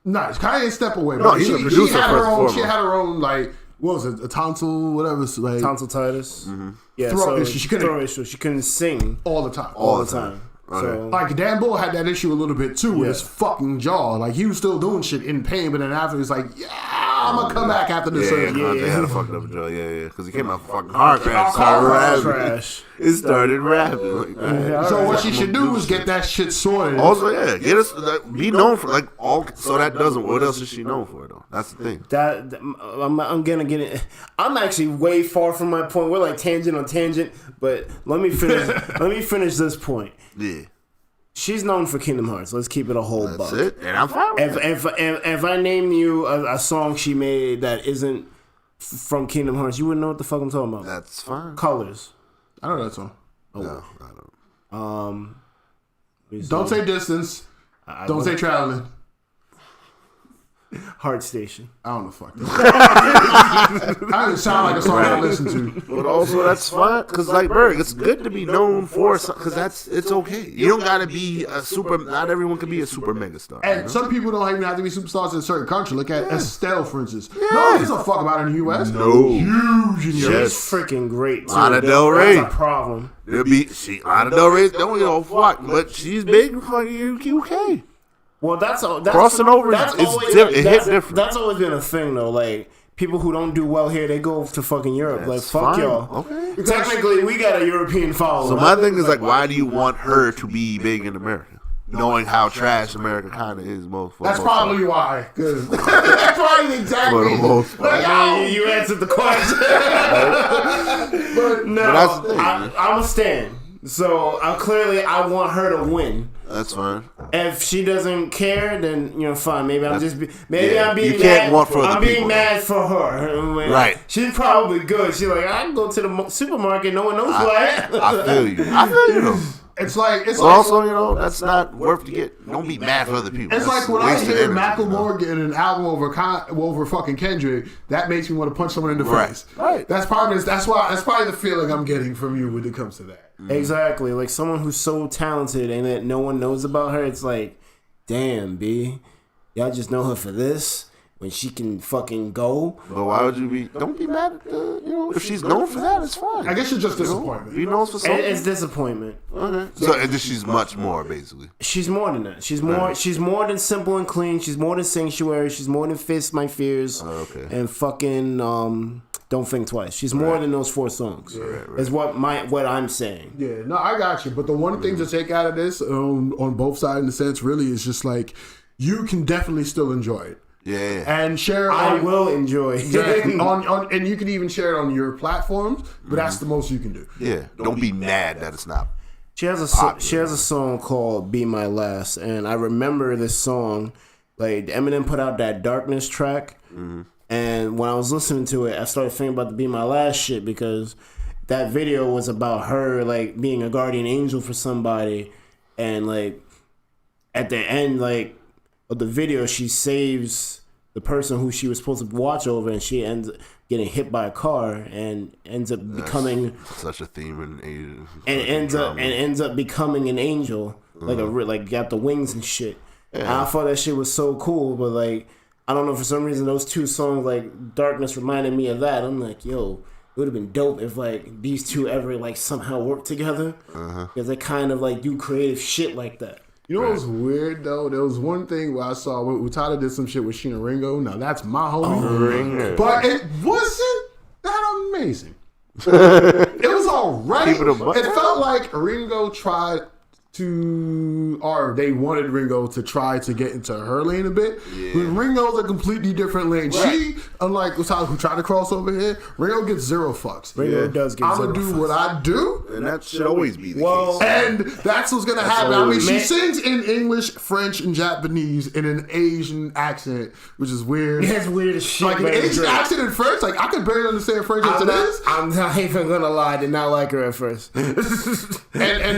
Nah, Kanye step away. No, But he's a she producer had first her and own. She foremost. had her own like what was it? A tonsil, whatever. Like Tonsillitis. Yeah, Throat so issue. She couldn't- throat issue. She couldn't sing all the time. all the time. So Like Dan Bull had that issue a little bit too with his fucking jaw. Like he was still doing shit in pain, but then after he's like, "Yeah, I'm gonna come back after this." Yeah, surgery." Kanye had a fucked up jaw. Yeah, because he came out fucking car crash. Car Started crash. rapping. trash. It started rapping. Like that. So what she should do is get that shit sorted. Also, yeah, get us like, be known for like all. So that doesn't. What else is she known for though? That's the thing. I'm gonna get it. I'm actually way far from my point. We're like tangent on tangent, but let me finish. let me finish this point. Yeah, She's known for Kingdom Hearts. Let's keep it a whole that's buck. it. And I'm fine with it. If I name you a song she made that isn't from Kingdom Hearts, you wouldn't know what the fuck I'm talking about. That's fine. Colors. I know that song. No, I don't. Don't say distance. Don't say traveling. Heart Station. I don't know fuck that. I don't sound like a song I listen to. But also that's fine because like Berg, it's good to be known for because it's okay. You don't gotta be a super. Not everyone can be a super mega star. And some people don't even have to be superstars in a certain country. Look at Estelle, for instance. No one gives a fuck about her in the U.S. No. Huge in the She's U.S. freaking great too. Lana Del Rey. That's a problem. It'll be Lana Del Rey don't give a fuck, but she's big in fucking UK. Well, that's Crossing over, That's it's always, it hit that's, different. That's always been a thing, though. Like people who don't do well here, they go to fucking Europe. That's like fuck fine. y'all. Okay. Technically, we got a European follower. So my thing is like, why do you want her to be big in America, knowing how trash America kind of is most? For That's the most part. probably why. 'Cause that's probably exactly. For the most part. Like, I mean, you answered the question. But no, But that's the thing. I'm a stand. So I want her to win. That's fine. If she doesn't care, then fine. Maybe I'm just yeah, I'm being you can't mad. want for other I'm being people. mad for her. Right. She's probably good. She's like, I can go to the supermarket. No one knows who I am. I feel you. I feel you. Though. It's like But also, that's not worth to get. Don't be mad for other people. It's That's like when I wasted hear energy, Macklemore getting an album over fucking Kendrick, that makes me want to punch someone in the Right. face. Right. That's probably the feeling I'm getting from you when it comes to that. Exactly. Like someone who's so talented and that no one knows about her. It's like, damn, B, y'all just know her for this when she can fucking go. But why would you be? Don't be mad at if she's known for that, it's fine. I guess it's just disappointment. Be known for something. It's disappointment. Okay. So and then she's much more basically. She's more than that. She's more than simple and clean. She's more than sanctuary. She's more than Fist My Fears. Okay. And fucking Don't Think Twice. She's more than those 4 songs. Is what I'm saying. Yeah, no, I got you. But the one thing to take out of this on both sides in the sense really is just like you can definitely still enjoy it. Yeah. And share I will enjoy. exactly, and you can even share it on your platforms, but that's the most you can do. Yeah. Don't be mad that it's not. She has a song called "Be My Last," and I remember this song. Like Eminem put out that Darkness track, and when I was listening to it, I started thinking about the "Be My Last" shit because that video was about her like being a guardian angel for somebody, and like at the end like of the video, she saves the person who she was supposed to watch over, and she ends up getting hit by a car and ends up becoming Such a theme in Asian. and ends up becoming an angel, like got the wings and shit. Yeah. And I thought that shit was so cool, but like I don't know, for some reason those 2 songs like Darkness reminded me of that. I'm like, yo, it would have been dope if like these 2 ever like somehow worked together because they kind of like do creative shit like that. You know what was weird though? There was one thing where I saw Utada did some shit with Sheena Ringo. Now that's my homie. Ringo. But it wasn't that amazing. It was alright. Keep it a buck. It felt like Ringo tried to, or they wanted Ringo to try to get into her lane a bit. Yeah. But Ringo's a completely different lane. Right. She, unlike Utada who tried to cross over here, Ringo gets 0 fucks. Ringo does get I'm 0 gonna do fucks. what I do. And that should always be the Well, case. And that's what's gonna happen. I mean, she Man. sings in English, French, and Japanese in an Asian accent, which is weird. That's weird as shit. Like an but it's Asian great. accent in French, like I can barely understand French as it is. I'm not even gonna lie. I did not like her at first. And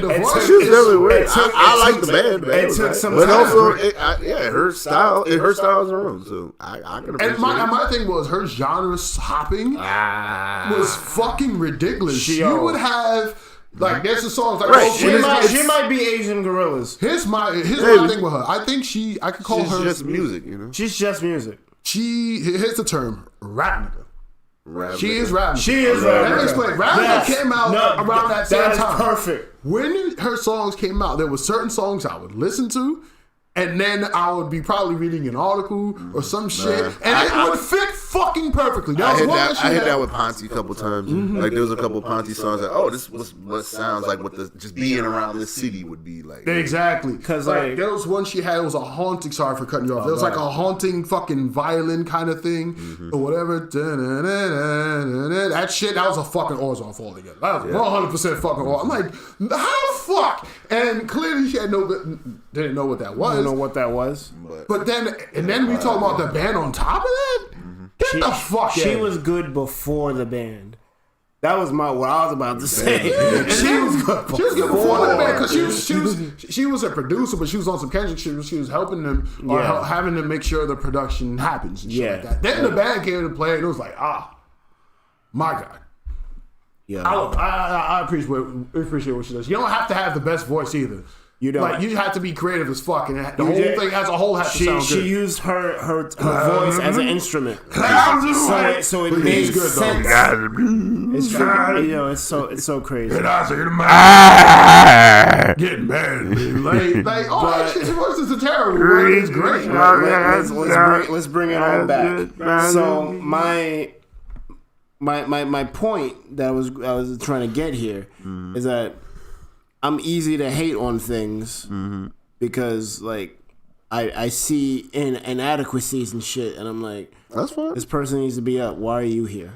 the It voice took- She's really weird. took- I it like took- the band, man. it took some but time. also, her style is her own. So I can appreciate And my, it. my thing was her genre hopping was fucking ridiculous. You would have Like there's some songs like Right. She might be Asian gorillas. Here's my thing with her. I think I could call She's her just music, you know. She's just music. Here's the term, rap nigga. She is rap. She is rap. Let me explain. Rap came out around that same time. Perfect. When her songs came out, there were certain songs I would listen to, and then I would be probably reading an article or some shit, and it would fit fucking perfectly. I hit that with Ponte a couple times. Like there was a couple of Ponte songs that, this was what sounds like what just being around this city would be like. Exactly, because like there was one she had. It was a haunting. Sorry for cutting you off. It was like a haunting fucking violin kind of thing or whatever. That shit. That was a fucking Orzon fall together. That was 100% fucking Orzon. I'm like, how the fuck? And clearly she didn't know what that was. Know what that was, but then we talk about the band on top of that. Get the fuck. She was good before the band. That was what I was about to say. She was good before the band because she was a producer, but she was on some Kendrick shit. She was helping them or having them make sure the production happens and shit like that. Then the band came into play and it was like, my God. Yeah, I appreciate what she does. You don't have to have the best voice either. You don't. Like, you have to be creative as fuck, and the whole thing as a whole has to sound good. She used her voice as an instrument, so it made good sense. It's so crazy. Getting mad, like her voice is terrible. It's great. Let's bring it on back. So my point that I was trying to get here is that I'm easy to hate on things because like I see inadequacies and shit, and I'm like, that's fine. This person needs to be up. Why are you here?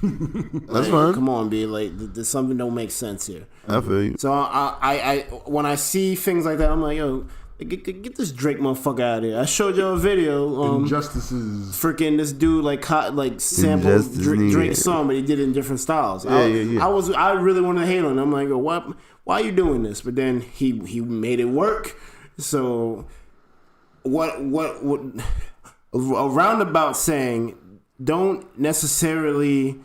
That's fine. Come on, B. Like, there's something don't make sense here. I feel you. So I when I see things like that, I'm like, yo, get this Drake motherfucker out of here. I showed you a video. Injustices. Freaking this dude like sampled Drake's song, but he did it in different styles. I really wanted to hate on him. I'm like, yo, what? Why are you doing this? But then he made it work. So what a roundabout saying, don't necessarily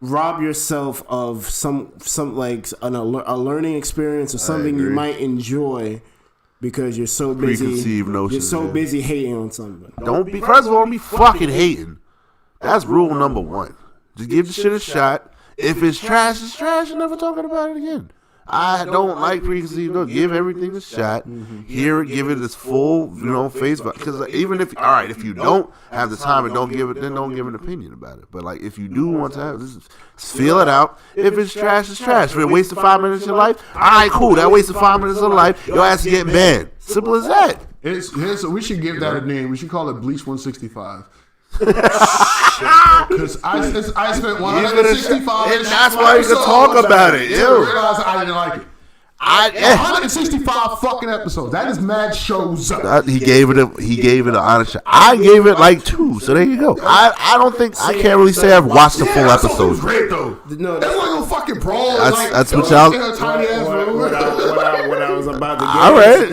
rob yourself of some like a learning experience or something you might enjoy because you're so busy. You're so busy hating on something. First of all, don't be fucking hating. That's rule number one. Just give the shit a shot. If it's trash, it's trash. You're never talking about it again. I don't like preconceived notions. Give everything a shot. Hear it, give it its full, face. Because even if you don't have the time and don't give an opinion about it. But like, if you do want to have this, feel it out. If it's trash, it's trash. If it wasted 5 minutes of your life, all right, cool. That wasted 5 minutes of life. Your ass is getting banned. Simple as that. We should give that a name. We should call it Bleach 165. Because I spent 165 and that's why you can talk about it. I realized I didn't like it. 165 fucking episodes. That is mad shows up. He gave it an honest shot. I gave it like 2, so there you go. I don't think I can't really say I've watched the full episode. Great though. No, that's like a fucking brawl. That's what y'all. What I was about to get. All right,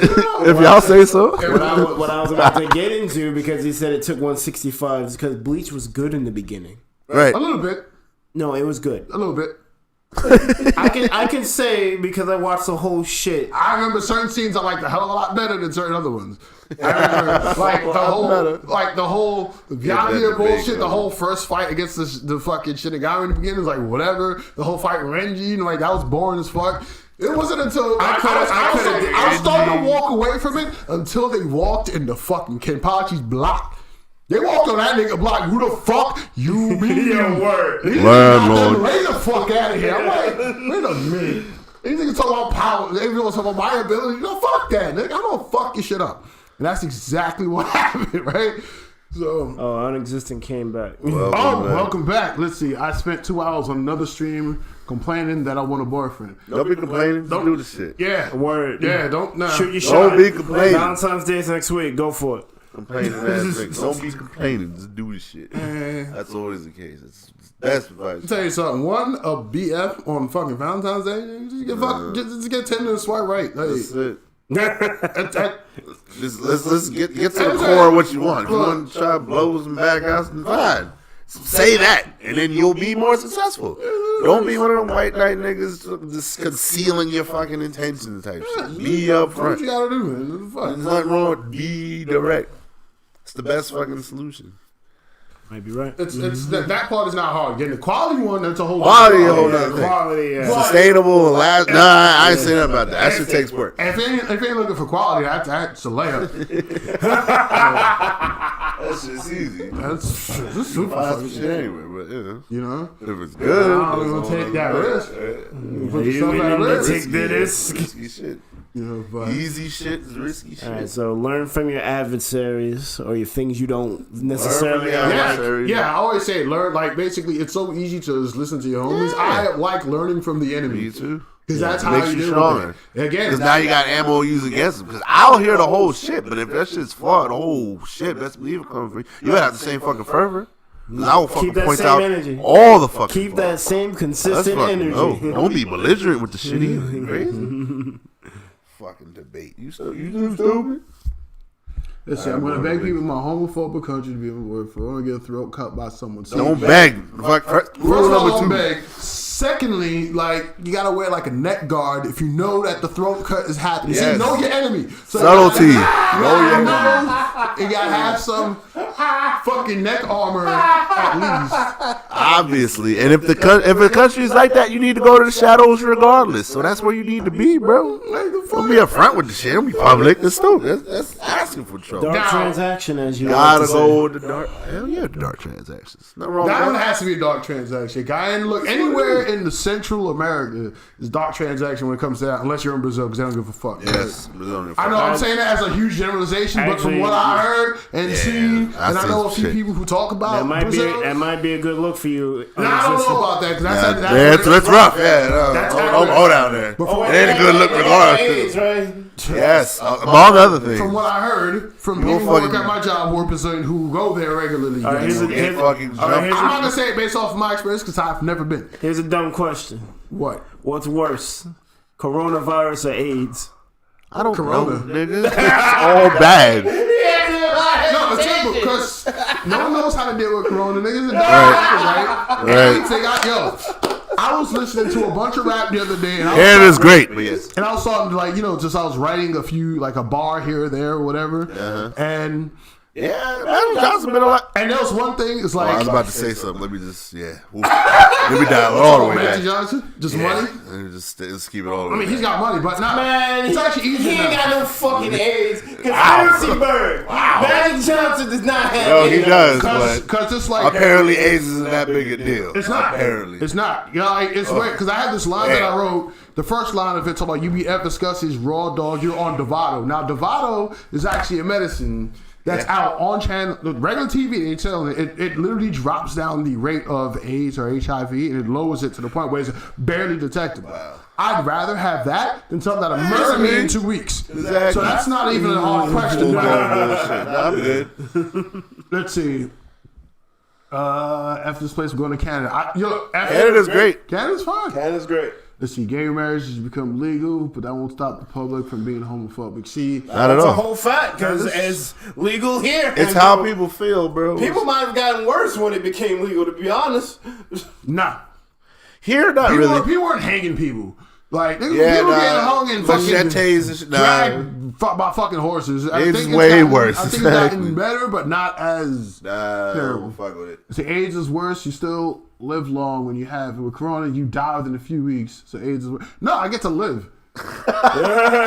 if y'all say so. What I was about to get into, because he said it took 165, is because Bleach was good in the beginning. Right. A little bit. No, it was good. A little bit. I can say because I watched the whole shit. I remember certain scenes I liked a hell of a lot better than certain other ones. I remember the whole Vyagia bullshit, the whole first fight against the fucking Shinigami in the beginning was like whatever. The whole fight with Renji, like that was boring as fuck. It wasn't until I was starting to walk away from it until they walked into fucking Kenpachi's block. They walked on that nigga block. Who the fuck you be? Your word. Landlord. Lay the fuck out of here. I'm like, wait a minute. These niggas talk about power. They talk about my ability. Fuck that, nigga. I'm gonna fuck your shit up. And that's exactly what happened, right? So. Unexistent came back. Welcome back. Let's see. I spent 2 hours on another stream complaining that I want a boyfriend. Don't be complaining. Don't do the shit. Yeah. Word. Yeah. Don't. Nah. Shoot your shot. Don't be complaining. Valentine's Day is next week. Go for it. Complaining ass. Don't be complaining. Just do the shit. That's always the case. It's best advice. I'll tell you something. A BF on fucking Valentine's Day. Just get Tinder and swipe right. That's it. Let's get to the core of what you want. If you want to try to blow some bad guys, then fine. Say that, and then you'll be more successful. Don't be one of them white knight niggas just concealing your fucking intentions type shit. Be up What front. you gotta do, man? There's nothing wrong with be direct. It's the best fucking solution. Might be right. It's that part is not hard. Getting the quality one, that's a whole Quality, a lot. whole nother thing. Quality, Sustainable and last. Nah, I ain't saying nothing about that. That shit takes work. If you ain't looking for quality, that's a layup. That shit's easy. That's super Find fucking some shit anyway, but You know? if it's good, I don't even take that risk. Put yourself at risk. Take the risk. risky shit. You know, but Easy shit is risky shit. All right, so learn from your adversaries or your things you don't necessarily Learn from your like. adversaries. yeah, I always say learn. Like basically, it's so easy to just listen to your homies. I like learning from the enemy Me too. because that's how Makes you you deal stronger. with it. Again, Because now you got ammo to use against them. Because I'll hear the whole shit, but if that shit's flawed, the whole shit, best believe it coming for you. You gotta have the same fucking fervor. Because I will fucking that point same out energy. all the fucking Keep that same That's consistent fucking, energy. no, don't be belligerent with the shit either. You crazy? Fucking debate. You stupid? listen, I'm gonna beg people in my homophobic country to be on board for. I want to get a throat cut by someone. So Don't beg. Fuck. First Rule of all, number don't two. beg. Secondly, like you gotta wear like a neck guard if you know that the throat cut is happening. Yes. See, know your enemy. So Subtlety. You Know your gotta have some fucking neck armor at least. Obviously, and if the country is like that, you need to go to the shadows regardless. So that's where you need to be, bro. Don't be upfront with the shit. Don't be public. That's stupid. That's asking for trouble. Dark Now- transaction, as you like Gotta to go with the dark. Hell yeah, the dark transactions. Nothing wrong with That one that. has to be a dark transaction. Guy, and look, anywhere in the Central America is dark transaction when it comes to that, unless you're in Brazil, because they don't give a fuck. Yes. I know I'm saying that as a huge generalization, but from Actually, what I heard and seen, I and I seen know a some few shit. people who talk about That might Brazil. be a good look for you. Nah, I don't know about that because That's rough. Yeah, no, That's don't go down there. Before- It ain't a good look regardless. right? Yes, among other things. From what I heard from You people who work fucking- at my job who are Brazilian who go there regularly. All right, here's a- Get here's- fucking all right, jumped. I'm not gonna say it based off of my experience because I've never been. Here's a dumb question. What? What's worse, coronavirus or AIDS? I don't Corona. know, nigga. It's all bad. No, it's simple because no one knows how to deal with Corona. Niggas are dying, right? They got, I was listening to a bunch of rap the other day, and It is great, but yes. And I was starting to, like, you know, just I was writing a few, like a bar here or there or whatever, and Yeah, Magic Johnson been a lot. there was one thing. It's Oh, I like was about to say something. Let me just, Ooh. Let me dial it all the way Magic back. Johnson, just money. Let me just keep it all the way I mean, he's back. got money, but not. Man, it's actually easier he ain't now. got no fucking AIDS. Conspiracy bird. Magic Johnson does not have No, AIDS. he does, but Because it's like apparently AIDS isn't that big a deal. it's not. Apparently. It's not. You know, like, it's weird because I had this line that I wrote. The first line of it talking about UBF discusses raw dog. You're on Dovato. Now Dovato is actually a medicine that's out on channel, regular TV. They tell it literally drops down the rate of AIDS or HIV and it lowers it to the point where it's barely detectable. Wow. I'd rather have that than something that'll murder me in 2 weeks. Exactly. So that's not even a hard question. Nah, I'm good. Let's see. After this place, we're going to Canada. Canada's great. Canada's fine. Canada's great. Let's see. Gay marriage has become legal, but that won't stop the public from being homophobic. See, Not at That's a all. whole fact because it's legal here. It's how people feel, bro. People might have gotten worse when it became legal. To be honest, nah. Here, not People, really. people weren't hanging people. Like, people Yeah, getting hung and fucking machetes and shit. Nah. dragged by fucking horses. I It's think way gotten, worse, I think exactly. it's gotten better, but not as terrible. Fuck with it. See, AIDS is worse. You still live long when you have it. With Corona, you die within a few weeks. So AIDS is worse. No, I get to live.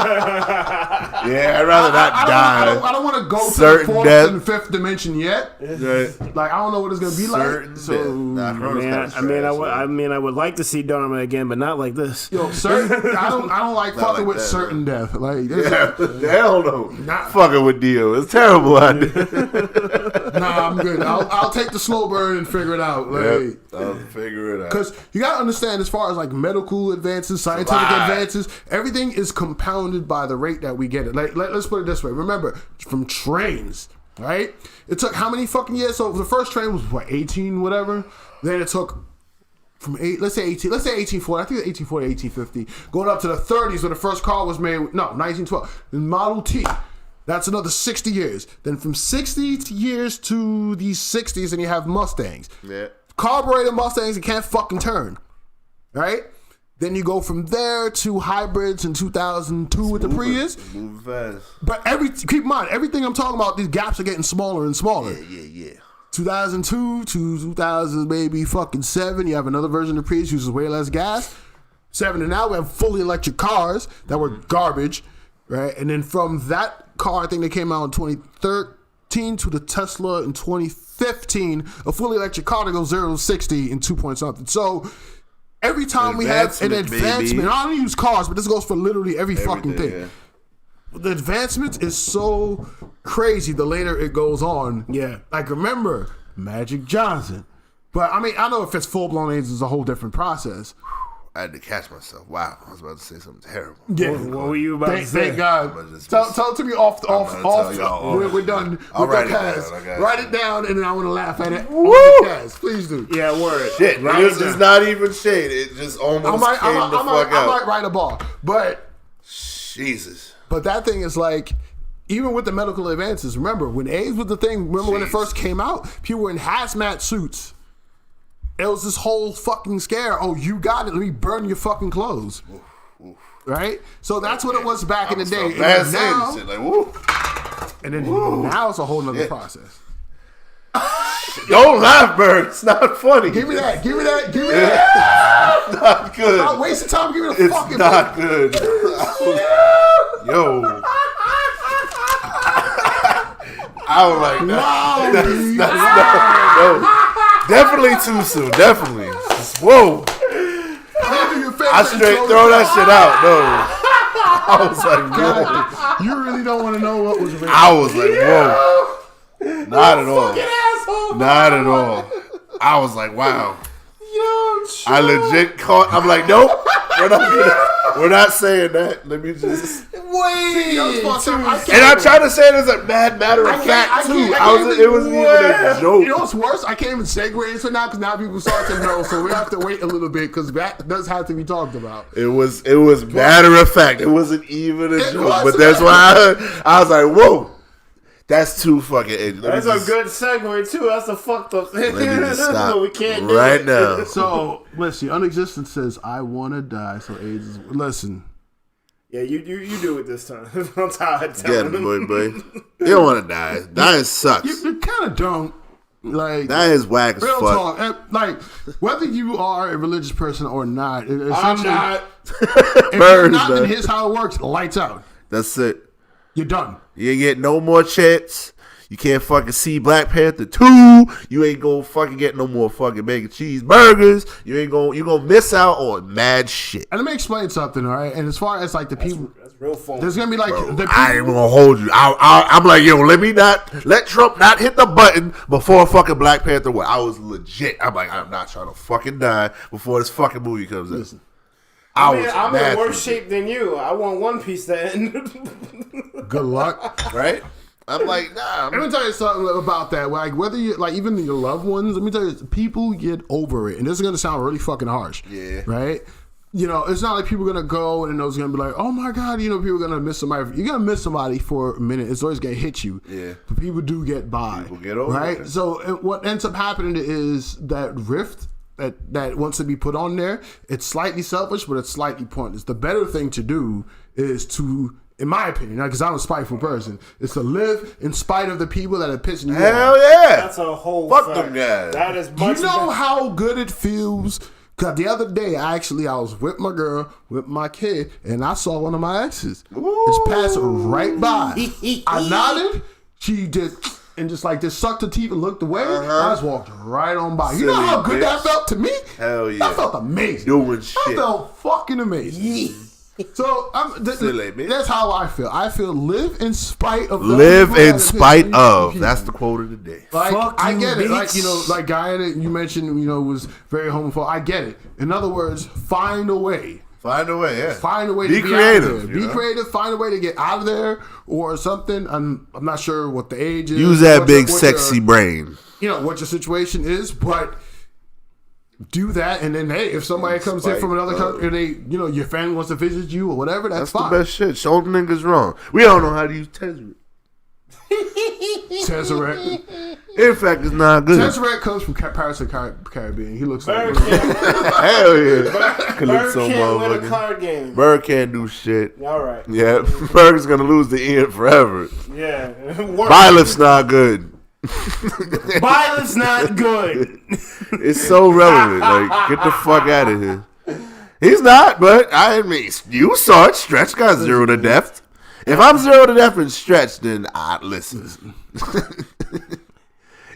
Yeah, I'd rather not die. I don't want to go to the Certain fourth death. and fifth dimension yet. Right. Like, I don't know what it's gonna be Certain like. So, death. Nah, Corona's kinda trash, I would like to see Dharma again, but not like this. yo, certain. I don't like Not fucking like with that, certain death. Like, Yeah, hell no. Not- Fucking with Dio. It's terrible idea. nah, I'm good. I'll take the slow burn and figure it out. Like, I'll figure it out. because you gotta understand, as far as like medical advances, scientific advances, everything is compounded by the rate that we get it. Like, let's put it this way. Remember, from trains, right? It took how many fucking years? So the first train was what, 18, whatever. Then it took from let's say 1840. I think it's 1840, 1850, going up to the 30s where the first car was made. No, 1912. The Model T. That's another 60 years. Then from 60 years to these 60s, and you have Mustangs. Yeah. Carbureted Mustangs that can't fucking turn. right? Then you go from there to hybrids in 2002 with the Prius. Moving fast. But keep in mind, everything I'm talking about, these gaps are getting smaller and smaller. Yeah. 2002 to 2000 maybe fucking 7, you have another version of the Prius uses way less gas. 7 and now we have fully electric cars that were garbage, right? And then from that car, I think they came out in 2013 to the Tesla in 2015, a fully electric car that goes 0 to 60 in 2 point something. So every time we have an advancement, I don't use cars, but this goes for literally every fucking thing. Yeah. The advancements is so crazy the later it goes on. Yeah. Like, remember, Magic Johnson. But, I mean, I know if it's full-blown AIDS, it's a whole different process. I had to catch myself. Wow, I was about to say something terrible. Yeah. What were you about to say? Thank God. Tell it to me off. We're done. I'll with write the it down. cast. I got Write you. it down, and then I want to laugh at it. Woo! On the cast. Please do. Yeah, word. Shit, Write this it is down. not even shade. It just almost came the fuck I out. might write a bar. But Jesus. that thing is like, even with the medical advances, remember, when AIDS was the thing, remember when it first came out, people were in hazmat suits. It was this whole fucking scare. Oh, you got it. Let me burn your fucking clothes. Right? So that's what it was back in the day. Bad saying shit. Like, woo. And then now it's a whole nother process. Don't laugh, Bird. It's not funny. Give me that. Not good. Stop wasting time. Give me the It's fucking not good. Yo. I was like, no. Definitely too soon. Definitely. Whoa. I straight throw that shit out. No. I was like, whoa. You really don't want to know what was real. I was like, whoa. Not at all. Not at all. I was like, wow. I legit caught. I'm like, nope. We're not saying that. Let me just wait. And I'm trying to say it as a mad matter of fact too. It wasn't even a joke. You know what's worse? I can't even segue into now because now people start to know. So we have to wait a little bit because that does have to be talked about. It was matter of fact. It wasn't even a joke. But that's why I was like, whoa. That's too fucking ignorant. That's a good segue too. That's a fucked up thing. Let me just stop We can't do right it. now. So listen, unexistent says I want to die. So AIDS is listen. Yeah, you do it this time. I'm tired. Get him, boy. You don't want to die. Dying sucks. You kind of don't. Like That is whack as real fuck. talk. Like whether you are a religious person or not, I'm not. If you're Birds, not, man. then here's how it works. Lights out. That's it. You're done. You ain't get no more chats. You can't fucking see Black Panther 2. You ain't gonna fucking get no more fucking bacon cheeseburgers. You gonna miss out on mad shit. And let me explain something, all right? And as far as like the people, That's real phone. there's gonna be like the people. I ain't gonna hold you. I'm like, yo, let Trump not hit the button before fucking Black Panther 1. I was legit. I'm like, I'm not trying to fucking die before this fucking movie comes out. Listen, I'm in worse shape than you. I want One Piece to end. good luck. Right? I'm like, nah. Let me tell you something about that. Like whether you like even your loved ones, let me tell you, people get over it, and this is gonna sound really fucking harsh. Yeah. Right. You know, it's not like people are gonna go and it's gonna be like, oh my god, you know, people are gonna miss somebody. You're gonna miss somebody for a minute. It's always gonna hit you. Yeah. But people do get by. People get over right. it. So what ends up happening is that rift that wants to be put on there. It's slightly selfish, but it's slightly pointless. The better thing to do is to, in my opinion, because I'm a spiteful person, is to live in spite of the people that are pissing you off. Hell yeah. That's a whole Fuck fact. them guys. That is You much. know how good it feels? Because the other day, I was with my girl, with my kid, and I saw one of my exes. Just pass right by. I nodded. She just sucked her teeth and looked away. I just walked right on by. You know Silly how good that bitch. felt to me? Hell yeah. That felt amazing. Doing shit. That felt fucking amazing. So Silly bitch. that's how I feel. I feel live in spite of. Live people in that are spite pissing of. people. That's the quote of the day. Like, Fuck I you, get it. Like, bitch. you know, like guy that you mentioned, you know, was very homophobic. I get it. In other words, find a way. Find a way, yeah. Find a way Be to creative, get out of there. you Be know? creative. Find a way to get out of there or something. I'm not sure what the age is. Use that what big your- sexy brain. you know, what your situation is, but do that. And then, hey, if somebody comes in from another country and they, you know, your family wants to visit you or whatever, that's fine. The best shit. Show them niggas wrong. We don't know how to use Txbergy. Tezzeret. In fact, it's not good. Txbergy comes from Pirates of the Caribbean. He looks like Hell yeah. Bird Calypso can't win a motherfucker. card game. Bird can't do shit. All right. Yeah, Bird's gonna lose the end forever. Yeah. Byleth's not good. Byleth's not good. It's so relevant. Like, get the fuck out of here. He's not, but I mean, you saw it. Stretch got 0 to depth. If I'm 0 to depth and Stretch, then I listen.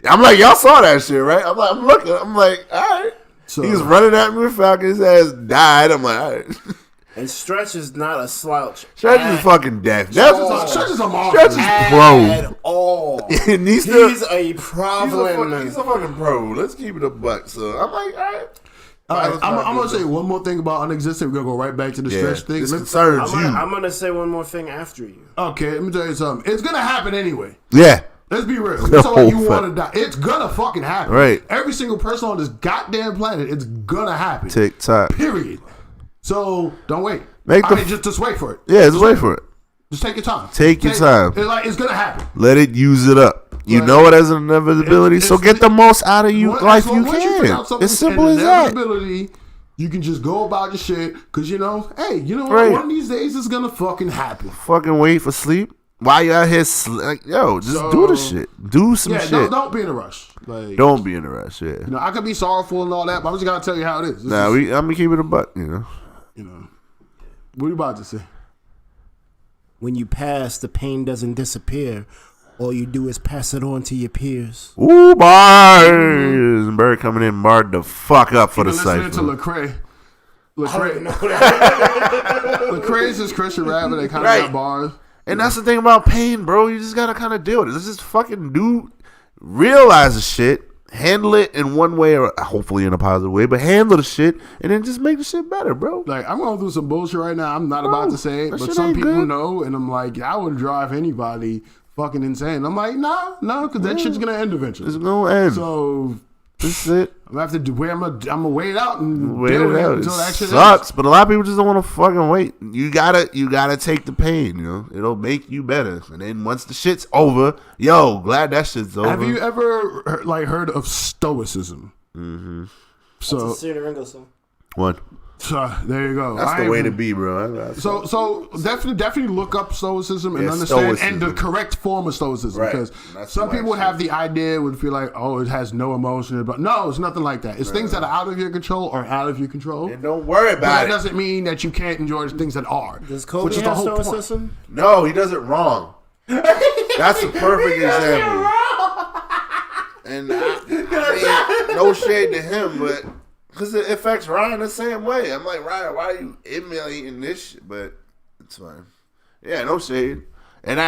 I'm like, y'all saw that shit, right? I'm looking. I'm like, all right. So, He was running at me with Falcon. His ass died. I'm like, all right. And Stretch is not a slouch. Stretch is fucking deaf. Stretch is a monster. Stretch is pro. At all. And He's a problem. He's a fucking pro. Let's keep it a buck. So I'm like, all right. All right, I'm going to say one more thing about Unexistent. We're going to go right back to the Stretch thing. This concerns you. I'm going to say one more thing after you. Okay, let me tell you something. It's going to happen anyway. Yeah. Let's be real. It's all you want to die. It's going to fucking happen. Right. Every single person on this goddamn planet, it's going to happen. TikTok. Period. So don't wait. Just wait for it. Yeah, just wait for it. Just take your time. Take your time. It's going to happen. Let it use it up. You know it has an inevitability, so get the most out of life you can. It's simple as that. You can just go about your shit because hey, what? Right. One of these days it's gonna fucking happen. Fucking wait for sleep. While you out here, just do the shit. Do some shit. Don't be in a rush. Like, don't be in a rush. Yeah. I could be sorrowful and all that, but I'm just gotta tell you how it is. I'm gonna keep it a buck. What are you about to say? When you pass, the pain doesn't disappear. All you do is pass it on to your peers. Ooh, bars. Bird coming in, barred the fuck up for the listening cipher. to Lecrae. That. Lecrae's is Christian rap, and they kind of got bars. And that's the thing about pain, bro. You just gotta kind of deal with it. Let's just fucking realize the shit, handle it in one way or hopefully in a positive way, but handle the shit and then just make the shit better, bro. Like, I'm going through some bullshit right now. I'm not about to say it, but some people know, and I'm like, I would drive anybody fucking insane. I'm like, no, because that shit's gonna end eventually. It's gonna end. So that's it. I'm gonna have to wait. I'm gonna wait it out and wait deal with it out. until that shit sucks, ends. but a lot of people just don't want to fucking wait. You gotta take the pain. It'll make you better. And then once the shit's over, glad that shit's over. Have you ever heard of stoicism? Mm-hmm. So that's a Ringo song. One. There you go. That's the way to be, bro. So definitely look up stoicism and understand and the correct form of stoicism, because some people would have the idea, would feel like, oh, it has no emotion, but no, it's nothing like that. It's things that are out of your control or out of your control. And don't worry about that doesn't mean that you can't enjoy the things that are. Does Kobe have stoicism? No, he does it wrong. That's a perfect example. And I mean, no shade to him, but because it affects Ryan the same way. I'm like, Ryan, why are you emulating this shit? But it's fine. Yeah, no shade. And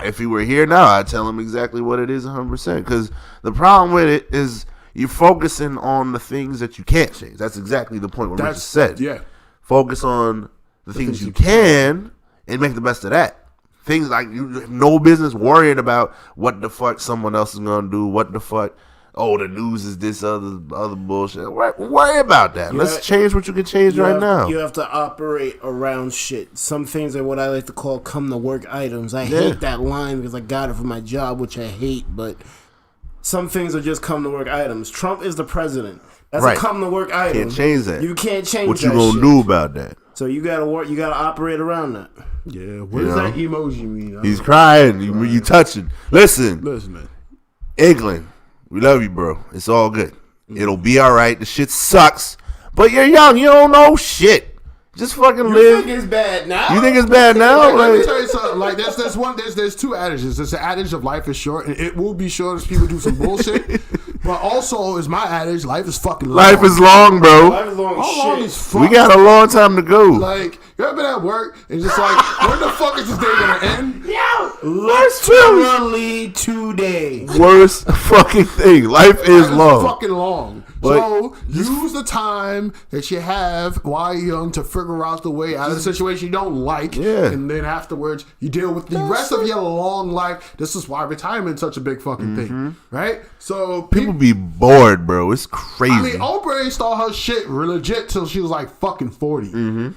if he were here now, I'd tell him exactly what it is 100%. Because the problem with it is you're focusing on the things that you can't change. That's exactly the point what Rich said. Yeah. Focus on the things you can and make the best of that. Things like you have no business worrying about what the fuck someone else is going to do, what the fuck. Oh, the news is this other bullshit. Worry about that. Let's change what you can change right now. You have to operate around shit. Some things are what I like to call come to work items. I hate that line because I got it from my job, which I hate, but some things are just come to work items. Trump is the president. That's a come to work item. Can't change that. You can't change what that. What you gonna do about that? So you gotta work. You gotta operate around that. Yeah. What does that emoji mean? He's crying. You touching. Listen, man. England. We love you, bro. It's all good. It'll be all right. The shit sucks, but you're young. You don't know shit. Just fucking live. You think it's bad now? You think it's bad now? Let me tell you something. Like there's two adages. There's the adage of life is short, and it will be short as people do some bullshit. But also is my adage, life is fucking long. Life is long, bro. Life is long. How long is fuck? We got a long time to go. Like, you ever been at work and just like, when the fuck is this day gonna end? Literally today. Worst fucking thing. Life is long. Fucking long. But so use the time that you have while you're young to figure out the way out of the situation you don't like. Yeah. And then afterwards you deal with the rest of your long life. This is why retirement's such a big fucking thing. Right? So people be bored, bro. It's crazy. I mean, Oprah ain't start her shit legit till she was like fucking 40.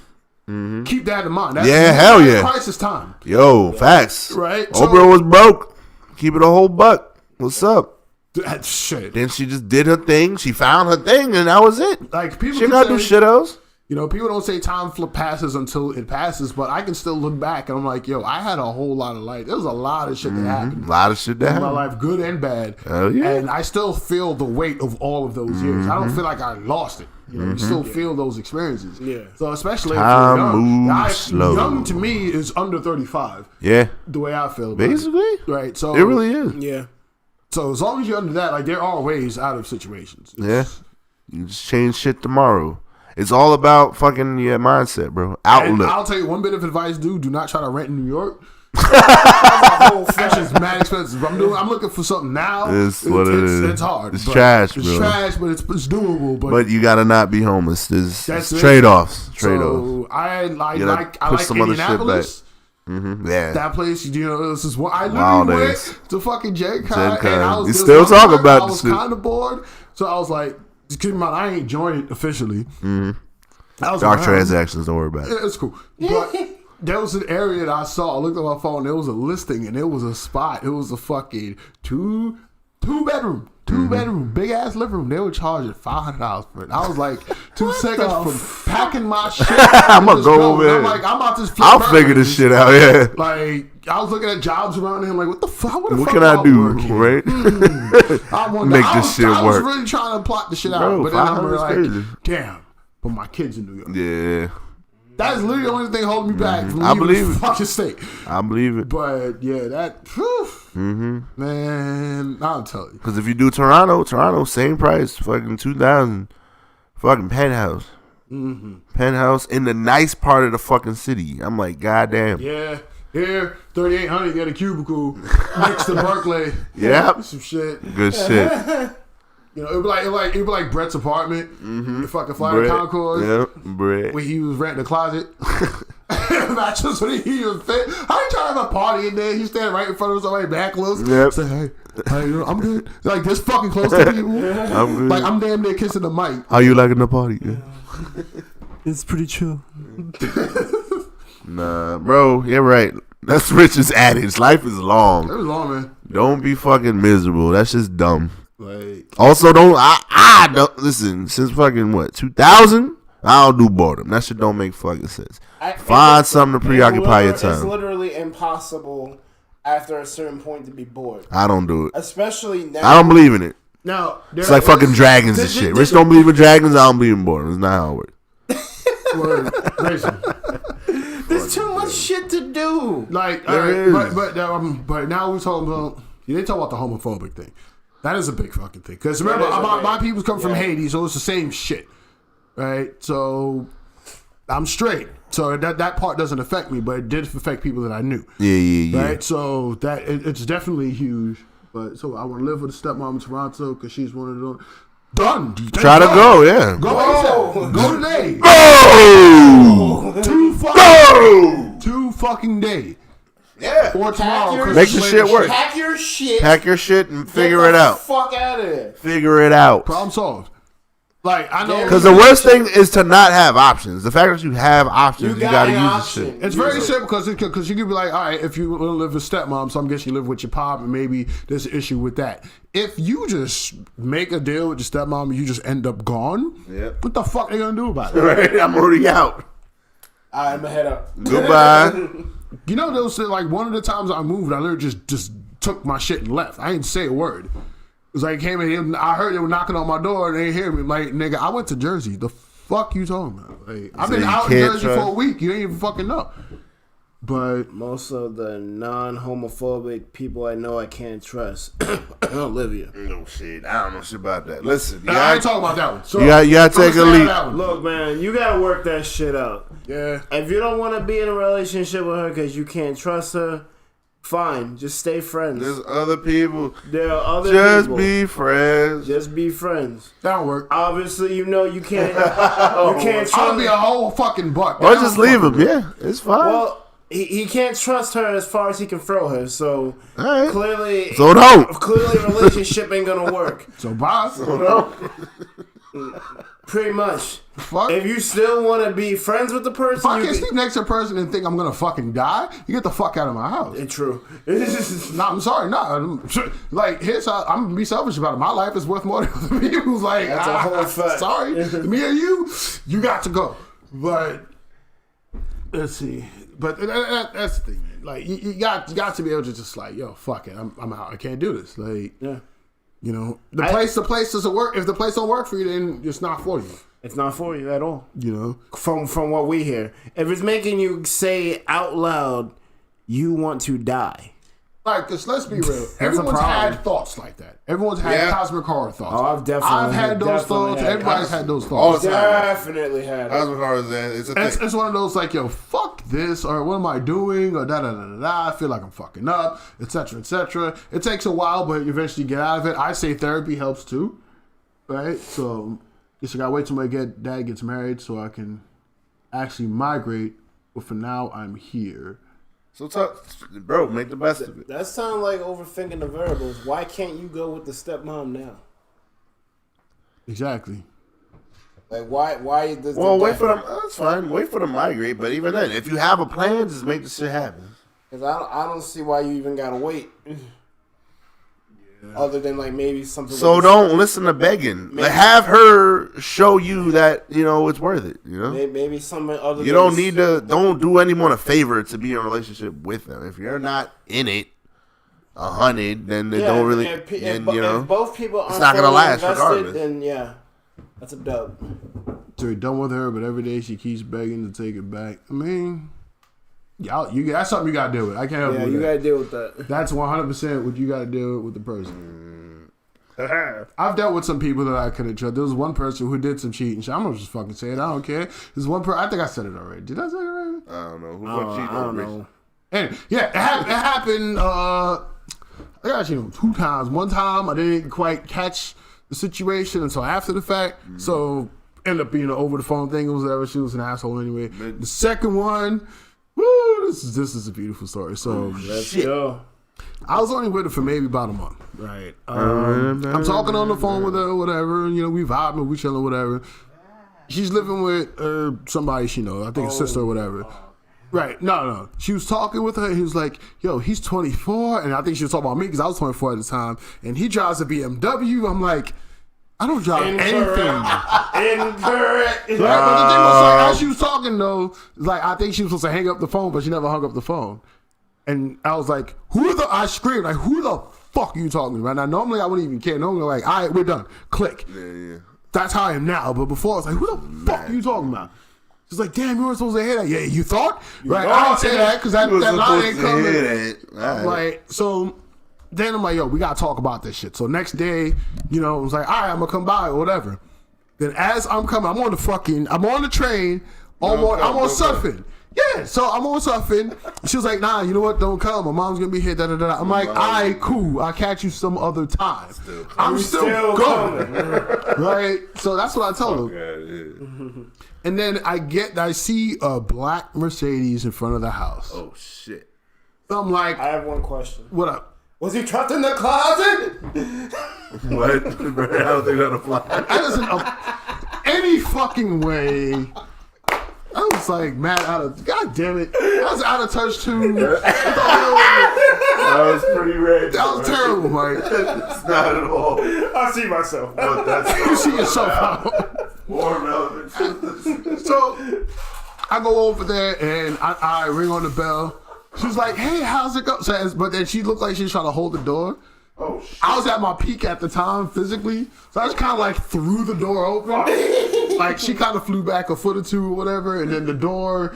Keep that in mind. That's hell yeah. Crisis time. Yo, facts. Right? Oprah was broke. Keep it a whole buck. What's up? That shit. Then she just did her thing. She found her thing, and that was it. Like people, She gotta do shit else. You know, people don't say time passes until it passes, but I can still look back and I'm like, yo, I had a whole lot of life. There was a lot of shit that happened. A lot of shit that in my happened. life, good and bad. Hell yeah. And I still feel the weight of all of those years. I don't feel like I lost it. You know, you still feel those experiences. Yeah. So especially Time if you're young, moves slow. Young to me is under 35. Yeah. The way I feel about Basically. it. Right. So It really is. Yeah. So as long as you're under that, like there are ways out of situations. Yeah. You just change shit tomorrow. It's all about fucking your mindset, bro. And Outlook. I'll tell you one bit of advice, dude. Do not try to rent in New York. That shit's mad expensive. I'm looking for something now. It's what it is. It's hard. It's but trash, It's bro. trash, but it's doable. But you gotta not be homeless. There's That's it. trade-offs. Trade-offs. So I like put some other shit Indianapolis. Yeah. That place, you know, this is what I Wild literally days. went to fucking Gen Gen Con, Con. and I was You this still one talk time, about I the was shit. kind of bored, so I was like, just keep in mind, I ain't joined it officially. I was Dark around. transactions. Don't worry about it. It's cool, but there was an area that I saw. I looked at my phone. There was a listing, and it was a spot. It was a fucking two bedroom, big ass living room. They were charging $500 for it. I was like 2 seconds from packing my shit. I'm gonna just go going. over there. I'm like, I'm about to flip I'll burgers. figure this shit out. Yeah. Like I was looking at jobs around here. I'm like, what the fuck? What can I do? Right? Make this shit I was work. really trying to plot the shit out, Bro, but then I'm 500 is like, crazy. damn. But my kids in New York. Yeah. That's literally the only thing holding me back from I leaving believe the it. fucking state. I believe it. But yeah, that man, I'll tell you. Because if you do Toronto, same price, fucking 2,000, fucking penthouse, penthouse in the nice part of the fucking city. I'm like, goddamn. Yeah, here 3,800, you get a cubicle next to Berkeley. Yep. Some shit. Good shit. You know, it'd be like Brett's apartment. If I could fly to Bread. Concord. Yep. Bread. When he was renting a closet. Matches when he was fit. How you trying to have a party in there? He's standing right in front of somebody backless. Yep. Say, hey, you know, I'm good. Like this fucking close to people. I'm good. Like I'm damn near kissing the mic. How you liking the party? Yeah. It's pretty chill. Nah, bro, you're right. That's Rich's adage. Life is It long. was long, man. Don't be fucking miserable. That's just dumb. Like Also, I don't listen. Since fucking what 2000, I don't do boredom. That shit don't make fucking sense. Find something to preoccupy your It's time. literally impossible after a certain point to be bored, I don't do it. especially now. I don't believe in it. now, It's like fucking dragons and shit. Rich don't believe in dragons. I don't believe in boredom. It's not how it works. There's too much shit to do. Like, There all is. but now we're talking about. They talk about the homophobic thing. That is a big fucking thing. Because remember, my people come from Haiti, so it's the same shit, right? So I'm straight, so that part doesn't affect me, but it did affect people that I knew. Yeah. Right, so it's definitely huge. But so I want to live with a stepmom in Toronto because she's one of those. Done. Try to go, yeah. Go ASAP. Go today. Go! 2 fucking day. Yeah. Or tomorrow. your 'cause Make it's the later shit work. Pack your shit. Pack your shit and figure Get it the out. Fuck out of there. Figure it out. Problem solved. Like I know Because the worst thing is to not have options. The fact that you have options, you got gotta an use the option. shit. It's very simple because you could be like, all right, if you want to live with stepmom, so I'm guessing you live with your pop, and maybe there's an issue with that. If you just make a deal with your stepmom and you just end up gone, Yep. what the fuck are they gonna do about it? Right? I'm already out. All right, I'm gonna head up. Goodbye. You know, those like one of the times I moved, I literally just took my shit and left. I didn't say a word. It was like came in here, I heard they were knocking on my door and they didn't hear me. Like, nigga, I went to Jersey. The fuck you talking about? Like, I've been you out in can't Jersey trust- for a week. You ain't even fucking know. But Most of the non-homophobic people I know I can't trust don't live here. No shit. I don't know shit about that. Listen, you I ain't gotta, talking about that one. So, you gotta take a understand leap. that one. Look, man, you gotta work that shit out. Yeah. If you don't want to be in a relationship with her because you can't trust her, fine, just stay friends. There's other people. There are other Just people. be friends. Just be friends. That don't work. Obviously, you know you can't. You can't I'll trust. be a whole fucking buck. Or That just don't leave fucking him. work. Yeah, it's fine. Well, he can't trust her as far as he can throw her. So All right. clearly, So don't. clearly, relationship ain't gonna work. So bye. Pretty much. Fuck. If you still want to be friends with the person, If I can't sleep next to a person and think I'm gonna fucking die, you get the fuck out of my house. It's true. No, I'm sorry. No, like here's how I'm gonna be selfish about it. My life is worth more than me. Who's like, That's a whole fact. Sorry, me and you got to go. But let's see. But that's the thing, man. Like you got to be able to just like, yo, fuck it, I'm out. I can't do this. Like, Yeah. You know, the place doesn't work. If the place don't work for you, then it's not for you. It's not for you at all. You know, From what we hear, if it's making you say out loud, you want to die. like, cause let's be real. a Everyone's problem. had thoughts like that. Everyone's had cosmic horror thoughts. Oh, I've had those thoughts. Everybody's had those thoughts. Definitely had it. Cosmic horror is it's a thing. It's one of those like, yo, fuck this, or what am I doing, or da da da da da. I feel like I'm fucking up, etc. etc. It takes a while, but you eventually get out of it. I say therapy helps too, right? So, guess I gotta wait till my dad gets married so I can actually migrate. But for now, I'm here. So, bro, make the best of it. That sounds like overthinking the variables. Why can't you go with the stepmom now? Exactly. Like, why does Well, wait for them. That's fine. Wait for them to migrate. But even then, if you have a plan, just make the shit happen. Because I don't see why you even gotta wait. Other than like maybe something. So don't listen to begging. Like, have her show you that it's worth it. You know. Maybe something other. You don't need to. Don't do anyone a favor to be in a relationship with them. If you're not in it, 100, then they don't really. If both people aren't it's not gonna last invested, regardless. then yeah, that's a dub. So you're done with her, but every day she keeps begging to take it back. I mean, that's something you gotta deal with. I can't help you. You gotta deal with that. That's 100% what you gotta deal with the person. I've dealt with some people that I couldn't trust. There was one person who did some cheating shit. I'm gonna just fucking say it. I don't care. There's one person. I think I said it already. Did I say it already? I don't know. Who fucked cheating? I don't know. Anyway, yeah, it happened. I got 2 times. One time I didn't quite catch the situation until after the fact. So ended up being an over the phone thing or whatever. She was an asshole anyway. The second one, woo, this is a beautiful story. So Let's go. I was only with her for maybe about a month. Right. I'm talking on the phone with her or whatever. We vibing, we chilling, whatever. She's living with somebody she knows. I think a sister or whatever. Right. No. She was talking with her. And he was like, yo, he's 24. And I think she was talking about me because I was 24 at the time. And he drives a BMW. I'm like, I don't drive anything. Incorrect. Right? But the thing was, like, as she was talking, though, like, I think she was supposed to hang up the phone, but she never hung up the phone. And I was like, I screamed, like, who the fuck are you talking to right now? Normally, I wouldn't even care. Normally, like, all right, we're done. Click. Yeah. That's how I am now. But before, I was like, who the fuck are you talking about? She's like, damn, you weren't supposed to hear that. Yeah, you thought? Right, I didn't say that because that line ain't coming. Right. Like, so then I'm like, yo, we got to talk about this shit. So next day, it was like, all right, I'm going to come by or whatever. Then as I'm coming, I'm on the train, I'm on surfing. Yeah, so I'm on surfing. She was like, nah, you know what? Don't come. My mom's going to be here. Da, da, da. I'm like, all right, cool. I'll catch you some other time. I'm still going. Right? So that's what I told her. And then I see a black Mercedes in front of the house. Oh, shit. So I'm like, I have one question. What up? Was he trapped in the closet? What? I don't think that'll fly. That isn't any fucking way. I was like mad God damn it. I was out of touch too. That was pretty red. That was terrible, Mike. It's not at all. I see myself. But that's You see yourself out. more relevant. So I go over there and I ring on the bell. She was like, hey, how's it going? But then she looked like she was trying to hold the door. Oh, shit. I was at my peak at the time physically. So I just kind of like threw the door open. Like she kind of flew back a foot or two or whatever. And then the door,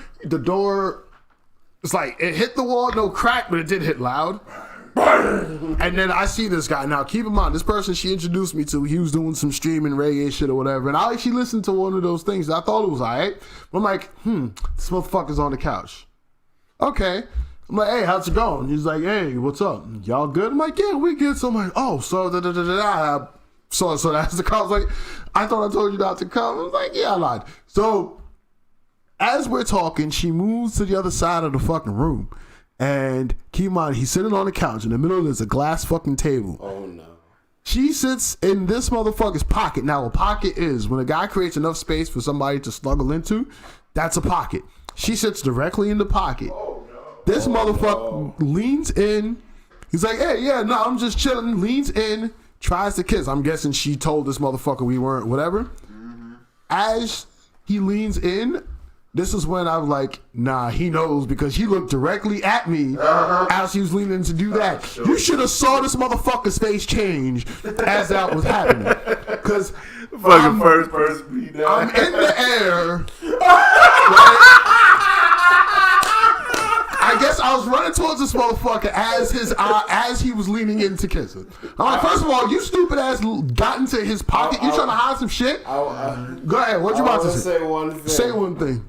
it's like it hit the wall, no crack, but it did hit loud. And then I see this guy. Now, keep in mind, this person she introduced me to, he was doing some streaming reggae shit or whatever. And I actually listened to one of those things. I thought it was all right. But I'm like, this motherfucker's on the couch. Okay. I'm like, hey, how's it going? He's like, hey, what's up? Y'all good? I'm like, yeah, we good. So I'm like, oh, so da-da-da-da-da. So that's the call. I was like, I thought I told you not to come. I was like, yeah, I lied. So as we're talking, she moves to the other side of the fucking room. And keep in mind, he's sitting on the couch. In the middle, there's a glass fucking table. Oh, no. She sits in this motherfucker's pocket. Now, a pocket is when a guy creates enough space for somebody to snuggle into, that's a pocket. She sits directly in the pocket. This motherfucker leans in. He's like, hey, yeah, no, I'm just chilling. Leans in, tries to kiss. I'm guessing she told this motherfucker we weren't, whatever. As he leans in, this is when I was like, nah, he knows because he looked directly at me as he was leaning in to do that. You should have saw this motherfucker's face change as that was happening. Because Fucking first person beat down. I'm in the air. Right? I guess I was running towards this motherfucker as he was leaning in to kiss him. I'm like, first of all, you stupid ass got into his pocket. You trying to hide some shit? Go ahead. What you about to say? Say one thing. Say one thing.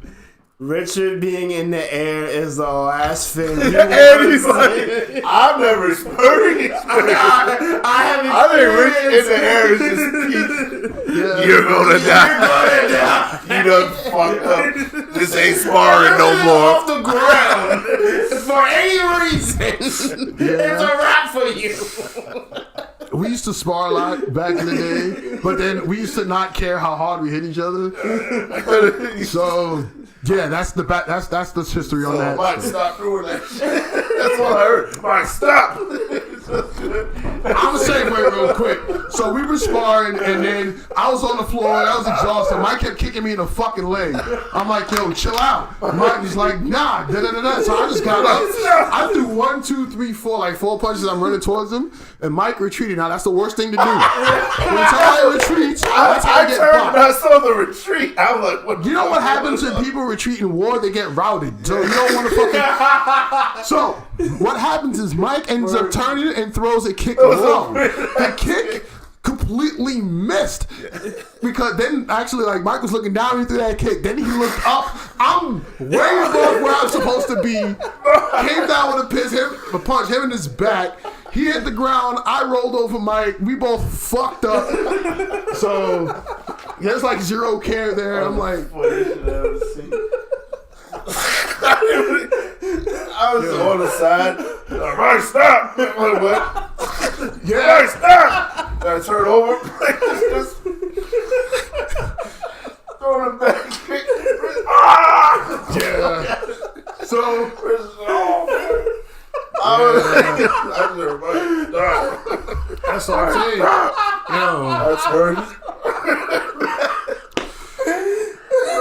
Richard being in the air is the last thing. And he's like, I've never experienced that. I think Rich in the air is just peak. Yeah. You're gonna die. You done fucked up. This ain't sparring no more. Off the ground for any reason. It's a wrap for you. We used to spar a lot back in the day, but then we used to not care how hard we hit each other. So yeah, that's the history on that. Mike, stop doing that shit. That's all I heard. Mike, stop. I'm the same way real quick. So we were sparring, and then I was on the floor, and I was exhausted. Mike kept kicking me in the fucking leg. I'm like, yo, chill out. Mike was like, nah, da-da-da-da. So I just got up. I threw 1, 2, 3, 4, like 4 punches. I'm running towards him, and Mike retreated. Now, that's the worst thing to do. When somebody retreats, that's how I I get turned and I blocked. saw the retreat. I was like, what? You know what happens when people retreat in war? They get routed. So you don't want to fucking... So what happens is Mike ends up turning and throws a kick low. The kick completely missed. Because then actually like Mike was looking down and threw that kick. Then he looked up. I'm way above where I'm supposed to be. Came down with a punch, him in his back. He hit the ground. I rolled over Mike. We both fucked up. So there's like zero care there. I'm like, I was on the side. Like, Mike, stop. I'm like, what? yeah. Mike, stop. I turn over. Just throwing it back. Yeah. So I just Mike, stop. that's all I'm saying. Yo. That's hurt.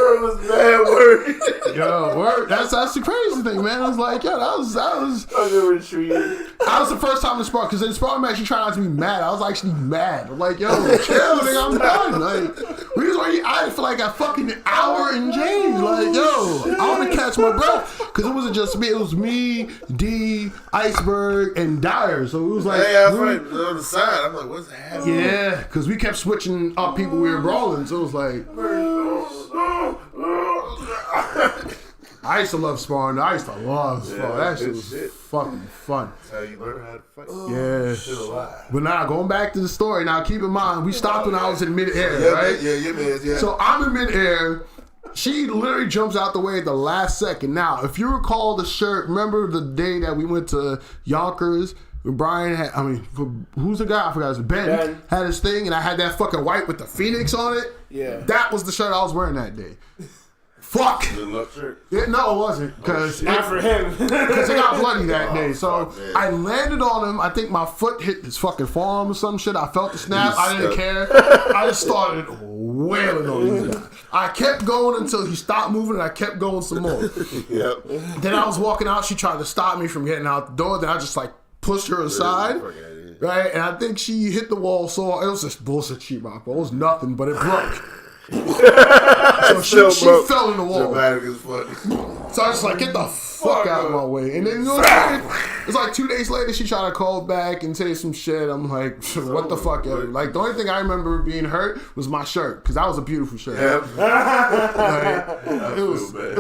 It was bad word. Yo, word. That's the crazy thing, man. I was like, yo, that was Fucking retreat. that was the first time in spar, because in spar match you try not to be mad. I was actually mad. I'm like, yo, chill, nigga, I'm done. Like, we was already out for like a fucking hour and change. Like, yo, I want to catch my breath, because it wasn't just me. It was me, D, Iceberg, and Dyer. So it was like, Hey, I was right on the side. I'm like, what's happening? yeah, because we kept switching up people we were brawling. So it was like, I used to love sparring. I used to love sparring. That shit was fucking fun. That's how you learn how to fight. Yeah. Still alive. But now, going back to the story, now keep in mind, we stopped when I was in midair, right? Yeah, man. Yeah. So I'm in midair. She literally jumps out the way at the last second. Now, if you recall the shirt, remember the day that we went to Yonkers? Brian had, who's the guy? I forgot. It was Ben had his thing, and I had that fucking white with the Phoenix on it. Yeah. That was the shirt I was wearing that day. Fuck. Good luck, shirt. Yeah, no, it wasn't. Because Not for him. it got bloody that day. So I landed on him. I think my foot hit his fucking forearm or some shit. I felt the snap. I didn't care. I just started wailing on him. I kept going until he stopped moving, and I kept going some more. Yep. Then I was walking out. She tried to stop me from getting out the door. Then I just like pushed her aside. Right? And I think she hit the wall. So it was just bullshit sheetrock. It was nothing, but it broke. So she fell in the wall. Dramatic as fuck. So I was like, get the fuck out of my way. And then, you know what I'm saying? It's like 2 days later, she tried to call back and say some shit. I'm like, what the fuck ever? Like, the only thing I remember being hurt was my shirt, because that was a beautiful shirt. Like, it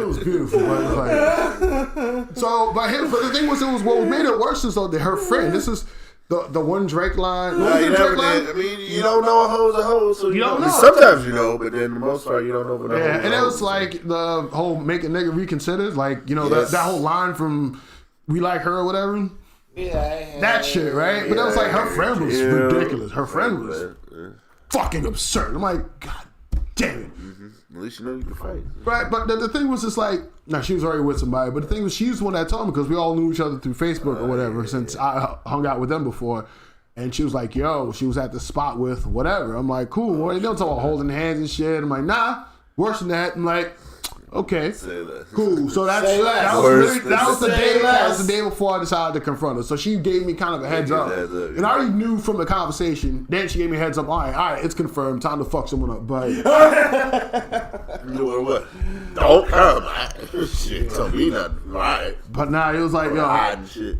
was beautiful. But it was like, so, but the thing was, what made it worse is though that her friend, this is the one Drake line. What was the Drake line? I mean, you don't know a hoe's a hoe, so you don't know. know. Sometimes you know, but then the most part you don't know. What Yeah, and it was like the whole make a nigga reconsider, like, you know, that whole line from We Like Her or whatever. that shit, right? But that was like her friend was ridiculous. Her friend was fucking absurd. I'm like, God damn it. At least you know you can fight. Right, but the thing was just like, now she was already with somebody, but the thing was she was the one that told me because we all knew each other through Facebook or whatever since I hung out with them before. And she was like, yo, she was at the spot with whatever. I'm like, cool. Well, they don't talk about holding hands and shit. I'm like, nah, worse than that. I'm like, okay, cool. So that was the day. That was the day before I decided to confront her. So she gave me kind of a heads up, and I already knew from the conversation. Then she gave me a heads up. All right, it's confirmed. Time to fuck someone up. But you know what? Don't come. Shit, tell me not. All right. But now he was like, yo, shit.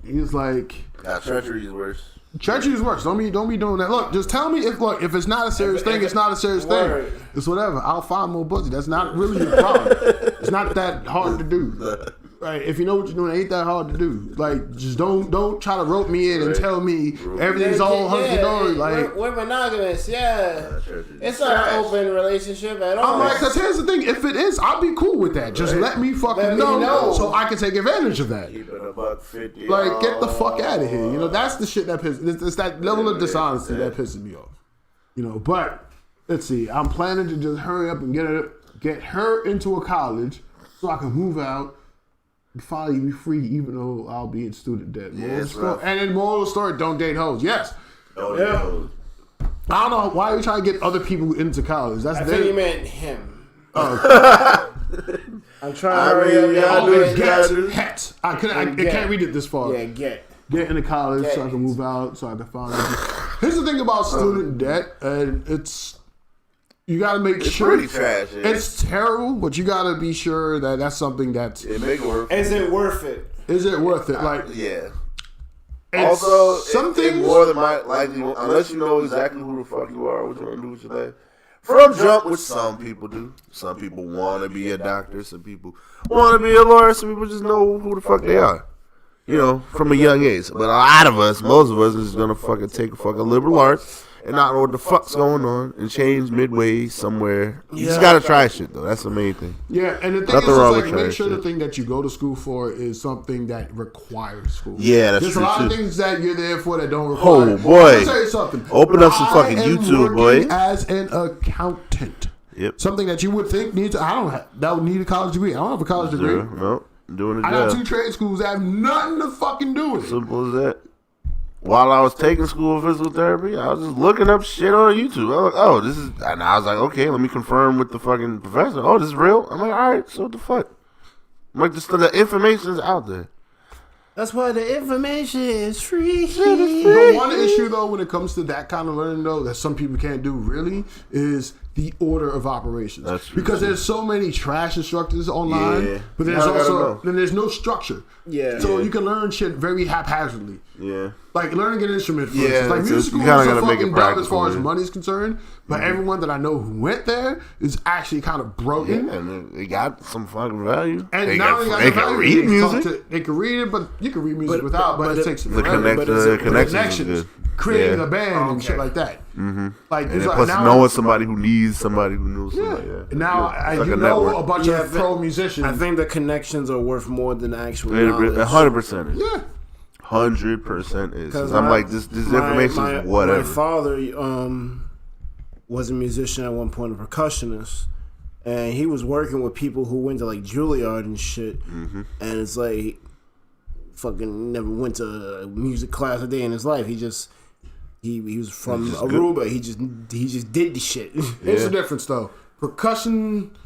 He was like, treachery is worse. Treachery is worse. Don't be doing that. Look, just tell me if it's not a serious thing, it's not a serious thing. It's whatever. I'll find more pussy. That's not really a problem. It's not that hard to do. Right? If you know what you're doing, it ain't that hard to do. Like, just don't try to rope me in and tell me everything's all hunky dory. Like, we're monogamous. Yeah, it's not an open relationship at all. I'm like, because here's the thing: if it is, I'll be cool with that. Just let me fucking know so I can take advantage of that. Keep it $150. Like, get the fuck out of here. You know, that's the shit that pisses. It's that level of dishonesty that pisses me off. You know, but let's see. I'm planning to just hurry up and get her into a college so I can move out. Finally be free, even though I'll be in student debt. And then moral of the story: don't date hoes. Yes. Don't date hoes. I don't know why you trying to get other people into college. I think you meant him. Oh. I'm trying to hurry up. I can't read it this far. Yeah, get into college so I can move out, so I can find out. Here's the thing about student debt, and it's you gotta make sure pretty trash. Yeah. It's terrible, but you gotta be sure that that's something that's it make it worth. Is it worth it? Is it worth it? Like yeah. Also, something more than likely, unless you know exactly who the fuck you are, what you want to do with your life. From jump, which some people do. Some people want to be a doctor. Some people want to be a lawyer. Some people just know who the fuck they are. You know, from a young age. But a lot of us, most of us, is gonna fucking take a fucking liberal arts and not know what the fuck's going on and change midway somewhere. You just gotta try shit though. That's the main thing. Yeah, and the thing is, like, make sure the thing that you go to school for is something that requires school. Yeah, that's true. There's a lot of things that you're there for that don't require. Oh boy, Let me tell you something. Open up some fucking YouTube, boy. As an accountant, yep. Something that you would think needs. That would need a college degree. I don't have a college degree. No, doing it. I got 2 trade schools that have nothing to fucking do with it. Simple as that. While I was taking school of physical therapy, I was just looking up shit on YouTube. I was like, oh, this is... And I was like, okay, let me confirm with the fucking professor. Oh, this is real? I'm like, all right, so what the fuck? I'm like, the information's out there. That's why the information is free. The one issue, though, when it comes to that kind of learning, though, that some people can't do really, is the order of operations. That's true. Because there's so many trash instructors online, but there's no structure. Yeah. So you can learn shit very haphazardly. Yeah. Like learning an instrument, for instance. It's like music school is so fucking dumb as far as money is concerned, but everyone that I know who went there is actually kind of broken. Yeah, and they got some fucking value. And they now they can read music. They can read it, but you can read music without, but it takes the connections. Creating a band and shit like that. Mm-hmm. Like, and plus knowing somebody who needs somebody who knows somebody. Yeah. Now like you know a bunch of pro musicians. I think the connections are worth more than the actual knowledge. 100%. Yeah. 100% is. I'm like, this information is whatever. My father was a musician at one point, a percussionist, and he was working with people who went to like Juilliard and shit. Mm-hmm. And it's like, fucking never went to a music class a day in his life. He was from Aruba. Good. He just did the shit. Here's the difference though. Percussion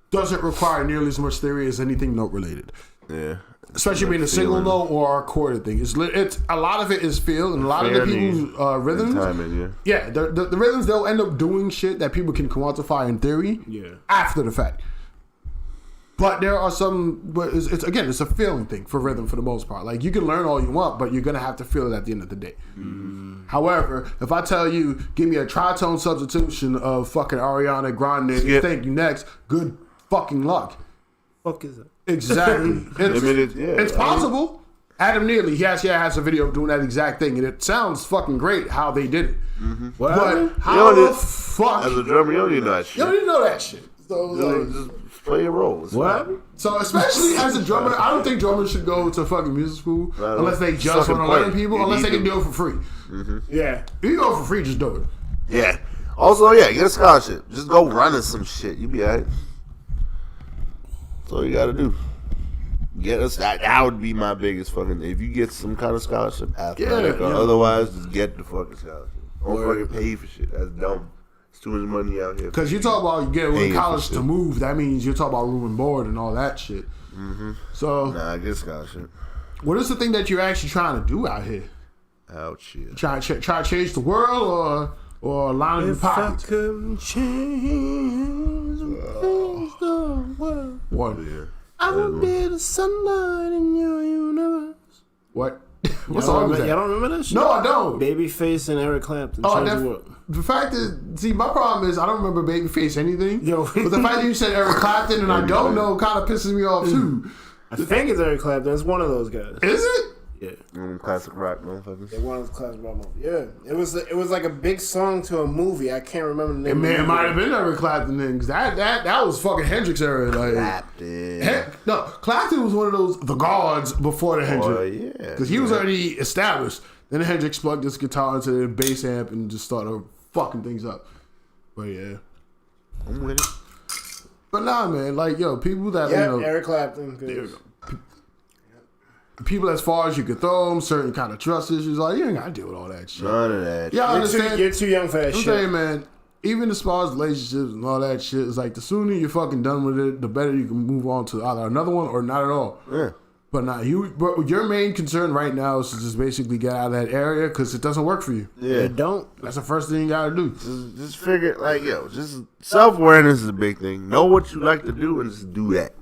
doesn't require nearly as much theory as anything note related. Yeah. Especially being a single note or a chorded thing. It's a lot of it is feel, and a lot of the people's rhythms. Timing, the rhythms, they'll end up doing shit that people can quantify in theory after the fact. But there are some, but it's a feeling thing for rhythm for the most part. Like, you can learn all you want, but you're gonna have to feel it at the end of the day. Mm. However, if I tell you, give me a tritone substitution of fucking Ariana Grande, thank you next, good fucking luck. Fuck is it? Exactly. It's possible. Adam Neely, he has a video of doing that exact thing, and it sounds fucking great how they did it. Mm-hmm. But how the fuck? As a drummer, you don't even know that shit. You don't even know that shit. So just play your role. What? So especially as a drummer, I don't think drummers should go to fucking music school unless they just Fucking want to learn play. people, You unless they need can to. do it for free. Yeah. If you go for free, just do it. Yeah. Also, yeah, get a scholarship. Just go running some shit. You be alright. That's all you gotta do. Get us that would be my biggest fucking. If you get some kind of scholarship, athletic or otherwise, just get the fucking scholarship. Don't fucking pay for shit. That's dumb. It's too much money out here. Because you talk about getting Paying for college shit. to move, that means you're talking about room and board and all that shit. So, Nah, get a scholarship. what is the thing that you're actually trying to do out here? Out shit. Try to change the world or line your If I pockets? could change the world, What? I would be the sunlight in your universe. What? What Y'all song was remember, that? y'all don't remember that shit? No, I don't. Babyface and Eric Clapton. Oh, Change the world. the fact is, see, my problem is I don't remember Babyface anything. Yo. But the fact that you said Eric Clapton and I don't know kind of pisses me off too. I think it's Eric Clapton. It's one of those guys. Is it? Yeah. Classic rock, motherfuckers. They one of those classic rock movies. Yeah. It was like a big song to a movie. I can't remember the name. It might have been Eric Clapton then, 'cause that was fucking Hendrix era. Like, Clapton. No, Clapton was one of those the gods before the Hendrix. Oh, yeah. Because he was already established. Then Hendrix plugged his guitar into the bass amp and just started fucking things up. But yeah. I'm with it. But nah, man, like, yo, people that, Yeah, you know, Eric Clapton. Good. people as far as you could throw them, certain kind of trust issues, like, you ain't got to deal with all that shit. None of that. Yeah, I You're understand. too young for that I'm shit. saying, man, even as far as relationships and all that shit, it's like the sooner you're fucking done with it, the better you can move on to either another one or not at all. Yeah. But but your main concern right now is to just basically get out of that area because it doesn't work for you. Yeah. It don't. That's the first thing you gotta do. Just figure, like, yo, just self-awareness is a big thing. Know what you like to do and just do that.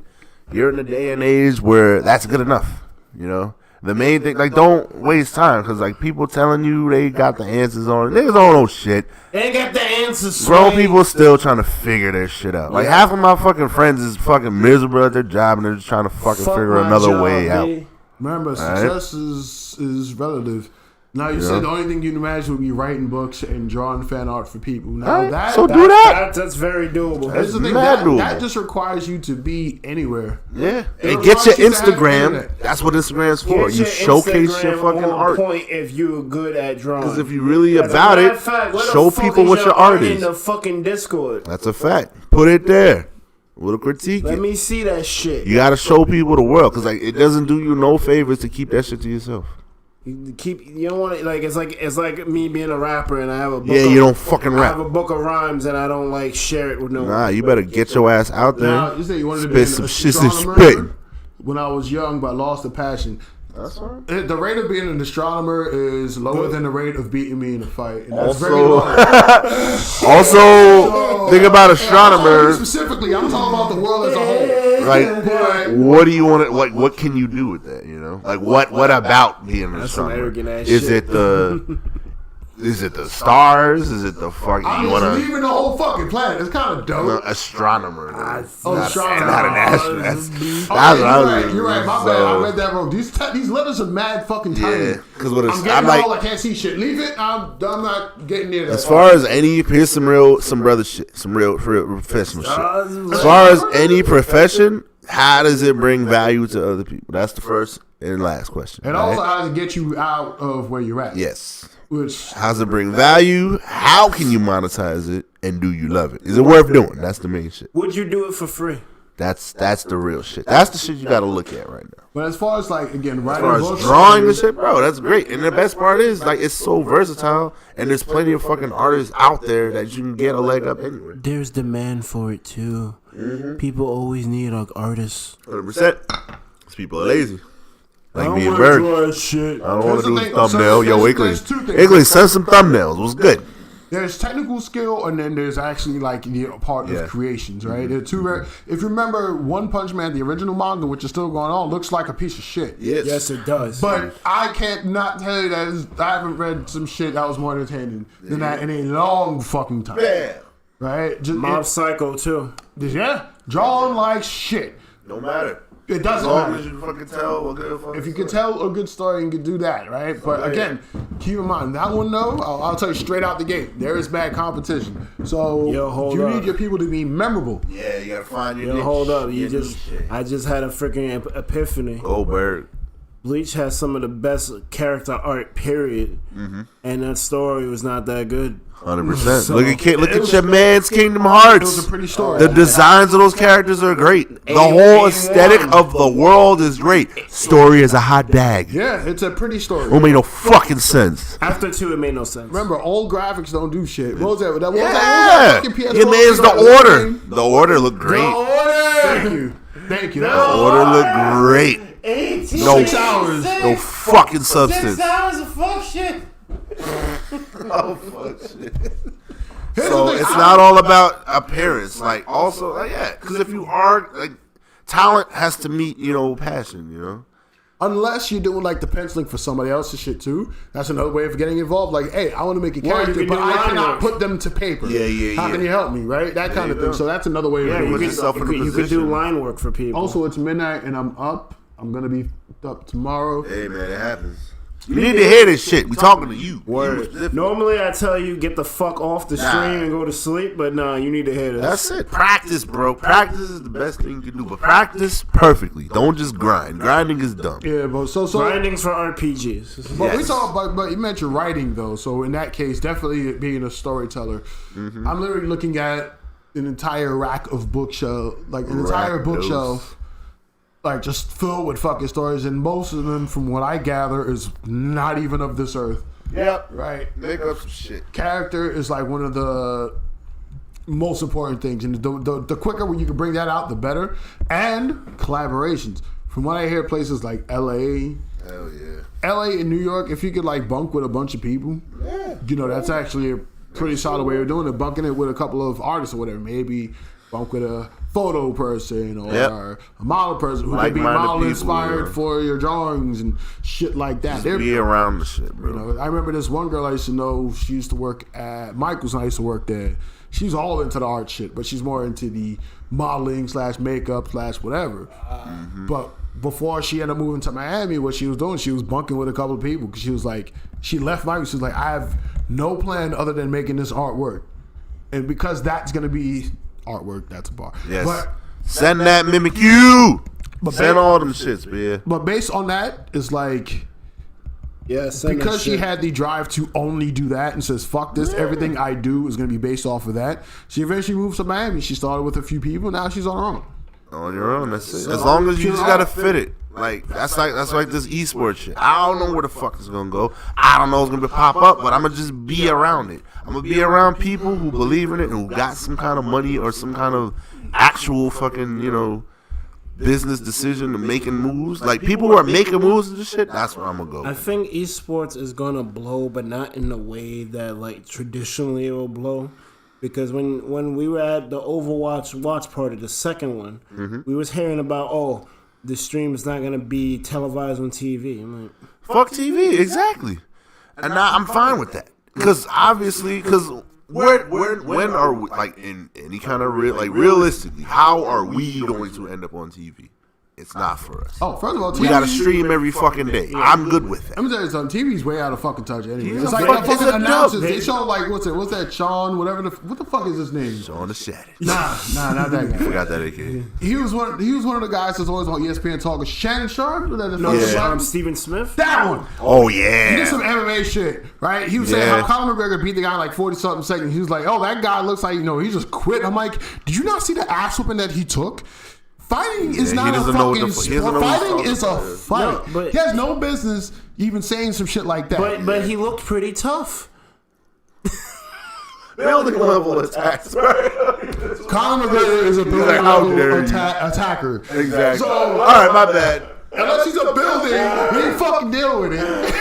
You're in a day and age where that's good enough, you know? The main thing, like, don't waste time because, like, people telling you they got the answers on it. Niggas don't know shit. They ain't got the answers. Grown Sway. people still trying to figure their shit out. Like, half of my fucking friends is fucking miserable at their job and they're just trying to fucking Fuck figure my another job, way out. B. Remember, success is relative. Now you said the only thing you can imagine would be writing books and drawing fan art for people. Now Alright, so do that. That's very doable. Here's the thing, mad doable. that just requires you to be anywhere. Yeah. It And get your requires you to have Instagram. internet. That's what Instagram's for. Get You your showcase your Instagram fucking on art. Point if you're good at drawing. Because if you really As a about matter it, of fact, where the show fuck people is what your art in is. the fucking Discord. That's a fact. Put it there. We'll critique Let it. me see that shit. You gotta show people the world because like it doesn't do you no favors to keep that shit to yourself. You don't want to like it's like me being a rapper and I have a book Yeah, of, you don't fucking I have rap. a book of rhymes and I don't like share it with no one. Nah, you better get your ass out there. Now, you said you wanted to be Spit an some shit and astronomer spit. when I was young, but lost the passion. That's right. The rate of being an astronomer is lower than the rate of beating me in a fight. And that's very Also- low. Also, think about astronomers. Specifically, I'm talking about the world as a whole. Like, what do you want to like? What can you do with that? You know, like what about being an That's some astronomer? arrogant ass Is shit. it the Is it the stars? Is it the fucking? I'm You just want leaving the whole fucking planet. It's kind of dope. astronomer? astronomer. Not an astronaut. That's Oh, what I yeah, was. you're right. My bad. I read that wrong. These letters are mad fucking tiny. Yeah, because what I'm it's, getting I'm like, old. I can't see shit. Leave it. I'm not getting near that. as far as here's some brother shit, some real professional shit. As far as any profession, how does it bring value to other people? That's the first and last question. and right? also how to get you out of where you're at. Yes. Which How's it bring value? How can you monetize it? And do you love it? Is it worth doing? That's the main shit. Would you do it for free? That's the real shit. That's the shit you got to look at right now. But as far as like again, As writing far as books, drawing and shit, bro, that's great. And the best part is, like, it's so versatile, and there's plenty of fucking artists out there that you can get a leg up anywhere. There's demand for it too. People always need like artists. 100%. These people are lazy. Like I me don't and wanna Berg. draw shit. I don't want Here's to do the a thing. thumbnail. So Yo, there's two Igley. things. Igley, send some thumbnails. What's good? There's technical skill, and then there's actually like the part Yeah. of creations, right? They're two very. If you remember One Punch Man, the original manga, which is still going on, looks like a piece of shit. Yes, it does. But I can't not tell you that I haven't read some shit that was more entertaining than that in a long fucking time. Yeah. Right? Just, Mob Psycho too. yeah, drawn like shit. No matter. It As doesn't long matter. as you fucking tell a good fucking If you can story. tell a good story, you can do that, right? But again, keep in mind that one though. I'll tell you straight out the gate. There is bad competition, so Yo, hold you up. need your people to be memorable. Yeah, you gotta find your Yo, niche. hold up. Your niche. I just had a freaking epiphany. Goldberg. Bleach has some of the best character art, period. And that story was not that good. 100%. So- Look at your man's Kingdom Hearts. It was a pretty story. The designs of those characters are great. The whole aesthetic of the world is great. Story is a hot bag. Yeah, it's a pretty story. Don't make no fucking sense. After 2, it made no sense. Remember, old graphics don't do shit. What was that? What was Yeah. that fucking PS4 Your man's game? The Order. The Order looked great. Thank you. Thank you. The Order looked great. 18 No, 6 hours. no fucking substance. 6 hours of fuck shit. Oh, fuck shit. Here's So the thing, it's not all about appearance. Like, also, yeah, because if you are, like, talent has to meet, passion, Unless you're doing like the penciling for somebody else's shit too. That's another way of getting involved. Like, hey, I want to make a Well, you character, can but do I line cannot work. put them to paper. Yeah, How yeah. can you help me, right? That kind of you thing. go. So that's another way of Yeah, doing you Put it. could, yourself in a you could do position. line work for people. Also, it's midnight and I'm up. I'm going to be up tomorrow. Hey, man, it happens. You need to hear this shit. We talking to you. Word. Normally, I tell you get the fuck off the stream and go to sleep, but nah, you need to hear this. That's it. Practice, bro. Practice is the best thing you can do. But practice perfectly. Don't just grind. Grinding is dumb. Yeah, but so Grindings for RPGs. But we Yes. talk about, but you mentioned writing though. So in that case, definitely being a storyteller. Mm-hmm. I'm literally looking at an entire rack of bookshelf, like an entire Rack bookshelf, like just filled with fucking stories, and most of them, from what I gather, is not even of this earth. Yep. Right? Make up some shit. Character is like one of the most important things, and the quicker when you can bring that out, the better. And collaborations. From what I hear, places like LA. Hell yeah. LA and New York, if you could like bunk with a bunch of people, that's actually a pretty solid way of doing it. Bunking it with a couple of artists or whatever. Maybe bunk with a photo person or a model person who could be Like-minded model people, inspired yeah. for your drawings and shit like that. They're- Be around the shit, bro. I remember this one girl I used to know. She used to work at Michael's, and I used to work there. She's all into the art shit, but she's more into the modeling / makeup / whatever. But before she ended up moving to Miami, what she was doing, she was bunking with a couple of people because she was like, she left Miami. She was like, I have no plan other than making this artwork, and because that's gonna be artwork, that's a bar. Yes. But Send that mimic you. But Send ba- all them shits, man. but based on that, it's like. Yeah, send that Because she shit. had the drive to only do that and says, fuck this, everything I do is going to be based off of that. She eventually moved to Miami. She started with a few people. Now she's on her own. On your own, that's it. As long as you just gotta fit it. Like that's like this esports shit. I don't know where the fuck it's gonna go. I don't know what's gonna pop up, but I'm gonna just be around it. I'm gonna be around people who believe in it and who got some kind of money or some kind of actual fucking business decision and making moves. Like people who are making moves and this shit. That's where I'm gonna go. I think esports is gonna blow, but not in the way that like traditionally it will blow. Because when we were at the Overwatch watch party, the second one, we was hearing about the stream is not gonna be televised on TV. I'm like, Fuck TV, exactly. And now I'm fine with that because obviously, when are we like in any kind of realistically, how are we going to end up on TV? It's not for us. Oh, first of all, TV, We gotta stream every fucking day. I'm good with Let that. me tell you something. TV's way out of fucking touch anyway. He's It's a like fuck- that he's fucking a announcers. dub. They show like what's that Sean whatever what the fuck is his name? On the Shattered. Nah, not that guy. Forgot that AKA. He was one of the guys that's always on ESPN talking. Shannon Sharp? Yeah. Steven Smith. That one. Oh He did some yeah. MMA shit, right? He was saying Yeah. how Conor McGregor beat the guy in like 40-something seconds. He was like, oh, that guy looks like, he just quit. I'm like, did you not see the ass whooping that he took? Fighting is Yeah, not he a doesn't know what fucking the he doesn't sport. know what he's Fighting talking is a about. fight. No, but- he has no business even saying some shit like that. But he looked pretty tough. Building level attacks. Conor McGregor is a building like, how level dare you. attacker. Exactly. So, All right, my bad. unless he's a building, he ain't fucking deal with it.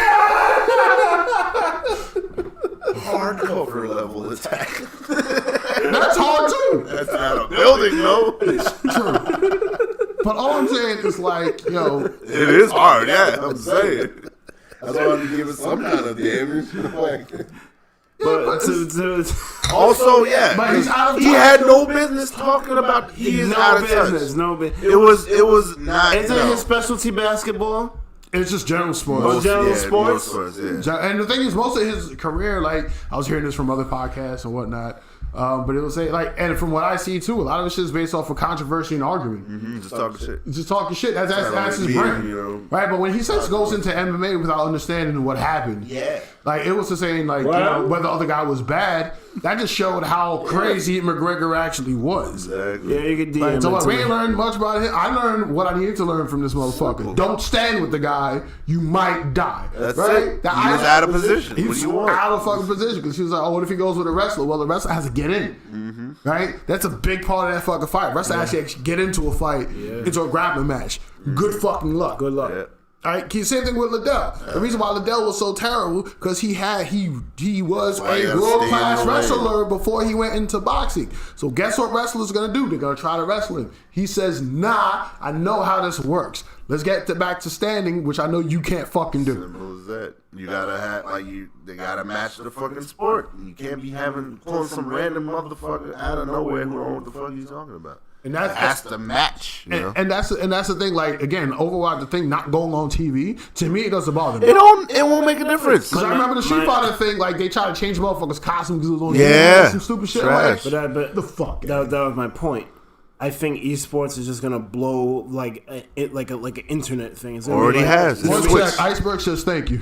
Hardcover level attack. That's hard too. That's not a building, no. True. But all I'm saying is like, It is hard, yeah. I'm saying. That's why I'm giving some kind of damage. Like, But Also, yeah, But he's out of he touch. had no business talking about. He is out of touch. no business. It was not. Isn't no. his specialty basketball? It's just general sports. Most- general Yeah, sports? most sports, yeah. And the thing is, most of his career, like I was hearing this from other podcasts and whatnot, but it was say like, and from what I see too, a lot of this shit is based off of controversy and arguing. Just talking shit. Just talking shit. That's like his being, brand, you know, right? But when he goes into MMA without understanding what happened, Yeah. like it was just saying like you know, whether the other guy was bad. That just showed how crazy McGregor actually was. Exactly. Yeah, you could DM Like, so it what, to we me. ain't learned much about him. I learned what I needed to learn from this motherfucker. Don't stand with the guy. You might die. That's right? it. He was out of position. He What was do you want? out of fucking position because she was like, oh, what if he goes with a wrestler? Well, the wrestler has to get in. Right? That's a big part of that fucking fight. Wrestler actually get into a fight, into a grappling match. Good fucking luck. Good luck. Yeah. All right, same thing with Liddell. The reason why Liddell was so terrible because he was Why you a gotta world stay class in the lane? wrestler before he went into boxing. So guess what wrestlers gonna do? They're gonna try to wrestle him. He says, "Nah, I know how this works. Let's get back to standing, which I know you can't fucking do." Simple as that. You gotta have they gotta match the fucking sport. You can't be pulling some random motherfucker out of nowhere who don't know what the fuck he's talking about. And It has to match. You know? And that's the thing. Like again, Overwatch, the thing not going on TV to me, it doesn't bother me. It won't make a difference. Because I remember the Street Fighter thing, like they tried to change motherfuckers' costumes because it was on Yeah. some stupid shit. Trash. Like, But the fuck. that was my point. I think esports is just gonna blow like an internet thing. It's gonna be Already like- has. It's One Twitch. sec, Iceberg says thank you.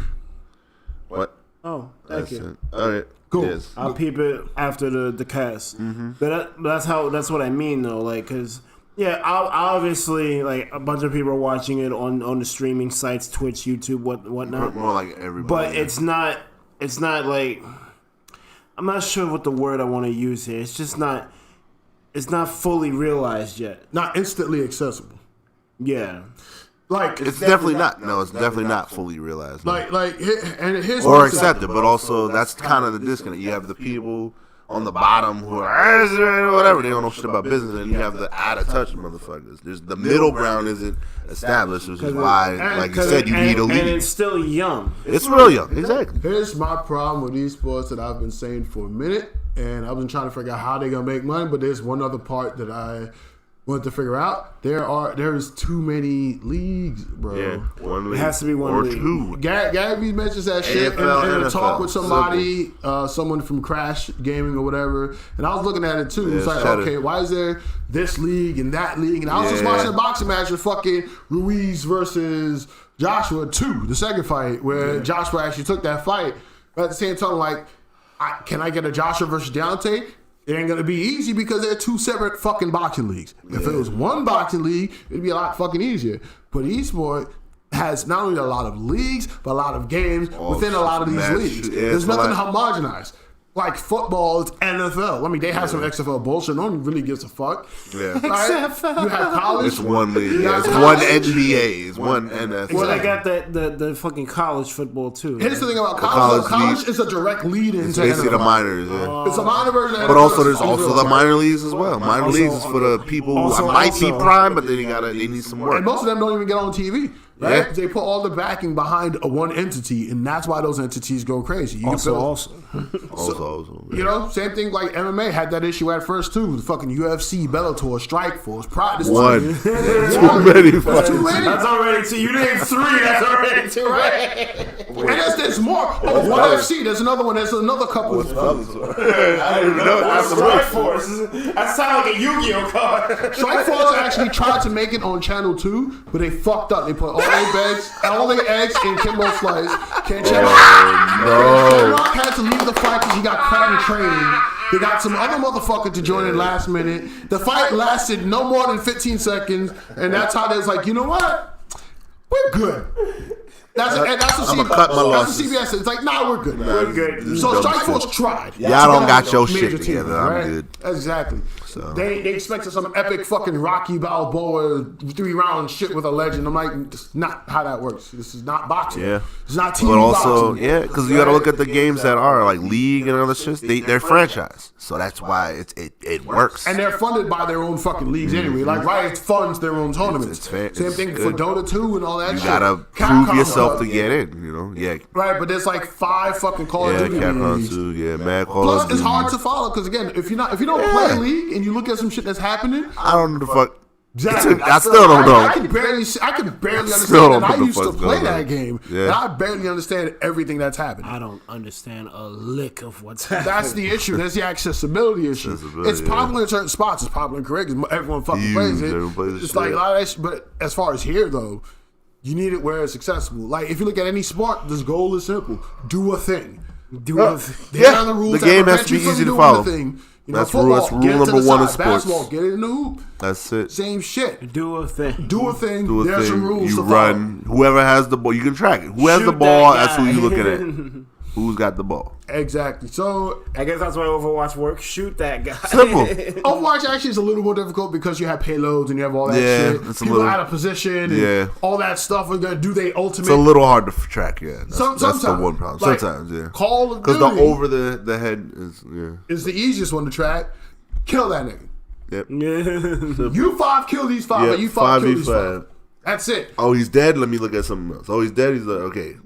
What? Oh, thank you. All right. Cool. Yes. I'll peep it after the cast. But that's what I mean though. Like, cause yeah, obviously like a bunch of people are watching it on the streaming sites, Twitch, YouTube, whatnot. More like everybody. But it's not like I'm not sure what the word I want to use here. It's just not. It's not fully realized yet. Not instantly accessible. Yeah. Like It's definitely not. No, it's definitely not fully realized. No. and here's Or what's- accepted, but also that's kind of the disconnect. You have the people on the bottom who are whatever, they don't know shit about business, and you have the out of touch motherfuckers. There's the middle ground isn't established, which is why, like you said, you need a And lead. it's still young. It's real young, exactly. Here's my problem with esports that I've been saying for a minute, and I've been trying to figure out how they're gonna make money. But there's one other part that I want to figure out. There is too many leagues, bro. Yeah, one league. It has to be one or league. two. Gabby mentions that shit in AFL, a talk NFL. with somebody, someone from Crash Gaming or whatever, and I was looking at it too. It's like, cheddar. okay, why is there this league and that league? And I was just Yeah. watching a boxing match with fucking Ruiz versus Joshua 2, the second fight, where Joshua actually took that fight. But at the same time, like, can I get a Joshua versus Deontay? It ain't gonna be easy because they're two separate fucking boxing leagues. If it was one boxing league, it'd be a lot fucking easier. But esport has not only a lot of leagues, but a lot of games within a lot of these match- leagues. yeah, There's it's nothing a lot. homogenized. Like football, it's NFL. I mean, they have some XFL bullshit. No one really gives a fuck. Yeah. Right? You have college. It's one league. You Yeah, have it's college. one NBA. It's one NFL. Well, they got the fucking college football too. Here's the thing about college college. College league- is a direct lead It's into basically the NFL. minors. Yeah. It's a minor version of NFL. But also, there's It's also real. the minor leagues as well. Minor Also- leagues is for the people who also- might be also- prime, but then they need some work. And most of them don't even get on TV. Right? Yeah. They put all the backing behind one entity, and that's why those entities go crazy. You can feel, Also. Also, you know, same thing like MMA had that issue at first too. The fucking UFC, Bellator, Strikeforce, Pride. This one. is- Too many Too fucking. many. That's already two. You named three. That's already two. And there's more. Oh, one FC. There's another one. There's another couple. I don't even know. That's the Strike word. Force. That sounds like a Yu-Gi-Oh card. Strikeforce actually tried to make it on Channel 2, but they fucked up. They put all their eggs in Kimbo Slice. Can't check No. Rock had to leave the fight because he got cut in training. They got some other motherfucker to join in last minute. The fight lasted no more than 15 seconds, and that's how they was like, you know what? We're good. That's what I'ma cut my that's what losses. CBS. It's like, nah, we're good. We're good. So Dumb Strikeforce shit. tried. Y'all don't got Together, your major shit together. I'm good. Exactly. So. They expected some epic fucking Rocky Balboa 3-round shit with a legend. I'm like, this is not how that works. This is not boxing. Yeah. It's not TV But also, boxing. yeah, because you got to look at the games that are like league and other shit. They're franchise, so that's why it works. And they're funded by their own fucking leagues anyway. Like Riot funds their own tournaments. It's fair. Same It's thing for good. Dota 2 and all that You shit. gotta Capcom prove yourself yourself to get in. You know, yeah. Right, but there's like 5 fucking Call of Duty Capcom leagues. 2, Mad Call Plus, of Duty. it's hard to follow because again, if you don't play League and you look at some shit that's happening, I don't know the fuck. exactly, I still don't know. I can barely Still understand. don't And know I what the used to fuck's play going that on. game, Yeah. and I barely understand everything that's happening. I don't understand a lick of what's happening. That's the issue. That's the accessibility issue. It's popular in certain spots. It's popular in Korea because everyone fucking plays it. Everyone plays the It's like a shit. lot of that shit. But as far as here, though, you need it where it's accessible. Like, if you look at any sport, this goal is simple. Do a thing. Do a thing. There are the rules the game that has to be prevent you easy from to doing follow. the thing. You That's know, rule football, get it to number the one in side. sports. Basketball, get it in the hoop. That's it. Same shit. Do a thing. Do a thing. Do a There's thing. some rules You to run. Whoever has the ball, you can track it. Who has the Shoot ball? that That's who guy. you looking at. Who's got the ball? follow. Exactly. So I guess that's why Overwatch works. Shoot that guy. Simple. Overwatch actually is a little more difficult because you have payloads and you have all that Yeah, shit. it's a People little- out of position and Yeah. all that stuff. Are gonna do they ultimate? It's a little hard to track. Yeah, that's Sometimes. the one problem. Like, Sometimes, yeah. Call of Because Duty the over the head is is the easiest one to track. Kill that nigga. Yep. You 5 kill these 5. Yep, Or you 5 kill these 5. 5v5. That's it. Oh, he's dead. Let me look at something else. Oh, he's dead. He's like, okay.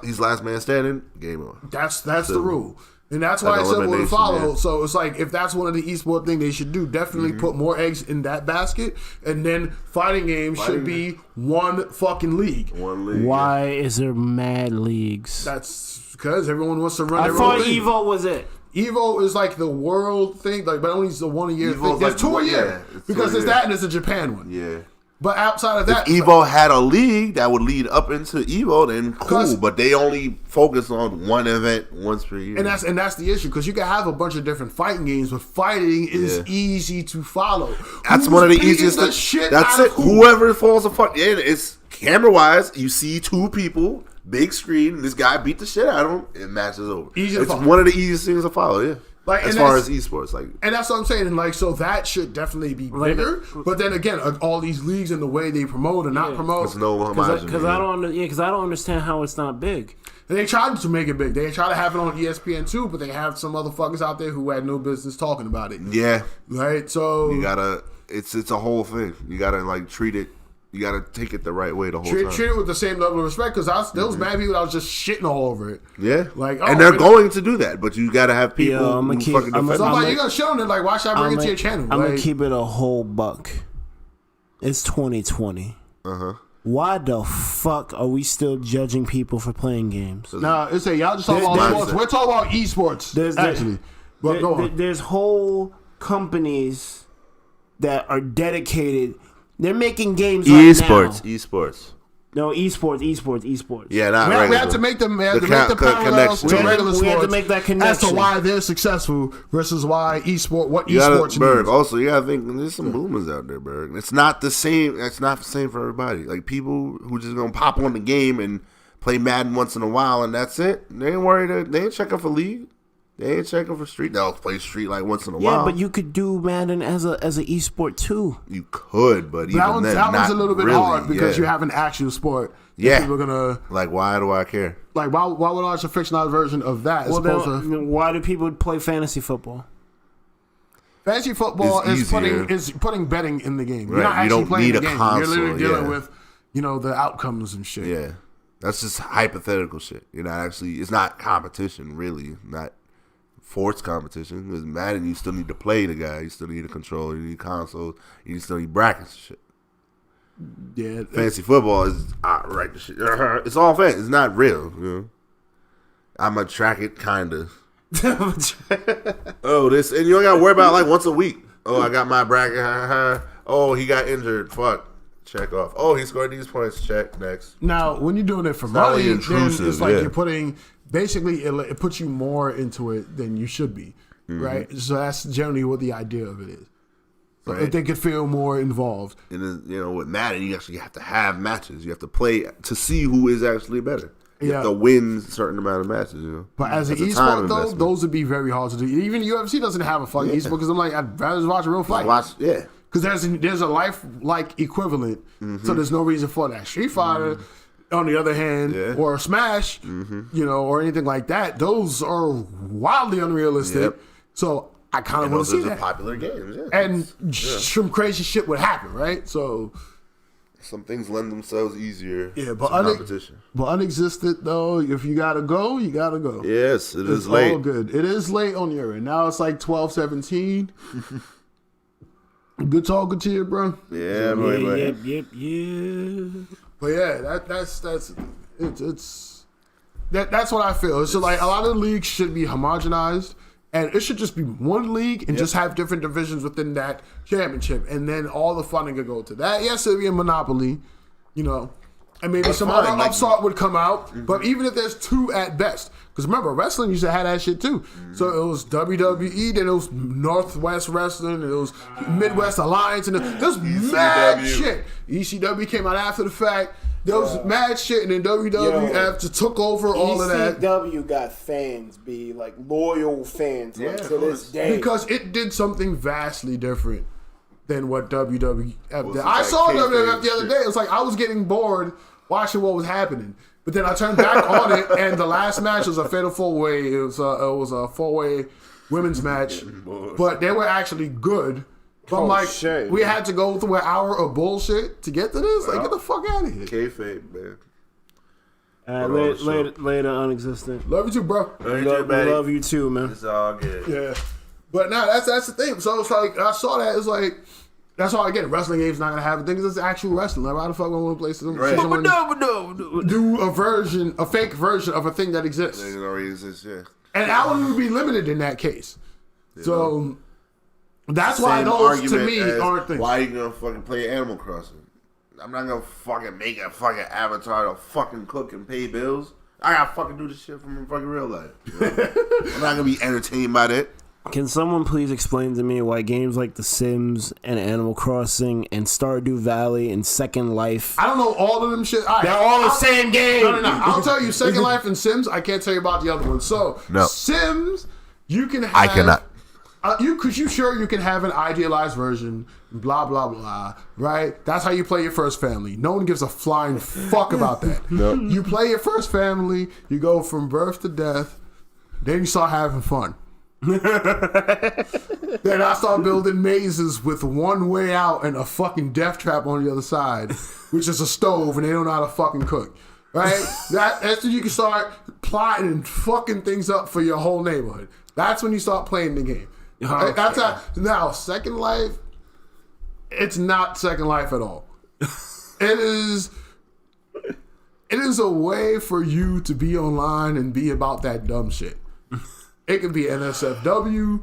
He's last man standing. Game on. That's the rule. And that's why Like it's simple to elimination, follow. yeah. So it's like if that's one of the esport things they should do, definitely put more eggs in that basket. And then fighting games should be one fucking league. One league. Why is there mad leagues? That's because everyone wants to run I their thought own thing. Evo was it. Evo is like the world thing, like, but only it's a 1 a year Evo's thing. There's like 2 a one- year yeah, it's because 2 a there's year. that and there's a Japan one. Yeah. But outside of that, If Evo had a league that would lead up into Evo, then cool. 'Cause- But they only focus on one event once per year. and that's the issue because you can have a bunch of different fighting games, but fighting is Yeah. easy to follow. That's Who's one of the beating easiest the things. shit That's out it. of who? Whoever falls apart, yeah, it's camera wise. You see 2 people, big screen. This guy beat the shit out of him. It matches over. Easy to It's follow. one of the easiest things to follow. Yeah. Like, as and far as that's- esports, like And that's what I'm saying. And like, so that should definitely be bigger. But then again, all these leagues and the way they promote and not promote, there's no homogeneity. Because I don't understand how it's not big. and they tried to make it big. They tried to have it on ESPN too, but they have some motherfuckers out there who had no business talking about it. yeah, Right? So you gotta. It's a whole thing. You gotta like treat it. You gotta take it the right way the whole treat time. it with the same level of respect because there was mad people that was just shitting all over it. Yeah, Like, and oh, they're man. going to do that, but you gotta have people Yeah, I'ma who keep- fucking I'ma- defend So I'm it. like, you're gonna show them. Like, why should I bring it to your channel? I'm Like, gonna keep it a whole buck. It's 2020. Why the fuck are we still judging people for playing games? nah, it's y'all just talking about There's- sports. We're talking about esports, actually. But go on. There's whole companies that are dedicated. They're making games right Esports, now. esports. No, esports. Yeah, not We regular. have to make them. We have The to make the connection. parallels to We had- regular we sports. had to make that as to connection. why they're successful versus why esport. What You gotta, esports Berg. means. Also, you gotta think there's some boomers out there, Berg. It's not the same. It's not the same for everybody. Like people who just gonna pop on the game and play Madden once in a while, and that's it. They ain't worried. They ain't checking for league. They ain't checking for street. They'll play street like once in a Yeah, while. but you could do Madden as a esport too. You could, but even That one's, then, that one's not a little bit really, hard because yeah. you have an actual sport. that Yeah. people are gonna Like, why do I care? like. Why would I watch a fictionalized version of that as Well, opposed to then, why do people play fantasy football? fantasy football? It's easier. Is putting betting in the game. You're Right, not you actually don't playing need the a game. console, You're literally dealing yeah. with the outcomes and shit. Yeah, that's just hypothetical shit. You're not actually. It's not competition, really. Not forced competition. Because Madden, you still need to play the guy. You still need a controller. You need consoles. You still need brackets and shit. Yeah, Fantasy football is right. The shit. It's all fancy. It's not real. You know? I'm gonna track it, kinda. Oh, this, and you only gotta worry about like once a week. Oh, I got my bracket. Oh, he got injured. Fuck. Check off. Oh, he scored these points. Check next. Now, when you're doing it for not money, really then intrusive, it's like yeah. you're putting basically it puts you more into it than you should be, Mm-hmm. right? So that's generally what the idea of it is. So Right. if they could feel more involved. And then, you know, with Madden, you actually have to have matches. You have to play to see who is actually better. You have Yeah. to win a certain amount of matches. You know, But as an That's a time esport, though, investment. those would be very hard to do. Even UFC doesn't have a fucking esport because I'm like, I'd rather just watch a real fight. watch, yeah. Because there's a life-like equivalent, Mm-hmm. so there's no reason for that. Street Fighter, on the other hand, Yeah. or Smash, or anything like that, those are wildly unrealistic. Yep. So I kind of And want to those see are that. popular games. Yeah. And some crazy shit would happen, right? So some things lend themselves easier. Yeah, to but competition. But unexisted though, if you gotta go, you gotta go. Yes, it is It's late. all good. It is late on your end. Now it's like 12:17. Good talking to you, bro. Yeah, boy. Yep. But yeah, that's what I feel. It's just like a lot of the leagues should be homogenized, and it should just be one league and just have different divisions within that championship, and then all the funding could go to that. Yes, it'd be a monopoly, you know, and maybe some other upstart would come out. But even if there's two at best, because remember, wrestling used to have that shit too. So it was WWE, then it was Northwest Wrestling, and it was Midwest Alliance, and there was mad shit. ECW came out after the fact. There was mad shit, and then WWF took over all of that. ECW got fans, be like loyal fans, like, to this day. Because it did something vastly different than what WWF did. it I like saw kayfabe WWF the other shit? day. It was like I was getting bored watching what was happening. But then I turned back on it, and the last match was a fatal four-way. It was a four-way women's match. But they were actually good. But I'm like, shit. we had to go through an hour of bullshit to get to this? Like, get the fuck out of here. Kayfabe, man. Later, unexistent. Love you too, bro. Love you too, man. It's all good. Yeah. But no, that's the thing. So it's like, I saw that. It's like, that's all I get. Wrestling game's not going to have it. Things it's actual wrestling. Like, why the fuck would I want to play some do a fake version of a thing that exists? It already exists, yeah. And that one would be limited in that case. So that's why Same those to argument me as aren't things. why you gonna fucking play Animal Crossing? I'm not gonna fucking make a fucking avatar to fucking cook and pay bills. I gotta fucking do this shit from fucking real life. You know? I'm not gonna be entertained by that. Can someone please explain to me why games like The Sims and Animal Crossing and Stardew Valley and Second Life, I don't know all of them shit. they're all the same game? No. I'll tell you Second Life and Sims. I can't tell you about the other one. So No. Sims, you can have. I cannot. You can have an idealized version, blah blah blah, right? That's how you play your first family. No one gives a flying fuck about that. Nope. You play your first family, you go from birth to death, then you start having fun. Then I start building mazes with one way out and a fucking death trap on the other side, which is a stove, and they don't know how to fucking cook. Right? That's when you can start plotting and fucking things up for your whole neighborhood. That's when you start playing the game. Okay. That's how, now, Second Life, it's not Second Life at all. It is a way for you to be online and be about that dumb shit. It could be NSFW,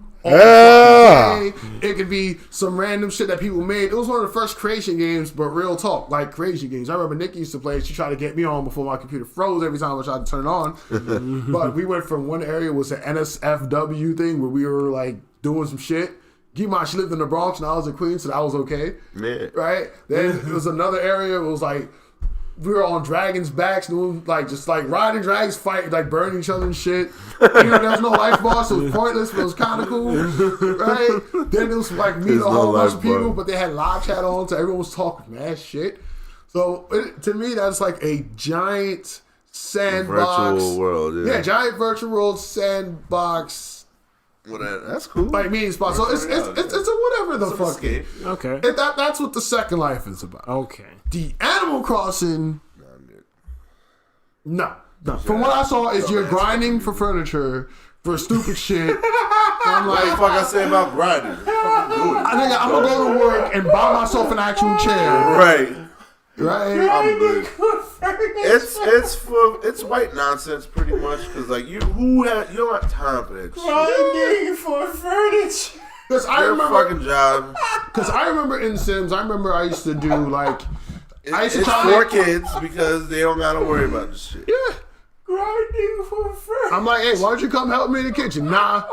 it could be some random shit that people made. It was one of the first creation games, but real talk, like creation games. I remember Nikki used to play it. She tried to get me on before my computer froze every time I tried to turn it on. But we went from one area was an NSFW thing where we were like doing some shit. Gima, she lived in the Bronx and I was in Queens, so that was okay. Yeah. Right? Then there was another area where it was like we were on dragons' backs doing like just like riding dragons, fighting, like burning each other and shit. You know, there was no life bar, so it was pointless, but it was kind of cool. Right? Then it was like me and a whole bunch of people, but they had live chat on, so everyone was talking mad shit. So to me, that's like a giant sandbox. Virtual world, yeah. Yeah, giant virtual world sandbox. Well, that's cool. Like meeting spot. So it's a whatever the fuck. Escape. Okay. That's what the Second Life is about. Okay. The Animal Crossing, no. From what I saw, is you're grinding for furniture for stupid shit. I'm What the like, fuck I say about grinding? Fucking do it. I think I'm gonna go to work and buy myself an actual chair. Right. Right? I'm good. It's white nonsense pretty much because like you don't have time for that shit. Grinding for furniture. Because I Your remember, fucking job. because I remember in Sims, I used to do like, I used to It's try for to, kids because they don't gotta worry about this shit. yeah. Grinding for furniture. I'm like, hey, why don't you come help me in the kitchen? Nah,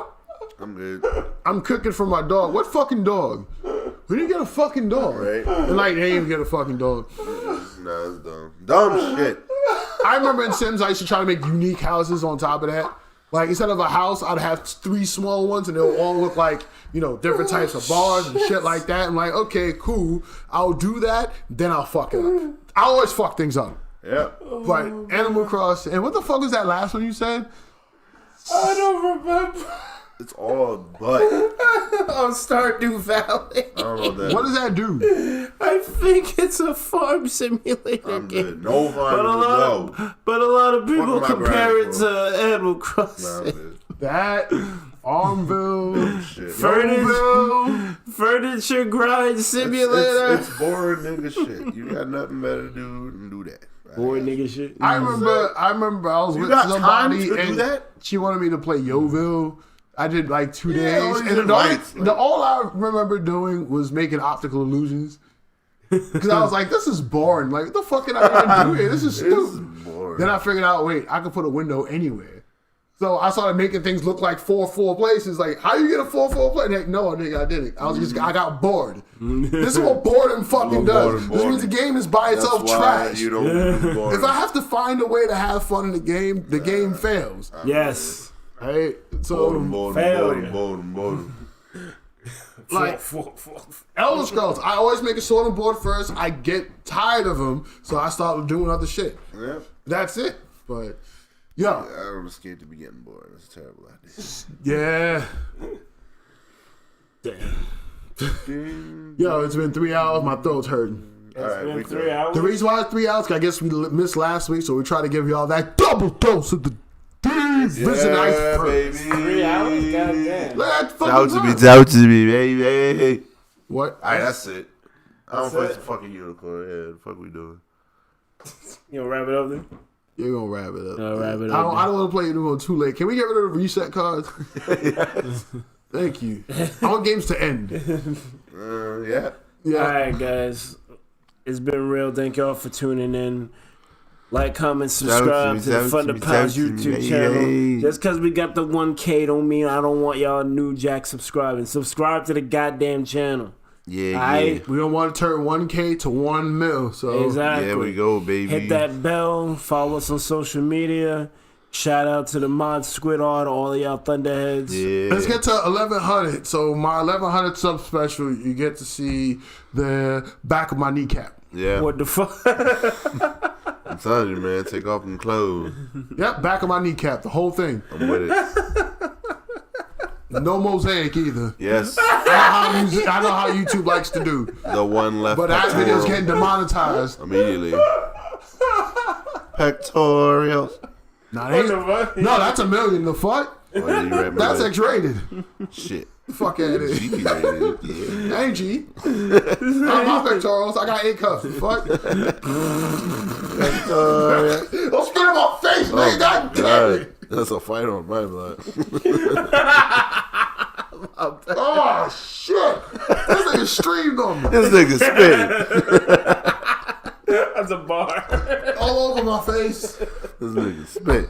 I'm good. I'm cooking for my dog. What fucking dog? When do you get a fucking dog? Right. And like, they didn't even get a fucking dog. Nah, it's dumb. Dumb shit. I remember in Sims, I used to try to make unique houses on top of that. Like, instead of a house, I'd have 3 small ones, and they'll all look like, you know, different types of bars and shit like that. I'm like, okay, cool. I'll do that, then I'll fuck it up. I always fuck things up. Yeah. But Animal Crossing, and what the fuck was that last one you said? I don't remember. It's all butt. called Stardew Valley. I don't know what that What is. does that do? I think it's a farm simulator I'm game. good. No fun. But a lot of people Fuck my compare it grandpa. to Animal Nah, I'm Crossing. good. That Farmville. Shit. Furniture grind simulator. It's boring nigga shit. You got nothing better to do than do that. Right? Boy, nigga shit. I remember I was You with got time somebody to do and that? she wanted me to play Yoville. I did like 2 Yeah, days. all And these the, invites, only, the all I remember doing was making optical illusions. Because I was like, this is boring. Like, what the fuck can I even do here? This is This is stupid. boring. Then I figured out, wait, I could put a window anywhere. So I started making things look like 4-4 places. Like, how you get a 4-4 place? Like, no, nigga, I didn't. I got bored. This is what boredom fucking does. This means the game is by That's itself why trash. you don't do boring. If I have to find a way to have fun in the game fails. Yes. Right? So, boredom. like, Elder Scrolls, I always make a sorting board first. I get tired of them, so I start doing other shit. Yeah. That's it. But, yo, I'm scared to be getting bored. That's a terrible idea. yeah. Yo, it's been 3 hours. My throat's hurting. All right, we 3 hours. The reason why it's 3 hours, 'cause I guess we missed last week, so we try to give y'all that double dose of the Visit Iceberg. baby. 3 hours? Goddamn. Let that Out fucking to me, baby. What? All right, that's it. I don't That's play it. some fucking unicorn. Yeah, the fuck we doing? You gonna wrap it up then? You're gonna wrap it up. Wrap it I up. don't want to play Unicorn too late. Can we get rid of the reset cards? Thank you. I want games to end. Yeah. Yeah. All right, guys. It's been real. Thank y'all for tuning in. Like, comment, subscribe to the Thunder Pals YouTube channel. Just because we got the 1K don't mean I don't want y'all new jack subscribing. Subscribe to the goddamn channel. Yeah, Aight? We don't want to turn 1K to 1 mil. So Exactly. There we go, baby. Hit that bell. Follow us on social media. Shout out to the mod Squid Art, all of y'all Thunderheads. Yeah. let's get to 1100. So my 1100 sub special, you get to see the back of my kneecap. Yeah. What the fuck? I'm telling you, man. Take off them clothes. Yep, back of my kneecap, the whole thing. I'm with it. No mosaic either. Yes. I know how YouTube likes to do. The one left But that video's pectoral. getting demonetized. Immediately. Pectorials. Nah, they ain't- no, that's $1 million. The fuck? Oh, yeah, you right, That's man. X-rated. Shit. Fuck out of G it. rated. Yeah. I ain't G. I'm my pectorals. I got 8 cups. The fuck? Don't spit in my face, nigga. God damn God. it. That's a fight on my blood. Oh, shit. This nigga streamed on me. This nigga spit. That's a bar. All over my face. This nigga spit.